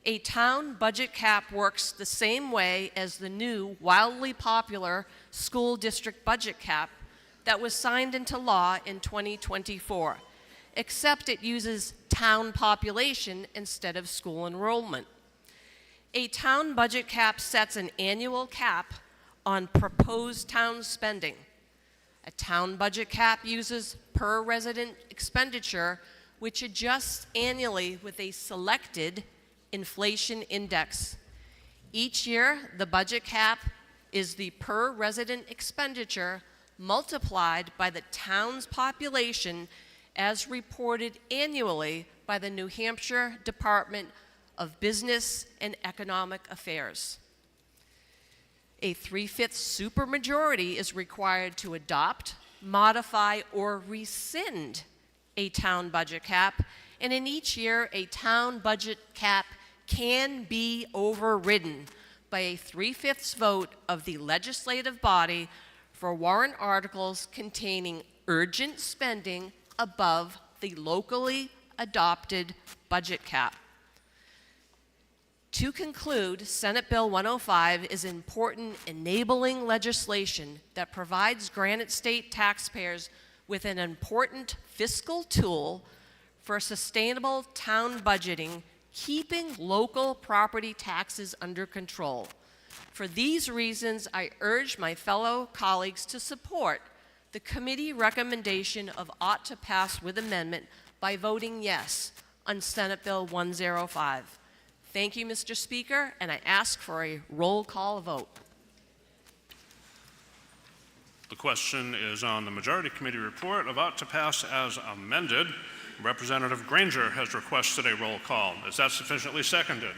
A town budget cap works the same way as the new, wildly popular school district budget cap that was signed into law in 2024, except it uses town population instead of school enrollment. A town budget cap sets an annual cap on proposed town spending. A town budget cap uses per resident expenditure, which adjusts annually with a selected inflation index. Each year, the budget cap is the per resident expenditure multiplied by the town's population as reported annually by the New Hampshire Department of Business and Economic Affairs. A 3/5 supermajority is required to adopt, modify, or rescind a town budget cap, and in each year, a town budget cap can be overridden by a 3/5 vote of the legislative body for warrant articles containing urgent spending above the locally adopted budget cap. To conclude, Senate Bill 105 is important enabling legislation that provides Granite State taxpayers with an important fiscal tool for sustainable town budgeting, keeping local property taxes under control. For these reasons, I urge my fellow colleagues to support the committee recommendation of ought to pass with amendment by voting yes on Senate Bill 105. Thank you, Mr. Speaker, and I ask for a roll call vote. The question is on the Majority Committee report of ought to pass as amended. Representative Granger has requested a roll call. Is that sufficiently seconded?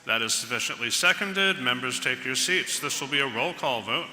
That is sufficiently seconded. Members, take your seats. This will be a roll call vote.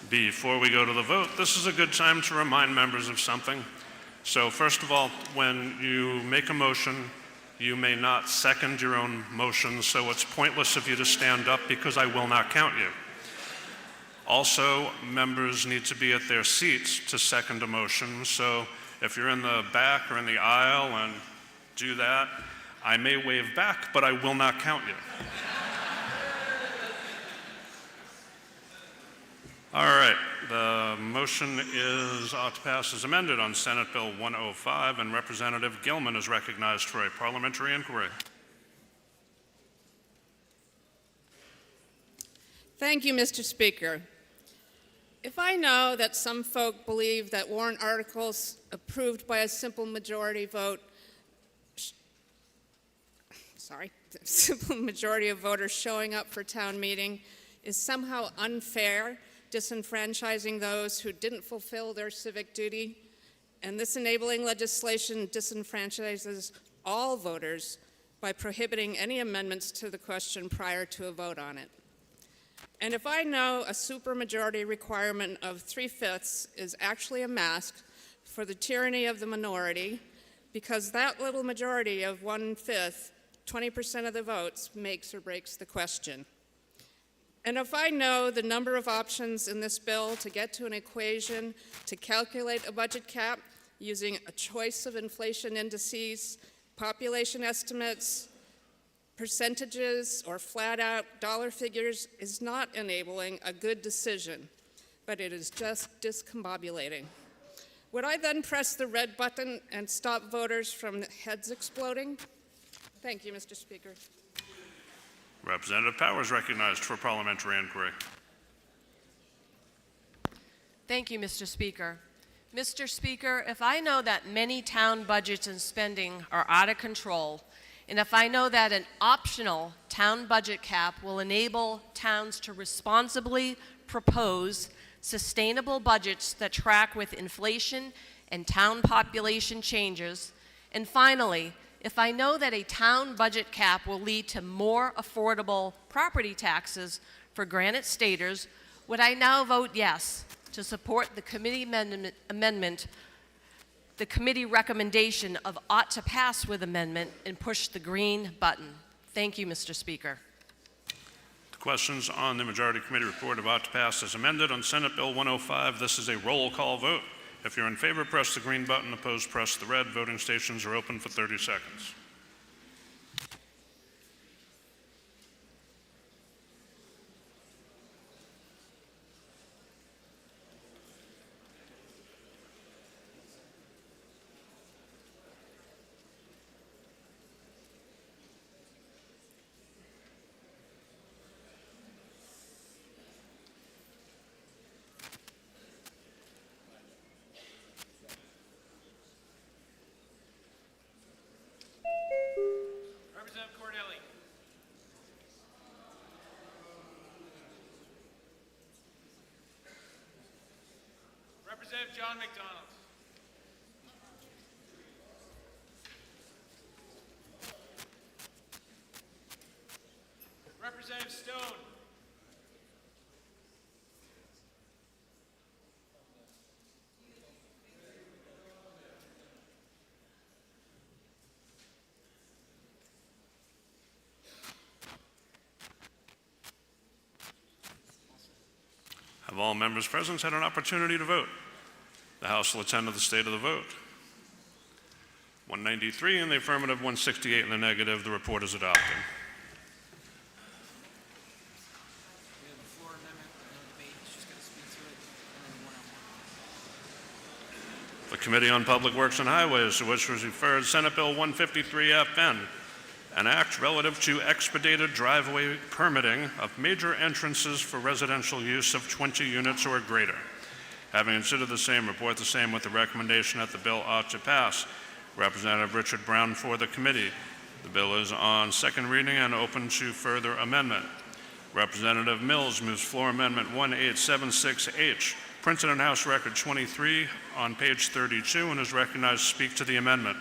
Before we go to the vote, this is a good time to remind members of something. So first of all, when you make a motion, you may not second your own motion, so it's pointless of you to stand up because I will not count you. Also, members need to be at their seats to second a motion, so if you're in the back or in the aisle and do that, I may wave back, but I will not count you. All right, the motion is ought to pass as amended on Senate Bill 105, and Representative Gilman is recognized for a parliamentary inquiry. Thank you, Mr. Speaker. If I know that some folk believe that warrant articles approved by a simple majority vote, simple majority of voters showing up for town meeting is somehow unfair, disenfranchising those who didn't fulfill their civic duty, and this enabling legislation disenfranchises all voters by prohibiting any amendments to the question prior to a vote on it. And if I know a supermajority requirement of 3/5 is actually a mask for the tyranny of the minority, because that little majority of 1/5, 20% of the votes, makes or breaks the question. And if I know the number of options in this bill to get to an equation to calculate a budget cap using a choice of inflation indices, population estimates, percentages, or flat-out dollar figures is not enabling a good decision, but it is just discombobulating. Would I then press the red button and stop voters from heads exploding? Thank you, Mr. Speaker. Representative Powers recognized for parliamentary inquiry. Thank you, Mr. Speaker. Mr. Speaker, if I know that many town budgets and spending are out of control, and if I know that an optional town budget cap will enable towns to responsibly propose sustainable budgets that track with inflation and town population changes, and finally, if I know that a town budget cap will lead to more affordable property taxes for Granite Staters, would I now vote yes to support the committee amendment, the committee recommendation of ought to pass with amendment, and push the green button? Thank you, Mr. Speaker. The questions on the majority committee report of ought to pass as amended on Senate Bill 105. This is a roll call vote. If you're in favor, press the green button. Opposed, press the red. Voting stations are open for 30 seconds. Representative John McDonald. Representative Stone. Have all members present had an opportunity to vote? The House will attend to the state of the vote. 193 in the affirmative, 168 in the negative. The report is adopted. The Committee on Public Works and Highways, to which was referred Senate Bill 153FN, an act relative to expedited driveway permitting of major entrances for residential use of 20 units or greater. Having considered the same, report the same with the recommendation that the bill ought to pass. Representative Richard Brown for the committee. The bill is on second reading and open to further amendment. Representative Mills moves floor amendment 1876H, printed in House Record 23 on page 32, and is recognized to speak to the amendment.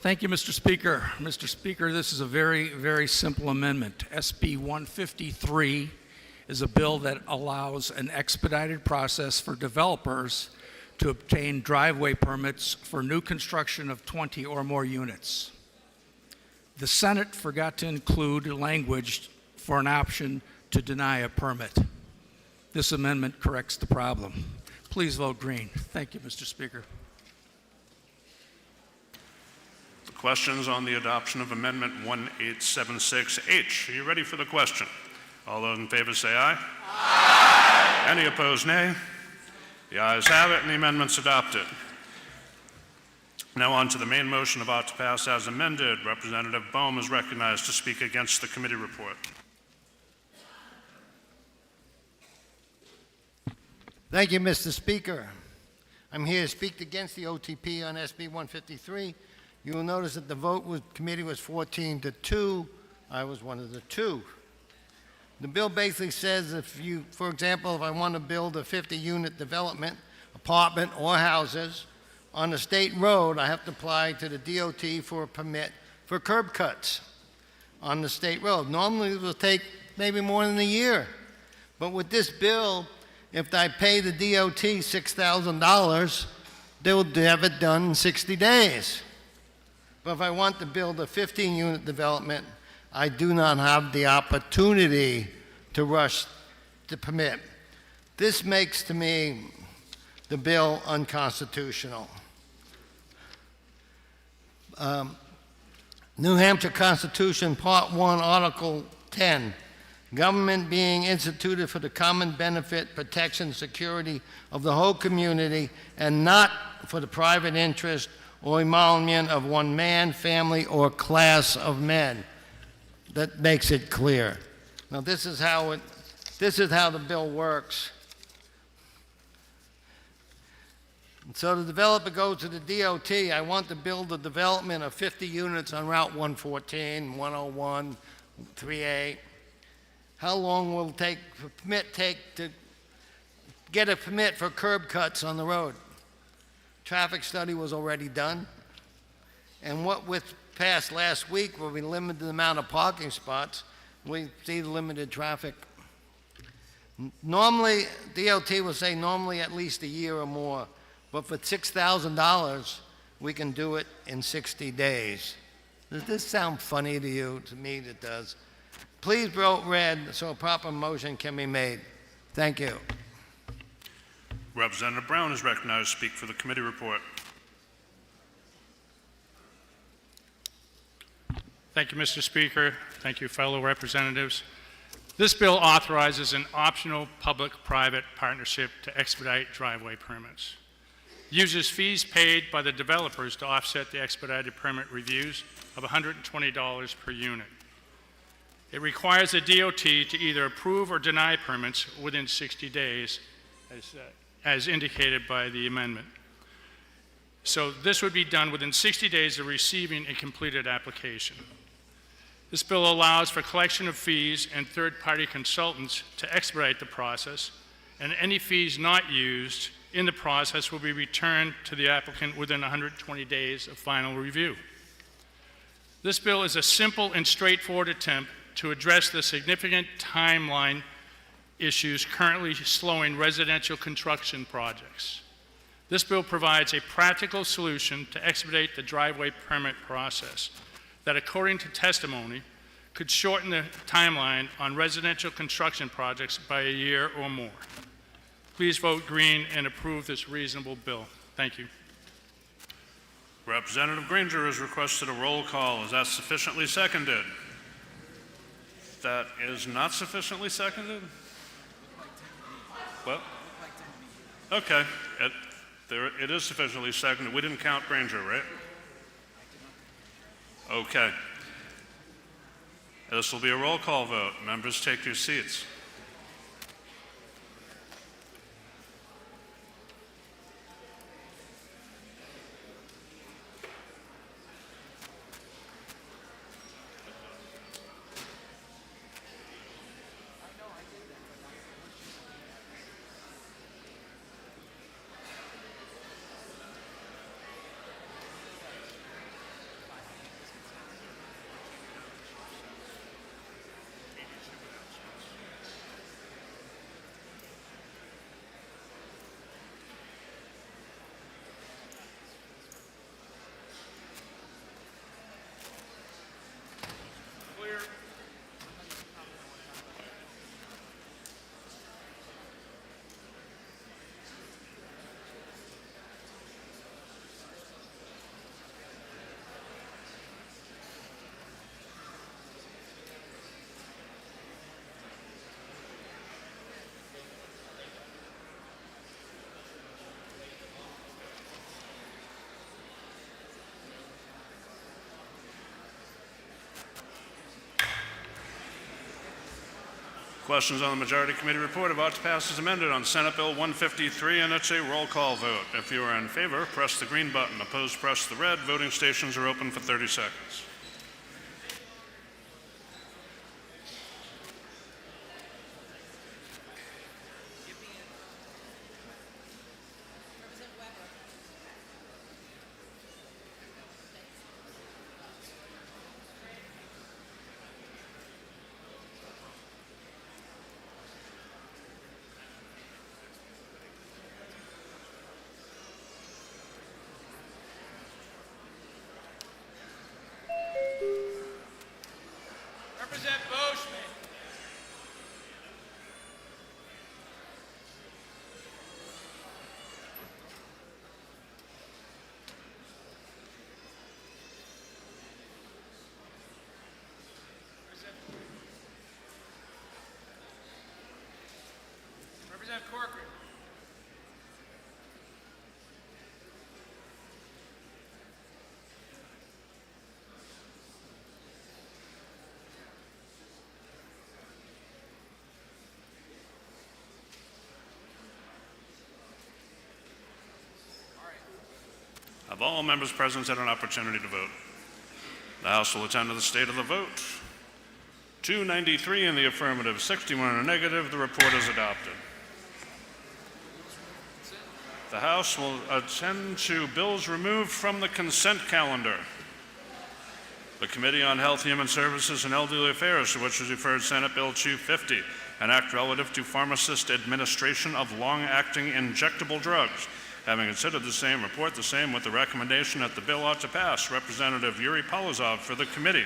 Thank you, Mr. Speaker. Mr. Speaker, this is a very, very simple amendment. SB 153 is a bill that allows an expedited process for developers to obtain driveway permits for new construction of 20 or more units. The Senate forgot to include language for an option to deny a permit. This amendment corrects the problem. Please vote green. Thank you, Mr. Speaker. The questions on the adoption of Amendment 1876H. Are you ready for the question? All those in favor say aye. Aye. Any opposed, nay? The ayes have it, and the amendment's adopted. Now on to the main motion of ought to pass as amended. Representative Bohm is recognized to speak against the committee report. Thank you, Mr. Speaker. I'm here to speak against the OTP on SB 153. You will notice that the vote with committee was 14-2. I was one of the two. The bill basically says if you, for example, if I want to build a 50-unit development, apartment or houses on a state road, I have to apply to the DOT for a permit for curb cuts on the state road. Normally it will take maybe more than a year. But with this bill, if I pay the DOT $6,000, they'll have it done in 60 days. But if I want to build a 15-unit development, I do not have the opportunity to rush the permit. This makes, to me, the bill unconstitutional. New Hampshire Constitution, Part 1, Article 10. Government being instituted for the common benefit, protection, security of the whole community, and not for the private interest or emolument of one man, family, or class of men. That makes it clear. Now, this is how the bill works. And so the developer goes to the DOT. I want to build a development of 50 units on Route 114, 101, 3A. How long will the permit take to get a permit for curb cuts on the road? Traffic study was already done. And what was passed last week, where we limited the amount of parking spots, we see limited traffic. Normally, DOT will say normally at least a year or more, but for $6,000, we can do it in 60 days. Does this sound funny to you? To me, it does. Please vote red so a proper motion can be made. Thank you. Representative Brown is recognized to speak for the committee report. Thank you, Mr. Speaker. Thank you, fellow representatives. This bill authorizes an optional public-private partnership to expedite driveway permits. Uses fees paid by the developers to offset the expedited permit reviews of $120 per unit. It requires the DOT to either approve or deny permits within 60 days, as indicated by the amendment. So this would be done within 60 days of receiving a completed application. This bill allows for collection of fees and third-party consultants to expedite the process, and any fees not used in the process will be returned to the applicant within 120 days of final review. This bill is a simple and straightforward attempt to address the significant timeline issues currently slowing residential construction projects. This bill provides a practical solution to expedite the driveway permit process that, according to testimony, could shorten the timeline on residential construction projects by a year or more. Please vote green and approve this reasonable bill. Thank you. Representative Granger has requested a roll call. Is that sufficiently seconded? That is not sufficiently seconded? Well, okay. It is sufficiently seconded. We didn't count Granger, right? Okay. This will be a roll call vote. Members, take your seats. Questions on the Majority Committee report about to pass as amended on Senate Bill 153, and it's a roll call vote. If you are in favor, press the green button. Opposed, press the red. Voting stations are open for 30 seconds. Represent Boschman. Represent Corcoran. Have all members present had an opportunity to vote? The House will attend to the state of the vote. 293 in the affirmative, 61 in the negative. The report is adopted. The House will attend to bills removed from the consent calendar. The Committee on Health, Human Services, and Elderly Affairs, to which is referred Senate Bill 250, an act relative to pharmacist administration of long-acting injectable drugs. Having considered the same, report the same with the recommendation that the bill ought to pass. Representative Yuri Polozov for the committee.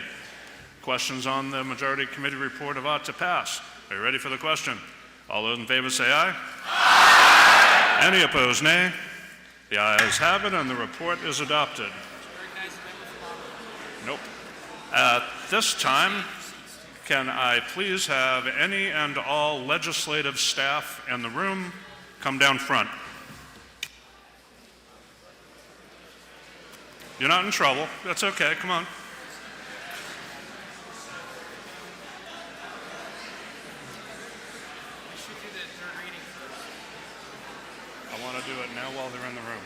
Questions on the Majority Committee report of ought to pass? Are you ready for the question? All those in favor say aye. Aye. Any opposed, nay? The ayes have it, and the report is adopted. Nope. At this time, can I please have any and all legislative staff in the room come down front? You're not in trouble. That's okay. Come on. I want to do it now while they're in the room.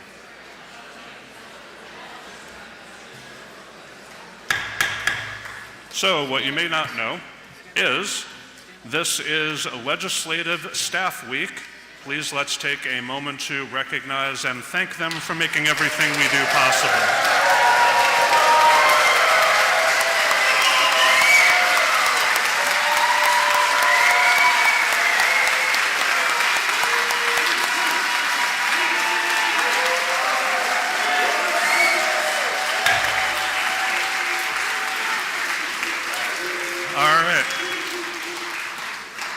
So, what you may not know is this is Legislative Staff Week. Please let's take a moment to recognize and thank them for making everything we do possible.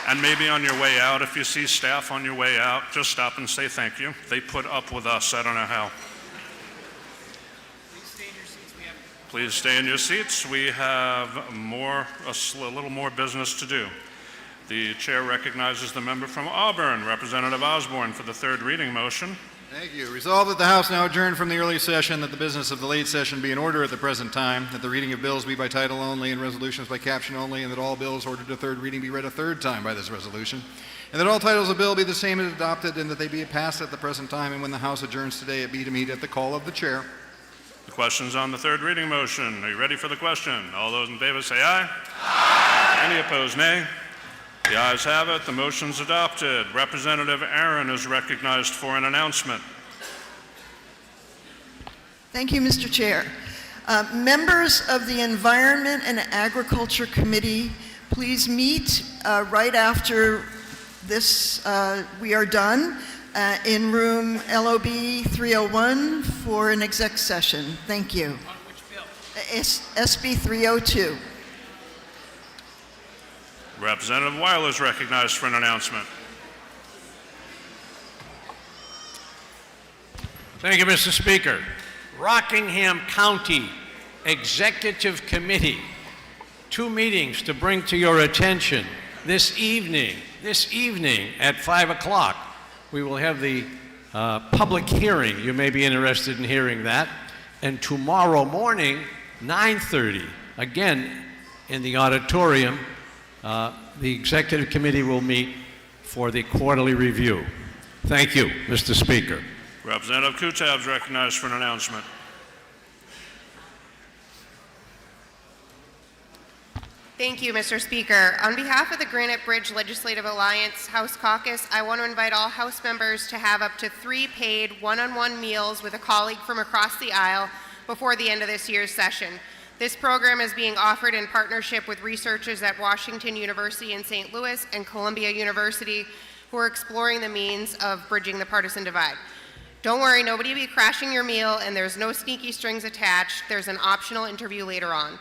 And maybe on your way out, if you see staff on your way out, just stop and say thank you. They put up with us. I don't know how. Please stay in your seats. We have a little more business to do. The chair recognizes the member from Auburn, Representative Osborne, for the third reading motion. Thank you. Resolved that the House now adjourn from the early session, that the business of the late session be in order at the present time, that the reading of bills be by title only and resolutions by caption only, and that all bills ordered to third reading be read a third time by this resolution, and that all titles of bill be the same as adopted, and that they be passed at the present time, and when the House adjourns today, it be to meet at the call of the chair. The question's on the third reading motion. Are you ready for the question? All those in favor say aye. Aye. Any opposed, nay? The ayes have it. The motion's adopted. Representative Aaron is recognized for an announcement. Thank you, Mr. Chair. Members of the Environment and Agriculture Committee, please meet right after this we are done in room LOB 301 for an exec session. Thank you. On which bill? SB 302. Representative Weil is recognized for an announcement. Thank you, Mr. Speaker. Rockingham County Executive Committee, 2 meetings to bring to your attention this evening at 5 o'clock. We will have the public hearing. You may be interested in hearing that. And tomorrow morning, 9:30, again in the auditorium, the executive committee will meet for the quarterly review. Thank you, Mr. Speaker. Representative Kutab is recognized for an announcement. Thank you, Mr. Speaker. On behalf of the Granite Bridge Legislative Alliance House Caucus, I want to invite all House members to have up to 3 paid one-on-one meals with a colleague from across the aisle before the end of this year's session. This program is being offered in partnership with researchers at Washington University in St. Louis and Columbia University who are exploring the means of bridging the partisan divide. Don't worry, nobody will be crashing your meal, and there's no sneaky strings attached. There's an optional interview later on.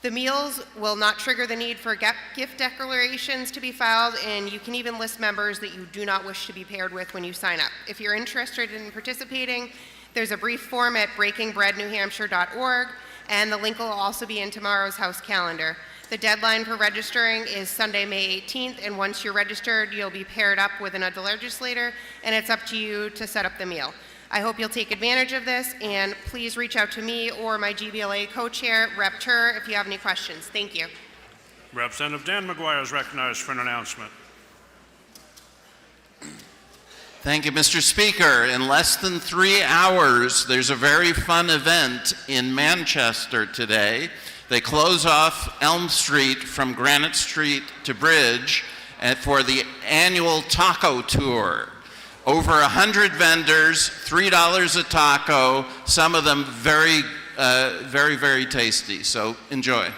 The meals will not trigger the need for gift declarations to be filed, and you can even list members that you do not wish to be paired with when you sign up. If you're interested in participating, there's a brief form at breakingbreadnewhampshire.org, and the link will also be in tomorrow's House calendar. The deadline for registering is Sunday, May 18th, and once you're registered, you'll be paired up with another legislator, and it's up to you to set up the meal. I hope you'll take advantage of this, and please reach out to me or my GBLA co-chair, Rep. Turer, if you have any questions. Thank you. Representative Dan McGuire is recognized for an announcement. Thank you, Mr. Speaker. In less than 3 hours, there's a very fun event in Manchester today. They close off Elm Street from Granite Street to Bridge for the annual taco tour. Over 100 vendors, $3 a taco, some of them very, very tasty. So enjoy.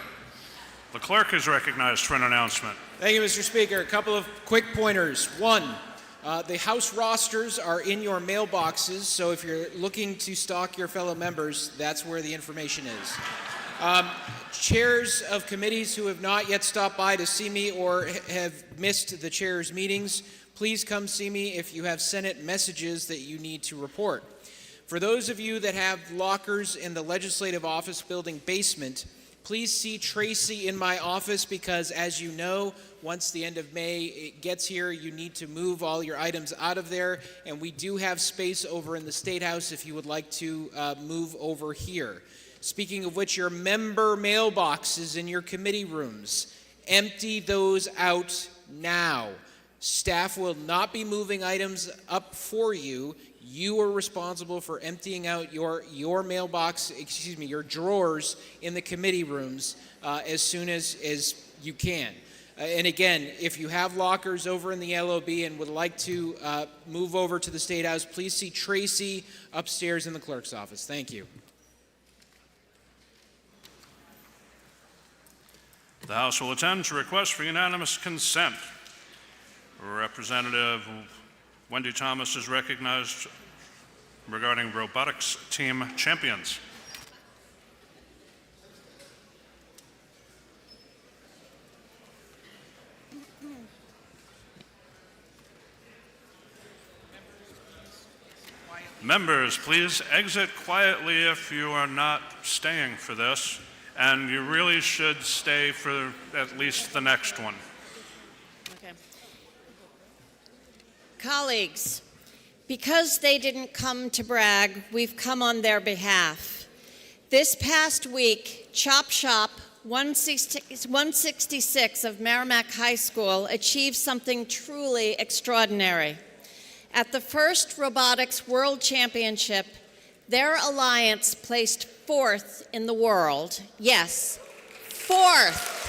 The clerk is recognized for an announcement. Thank you, Mr. Speaker. A couple of quick pointers. One, the House rosters are in your mailboxes, so if you're looking to stalk your fellow members, that's where the information is. Chairs of committees who have not yet stopped by to see me or have missed the chair's meetings, please come see me if you have Senate messages that you need to report. For those of you that have lockers in the Legislative Office Building basement, please see Tracy in my office because, as you know, once the end of May it gets here, you need to move all your items out of there, and we do have space over in the State House if you would like to move over here. Speaking of which, your member mailboxes in your committee rooms, empty those out now. Staff will not be moving items up for you. You are responsible for emptying out your mailbox, your drawers in the committee rooms as soon as you can. And again, if you have lockers over in the LOB and would like to move over to the State House, please see Tracy upstairs in the clerk's office. Thank you. The House will attend to request for unanimous consent. Representative Wendy Thomas is recognized regarding robotics team champions. Members, please exit quietly if you are not staying for this, and you really should stay for at least the next one. Okay. Colleagues, because they didn't come to brag, we've come on their behalf. This past week, Chop Shop 166 of Merrimack High School achieved something truly extraordinary. At the first Robotics World Championship, their alliance placed 4th in the world. Yes, 4th.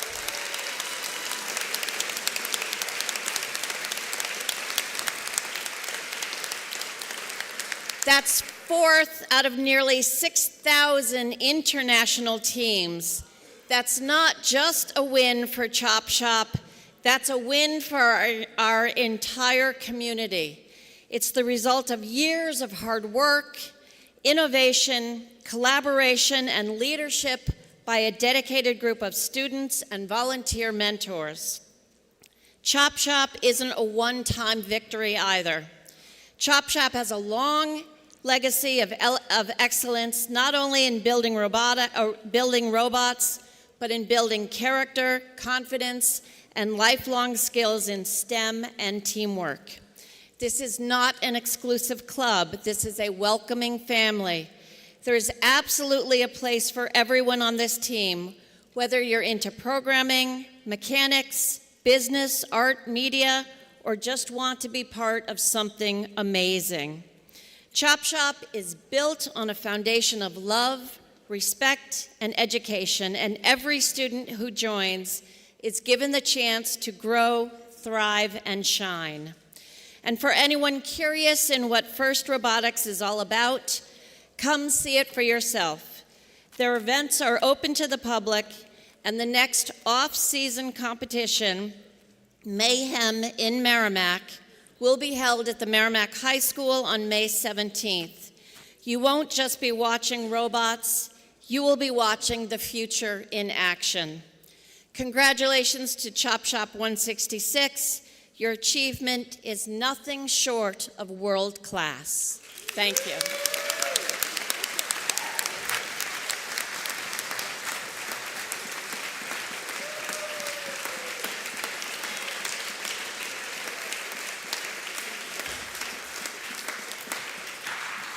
That's 4th out of nearly 6,000 international teams. That's not just a win for Chop Shop, that's a win for our entire community. It's the result of years of hard work, innovation, collaboration, and leadership by a dedicated group of students and volunteer mentors. Chop Shop isn't a one-time victory either. Chop Shop has a long legacy of excellence, not only in building robots, but in building character, confidence, and lifelong skills in STEM and teamwork. This is not an exclusive club. This is a welcoming family. There is absolutely a place for everyone on this team, whether you're into programming, mechanics, business, art, media, or just want to be part of something amazing. Chop Shop is built on a foundation of love, respect, and education, and every student who joins is given the chance to grow, thrive, and shine. And for anyone curious in what FIRST Robotics is all about, come see it for yourself. Their events are open to the public, and the next off-season competition, Mayhem in Merrimack, will be held at the Merrimack High School on May 17th. You won't just be watching robots, you will be watching the future in action. Congratulations to Chop Shop 166. Your achievement is nothing short of world class. Thank you.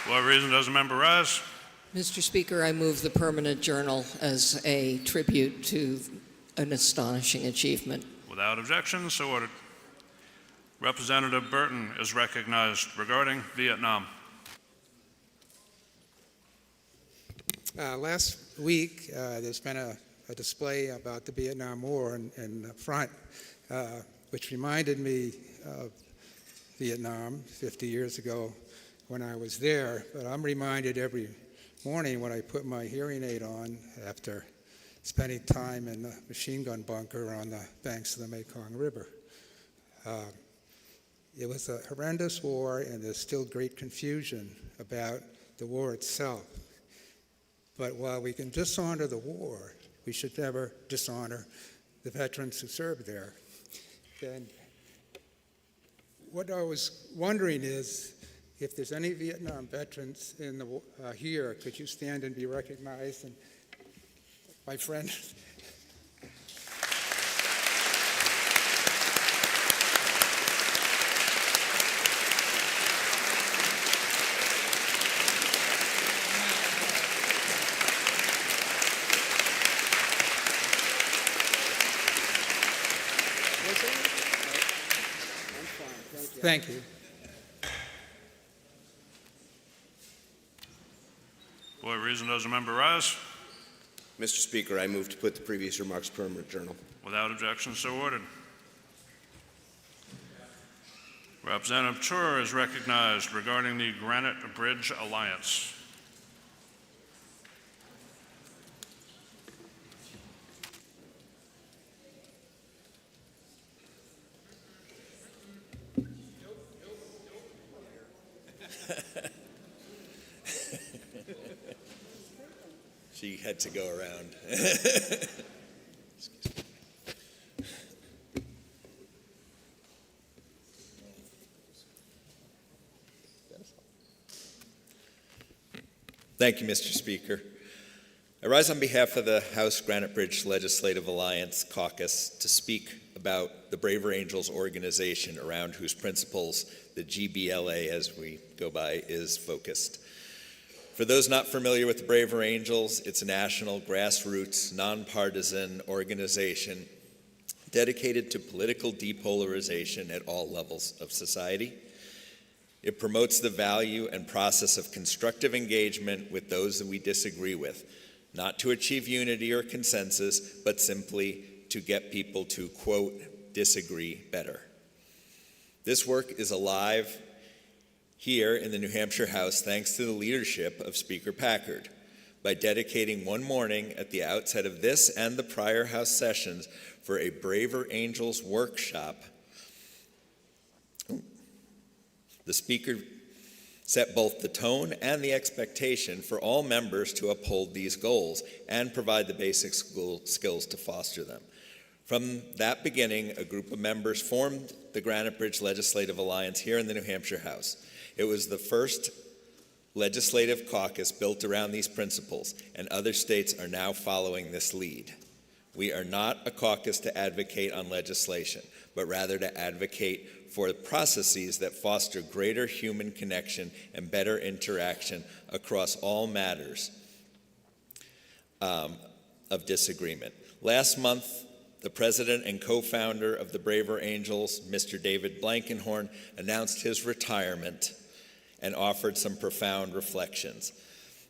What reason does the member rise? Mr. Speaker, I move the permanent journal as a tribute to an astonishing achievement. Without objection, so ordered. Representative Burton is recognized regarding Vietnam. Last week, there's been a display about the Vietnam War in the front, which reminded me of Vietnam 50 years ago when I was there. But I'm reminded every morning when I put my hearing aid on after spending time in the machine gun bunker on the banks of the Mekong River. It was a horrendous war, and there's still great confusion about the war itself. But while we can dishonor the war, we should never dishonor the veterans who served there. And what I was wondering is, if there's any Vietnam veterans in the, here, could you stand and be recognized? And my friend. Thank you. What reason does the member rise? Mr. Speaker, I move to put the previous remarks permanent journal. Without objection, so ordered. Representative Turer is recognized regarding the Granite Bridge Alliance. She had to go around. Thank you, Mr. Speaker. I rise on behalf of the House Granite Bridge Legislative Alliance Caucus to speak about the Braver Angels organization around whose principles the GBLA, as we go by, is focused. For those not familiar with the Braver Angels, it's a national, grassroots, nonpartisan organization dedicated to political depolarization at all levels of society. It promotes the value and process of constructive engagement with those that we disagree with, not to achieve unity or consensus, but simply to get people to, quote, disagree better. This work is alive here in the New Hampshire House thanks to the leadership of Speaker Packard. By dedicating one morning at the outset of this and the prior House sessions for a Braver Angels workshop, the Speaker set both the tone and the expectation for all members to uphold these goals and provide the basic skills to foster them. From that beginning, a group of members formed the Granite Bridge Legislative Alliance here in the New Hampshire House. It was the first legislative caucus built around these principles, and other states are now following this lead. We are not a caucus to advocate on legislation, but rather to advocate for processes that foster greater human connection and better interaction across all matters of disagreement. Last month, the president and co-founder of the Braver Angels, Mr. David Blankenhorn, announced his retirement and offered some profound reflections.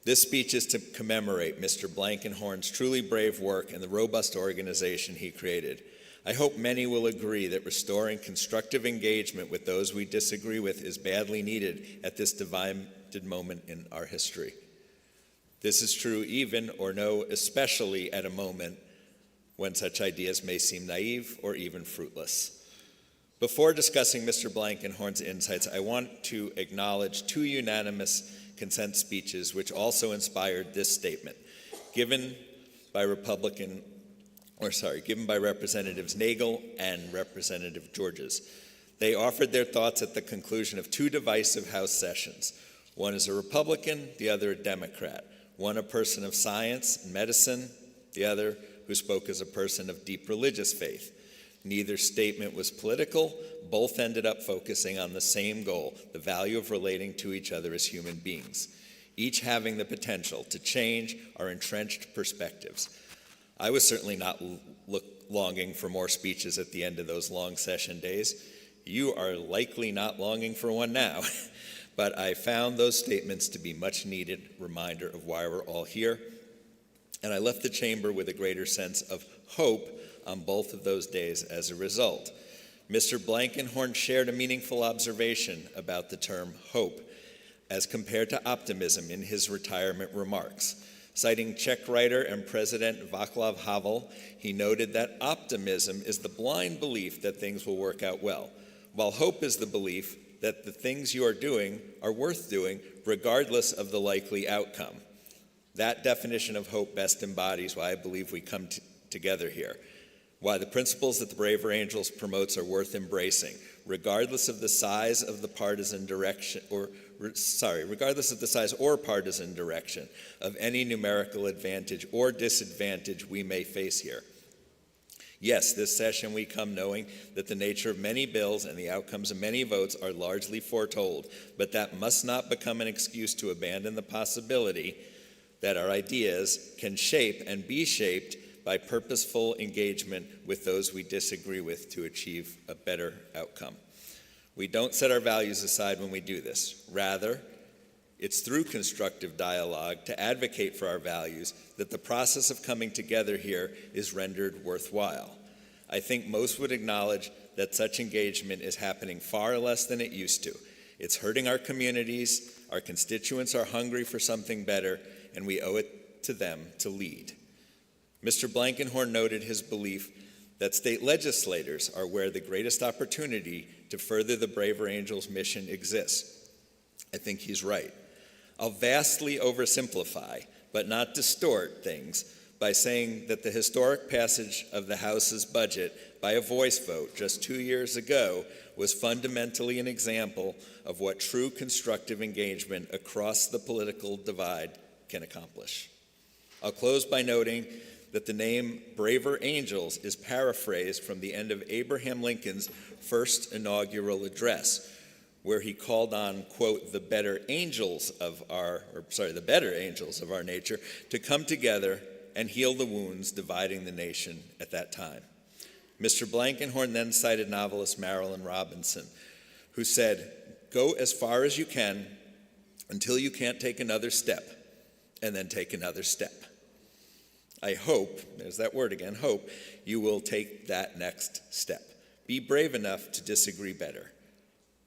This speech is to commemorate Mr. Blankenhorn's truly brave work and the robust organization he created. I hope many will agree that restoring constructive engagement with those we disagree with is badly needed at this divided moment in our history. This is true even, or no, especially at a moment when such ideas may seem naive or even fruitless. Before discussing Mr. Blankenhorn's insights, I want to acknowledge 2 unanimous consent speeches which also inspired this statement, given by Representatives Nagel and Representative Georges. They offered their thoughts at the conclusion of 2 divisive House sessions. One is a Republican, the other a Democrat. One a person of science and medicine, the other who spoke as a person of deep religious faith. Neither statement was political. Both ended up focusing on the same goal, the value of relating to each other as human beings, each having the potential to change our entrenched perspectives. I was certainly not longing for more speeches at the end of those long session days. You are likely not longing for one now, but I found those statements to be much needed reminder of why we're all here, and I left the chamber with a greater sense of hope on both of those days as a result. Mr. Blankenhorn shared a meaningful observation about the term hope as compared to optimism in his retirement remarks. Citing Czech writer and President Václav Havel, he noted that optimism is the blind belief that things will work out well, while hope is the belief that the things you are doing are worth doing regardless of the likely outcome. That definition of hope best embodies why I believe we come together here, why the principles that the Braver Angels promotes are worth embracing, regardless of the size of the partisan direction, regardless of the size or partisan direction of any numerical advantage or disadvantage we may face here. Yes, this session we come knowing that the nature of many bills and the outcomes of many votes are largely foretold, but that must not become an excuse to abandon the possibility that our ideas can shape and be shaped by purposeful engagement with those we disagree with to achieve a better outcome. We don't set our values aside when we do this. Rather, it's through constructive dialogue to advocate for our values that the process of coming together here is rendered worthwhile. I think most would acknowledge that such engagement is happening far less than it used to. It's hurting our communities, our constituents are hungry for something better, and we owe it to them to lead. Mr. Blankenhorn noted his belief that state legislators are where the greatest opportunity to further the Braver Angels mission exists. I think he's right. I'll vastly oversimplify, but not distort things, by saying that the historic passage of the House's budget by a voice vote just 2 years ago was fundamentally an example of what true constructive engagement across the political divide can accomplish. I'll close by noting that the name Braver Angels is paraphrased from the end of Abraham Lincoln's first inaugural address, where he called on, quote, the better angels of our nature to come together and heal the wounds dividing the nation at that time. Mr. Blankenhorn then cited novelist Marilyn Robinson, who said, go as far as you can until you can't take another step, and then take another step. I hope, there's that word again, hope, you will take that next step. Be brave enough to disagree better.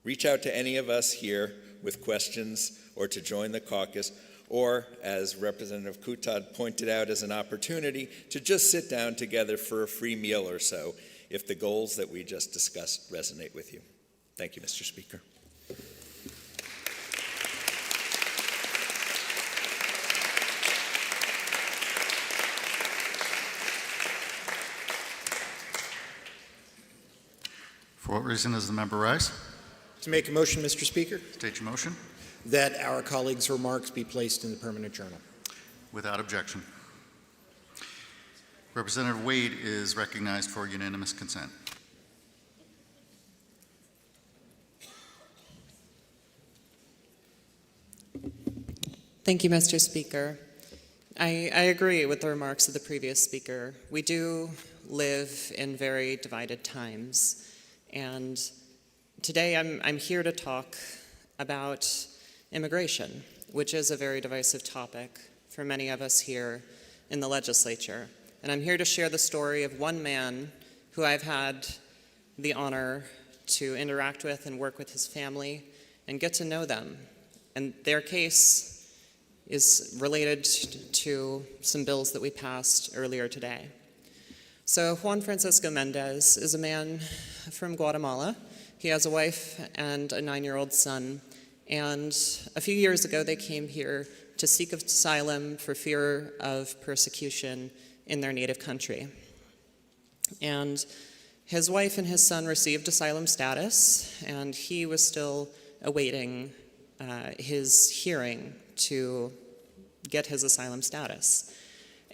Reach out to any of us here with questions or to join the caucus, or, as Representative Coutad pointed out, as an opportunity to just sit down together for a free meal or so if the goals that we just discussed resonate with you. Thank you, Mr. Speaker. For what reason does the member rise? To make a motion, Mr. Speaker, State your motion. that our colleagues' remarks be placed in the permanent journal. Without objection. Representative Wade is recognized for unanimous consent. Thank you, Mr. Speaker. I agree with the remarks of the previous speaker. We do live in very divided times. And today I'm here to talk about immigration, which is a very divisive topic for many of us here in the legislature. And I'm here to share the story of one man who I've had the honor to interact with and work with his family and get to know them. And their case is related to some bills that we passed earlier today. So Juan Francisco Mendez is a man from Guatemala. He has a wife and a 9-year-old son. And a few years ago, they came here to seek asylum for fear of persecution in their native country. And his wife and his son received asylum status, and he was still awaiting his hearing to get his asylum status.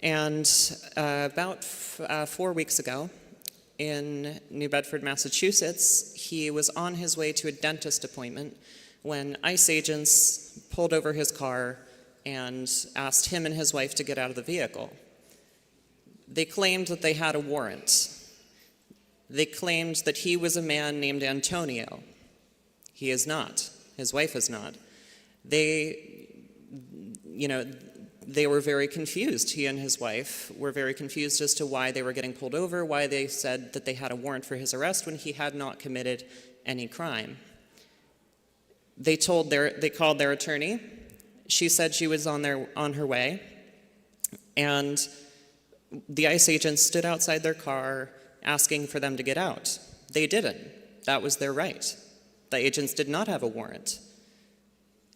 And about 4 weeks ago, in New Bedford, Massachusetts, he was on his way to a dentist appointment when ICE agents pulled over his car and asked him and his wife to get out of the vehicle. They claimed that they had a warrant. They claimed that he was a man named Antonio. He is not. His wife is not. They were very confused. He and his wife were very confused as to why they were getting pulled over, why they said that they had a warrant for his arrest when he had not committed any crime. They called their attorney. She said she was on her way, and the ICE agents stood outside their car asking for them to get out. They didn't. That was their right. The agents did not have a warrant.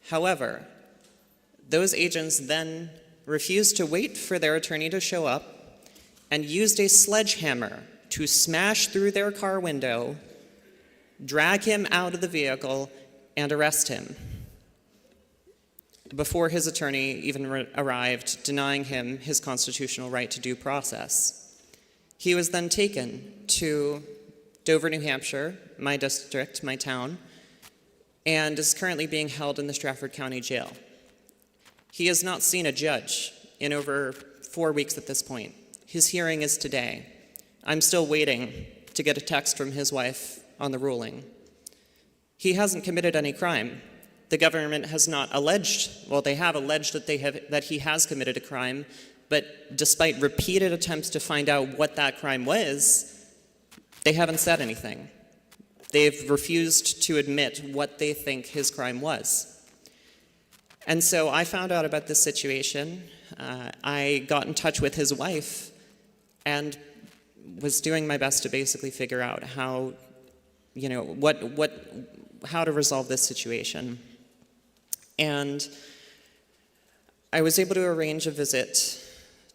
However, those agents then refused to wait for their attorney to show up and used a sledgehammer to smash through their car window, drag him out of the vehicle, and arrest him before his attorney even arrived, denying him his constitutional right to due process. He was then taken to Dover, New Hampshire, my district, my town, and is currently being held in the Stratford County Jail. He has not seen a judge in over 4 weeks at this point. His hearing is today. I'm still waiting to get a text from his wife on the ruling. He hasn't committed any crime. The government has not alleged, well, they have alleged that he has committed a crime, but despite repeated attempts to find out what that crime was, they haven't said anything. They've refused to admit what they think his crime was. And so I found out about this situation. I got in touch with his wife and was doing my best to basically figure out how, how to resolve this situation. And I was able to arrange a visit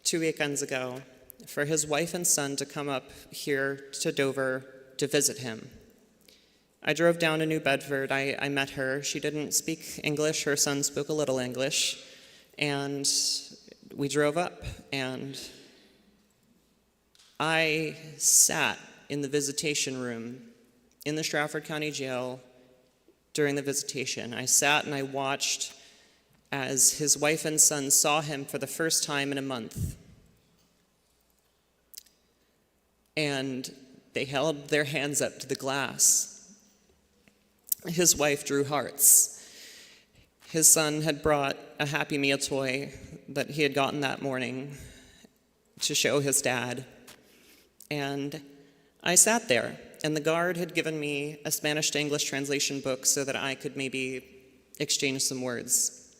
2 weekends ago for his wife and son to come up here to Dover to visit him. I drove down to New Bedford. I met her. She didn't speak English. Her son spoke a little English. And we drove up, and I sat in the visitation room in the Stratford County Jail during the visitation. I sat and I watched as his wife and son saw him for the first time in a month. And they held their hands up to the glass. His wife drew hearts. His son had brought a Happy Meal toy that he had gotten that morning to show his dad. And I sat there, and the guard had given me a Spanish to English translation book so that I could maybe exchange some words.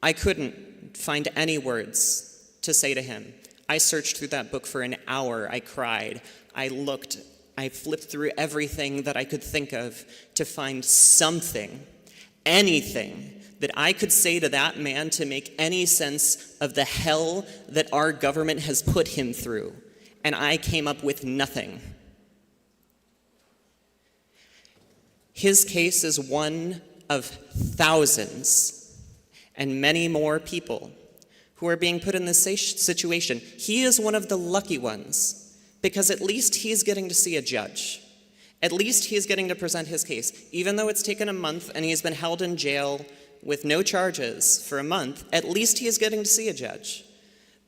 I couldn't find any words to say to him. I searched through that book for an hour. I cried. I looked. I flipped through everything that I could think of to find something, anything, that I could say to that man to make any sense of the hell that our government has put him through. And I came up with nothing. His case is one of thousands and many more people who are being put in this situation. He is one of the lucky ones because at least he's getting to see a judge. At least he's getting to present his case. Even though it's taken a month and he's been held in jail with no charges for a month, at least he is getting to see a judge.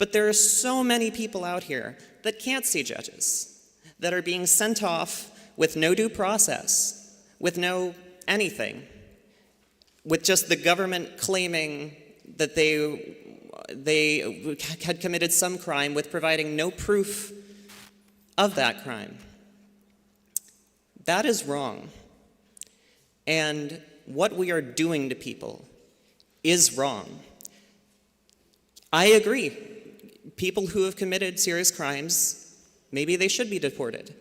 But there are so many people out here that can't see judges, that are being sent off with no due process, with no anything, with just the government claiming that they had committed some crime with providing no proof of that crime. That is wrong. And what we are doing to people is wrong. I agree. People who have committed serious crimes, maybe they should be deported.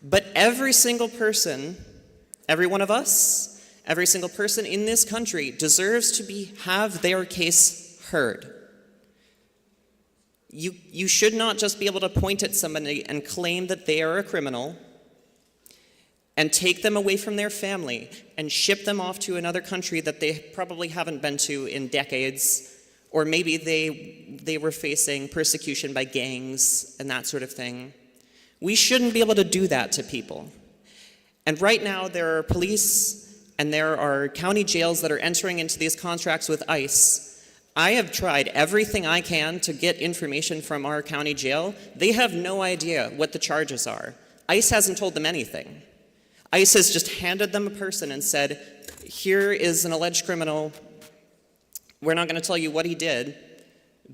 But every single person, every one of us, every single person in this country deserves to have their case heard. You should not just be able to point at somebody and claim that they are a criminal and take them away from their family and ship them off to another country that they probably haven't been to in decades, or maybe they were facing persecution by gangs and that sort of thing. We shouldn't be able to do that to people. And right now there are police and there are county jails that are entering into these contracts with ICE. I have tried everything I can to get information from our county jail. They have no idea what the charges are. ICE hasn't told them anything. ICE has just handed them a person and said, here is an alleged criminal. We're not going to tell you what he did,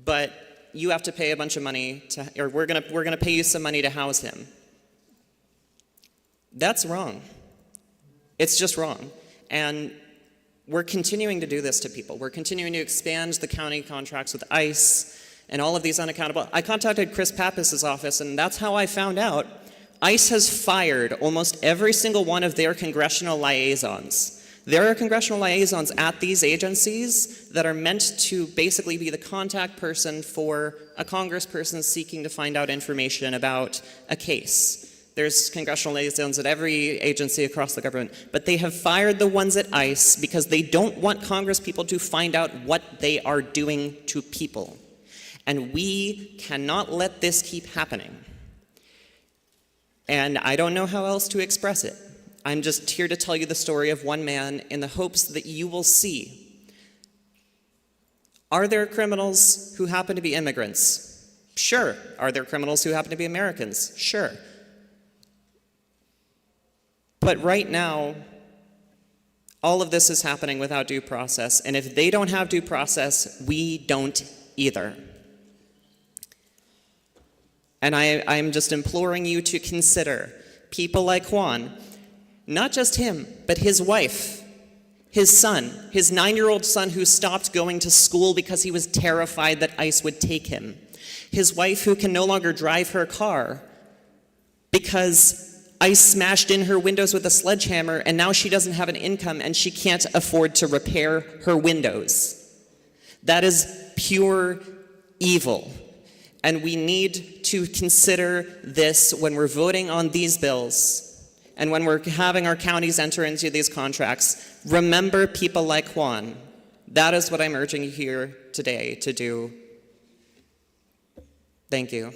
but you have to pay a bunch of money or we're going to pay you some money to house him. That's wrong. It's just wrong. And we're continuing to do this to people. We're continuing to expand the county contracts with ICE and all of these unaccountable. I contacted Chris Pappas's office, and that's how I found out ICE has fired almost every single one of their congressional liaisons. There are congressional liaisons at these agencies that are meant to basically be the contact person for a congressperson seeking to find out information about a case. There's congressional liaisons at every agency across the government, but they have fired the ones at ICE because they don't want Congress people to find out what they are doing to people. And we cannot let this keep happening. And I don't know how else to express it. I'm just here to tell you the story of one man in the hopes that you will see. Are there criminals who happen to be immigrants? Sure. Are there criminals who happen to be Americans? Sure. But right now, all of this is happening without due process, and if they don't have due process, we don't either. And I'm just imploring you to consider people like Juan, not just him, but his wife, his son, his 9-year-old son who stopped going to school because he was terrified that ICE would take him, his wife who can no longer drive her car because ICE smashed in her windows with a sledgehammer, and now she doesn't have an income and she can't afford to repair her windows. That is pure evil. And we need to consider this when we're voting on these bills and when we're having our counties enter into these contracts. Remember people like Juan. That is what I'm urging you here today to do. Thank you.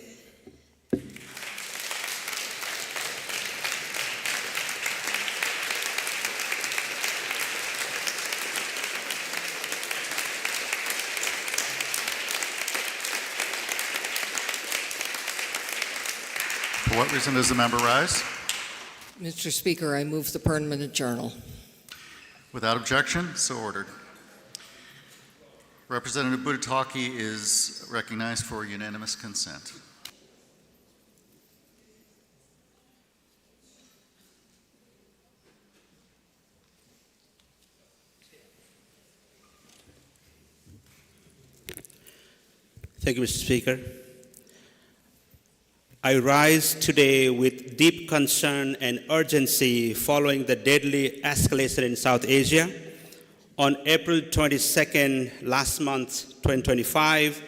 For what reason does the member rise? Mr. Speaker, I move the permanent journal. Without objection, so ordered. Representative Budathoki is recognized for unanimous consent. Thank you, Mr. Speaker. I rise today with deep concern and urgency following the deadly escalation in South Asia. On April 22nd, last month, 2025,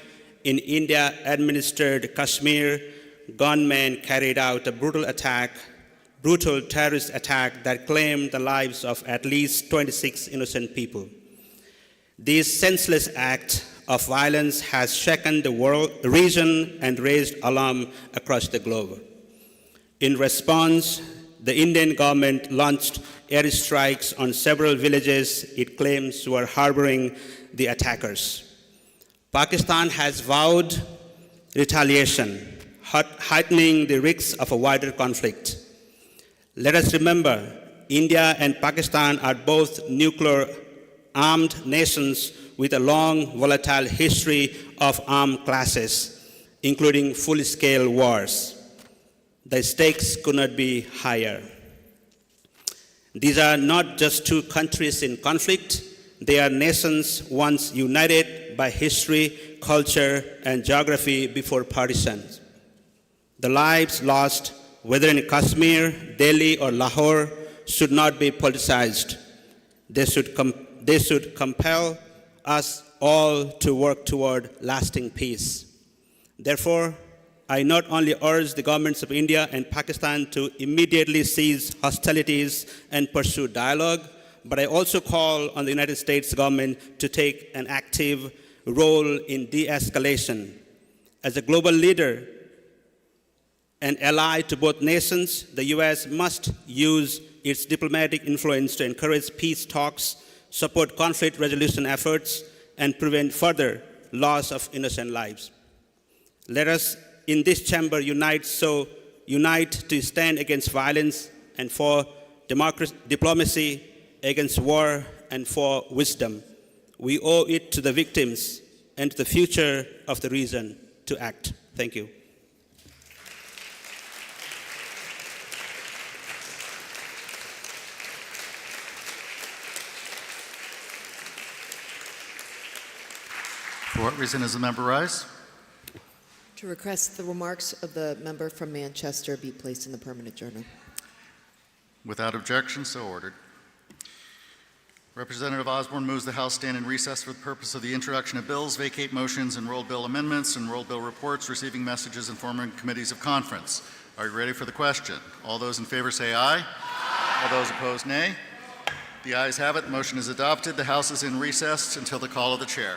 in India-administered Kashmir, gunmen carried out a brutal terrorist attack that claimed the lives of at least 26 innocent people. This senseless act of violence has shaken the region and raised alarm across the globe. In response, the Indian government launched airstrikes on several villages it claims were harboring the attackers. Pakistan has vowed retaliation, heightening the risks of a wider conflict. Let us remember, India and Pakistan are both nuclear-armed nations with a long, volatile history of armed clashes, including full-scale wars. The stakes could not be higher. These are not just two countries in conflict, they are nations once united by history, culture, and geography before partitions. The lives lost, whether in Kashmir, Delhi, or Lahore, should not be politicized. They should compel us all to work toward lasting peace. Therefore, I not only urge the governments of India and Pakistan to immediately cease hostilities and pursue dialogue, but I also call on the United States government to take an active role in de-escalation. As a global leader and ally to both nations, the U.S. must use its diplomatic influence to encourage peace talks, support conflict resolution efforts, and prevent further loss of innocent lives. Let us in this chamber unite to stand against violence and for diplomacy, against war and for wisdom. We owe it to the victims and to the future of the region to act. Thank you. For what reason does the member rise? To request the remarks of the member from Manchester be placed in the permanent journal. Without objection, so ordered. Representative Osborne moves the House stand in recess for the purpose of the introduction of bills, vacate motions, enrolled bill amendments, enrolled bill reports, receiving messages, and forming committees of conference. Are you ready for the question? All those in favor say aye. All those opposed, nay. The ayes have it. The motion is adopted. The House is in recess until the call of the chair.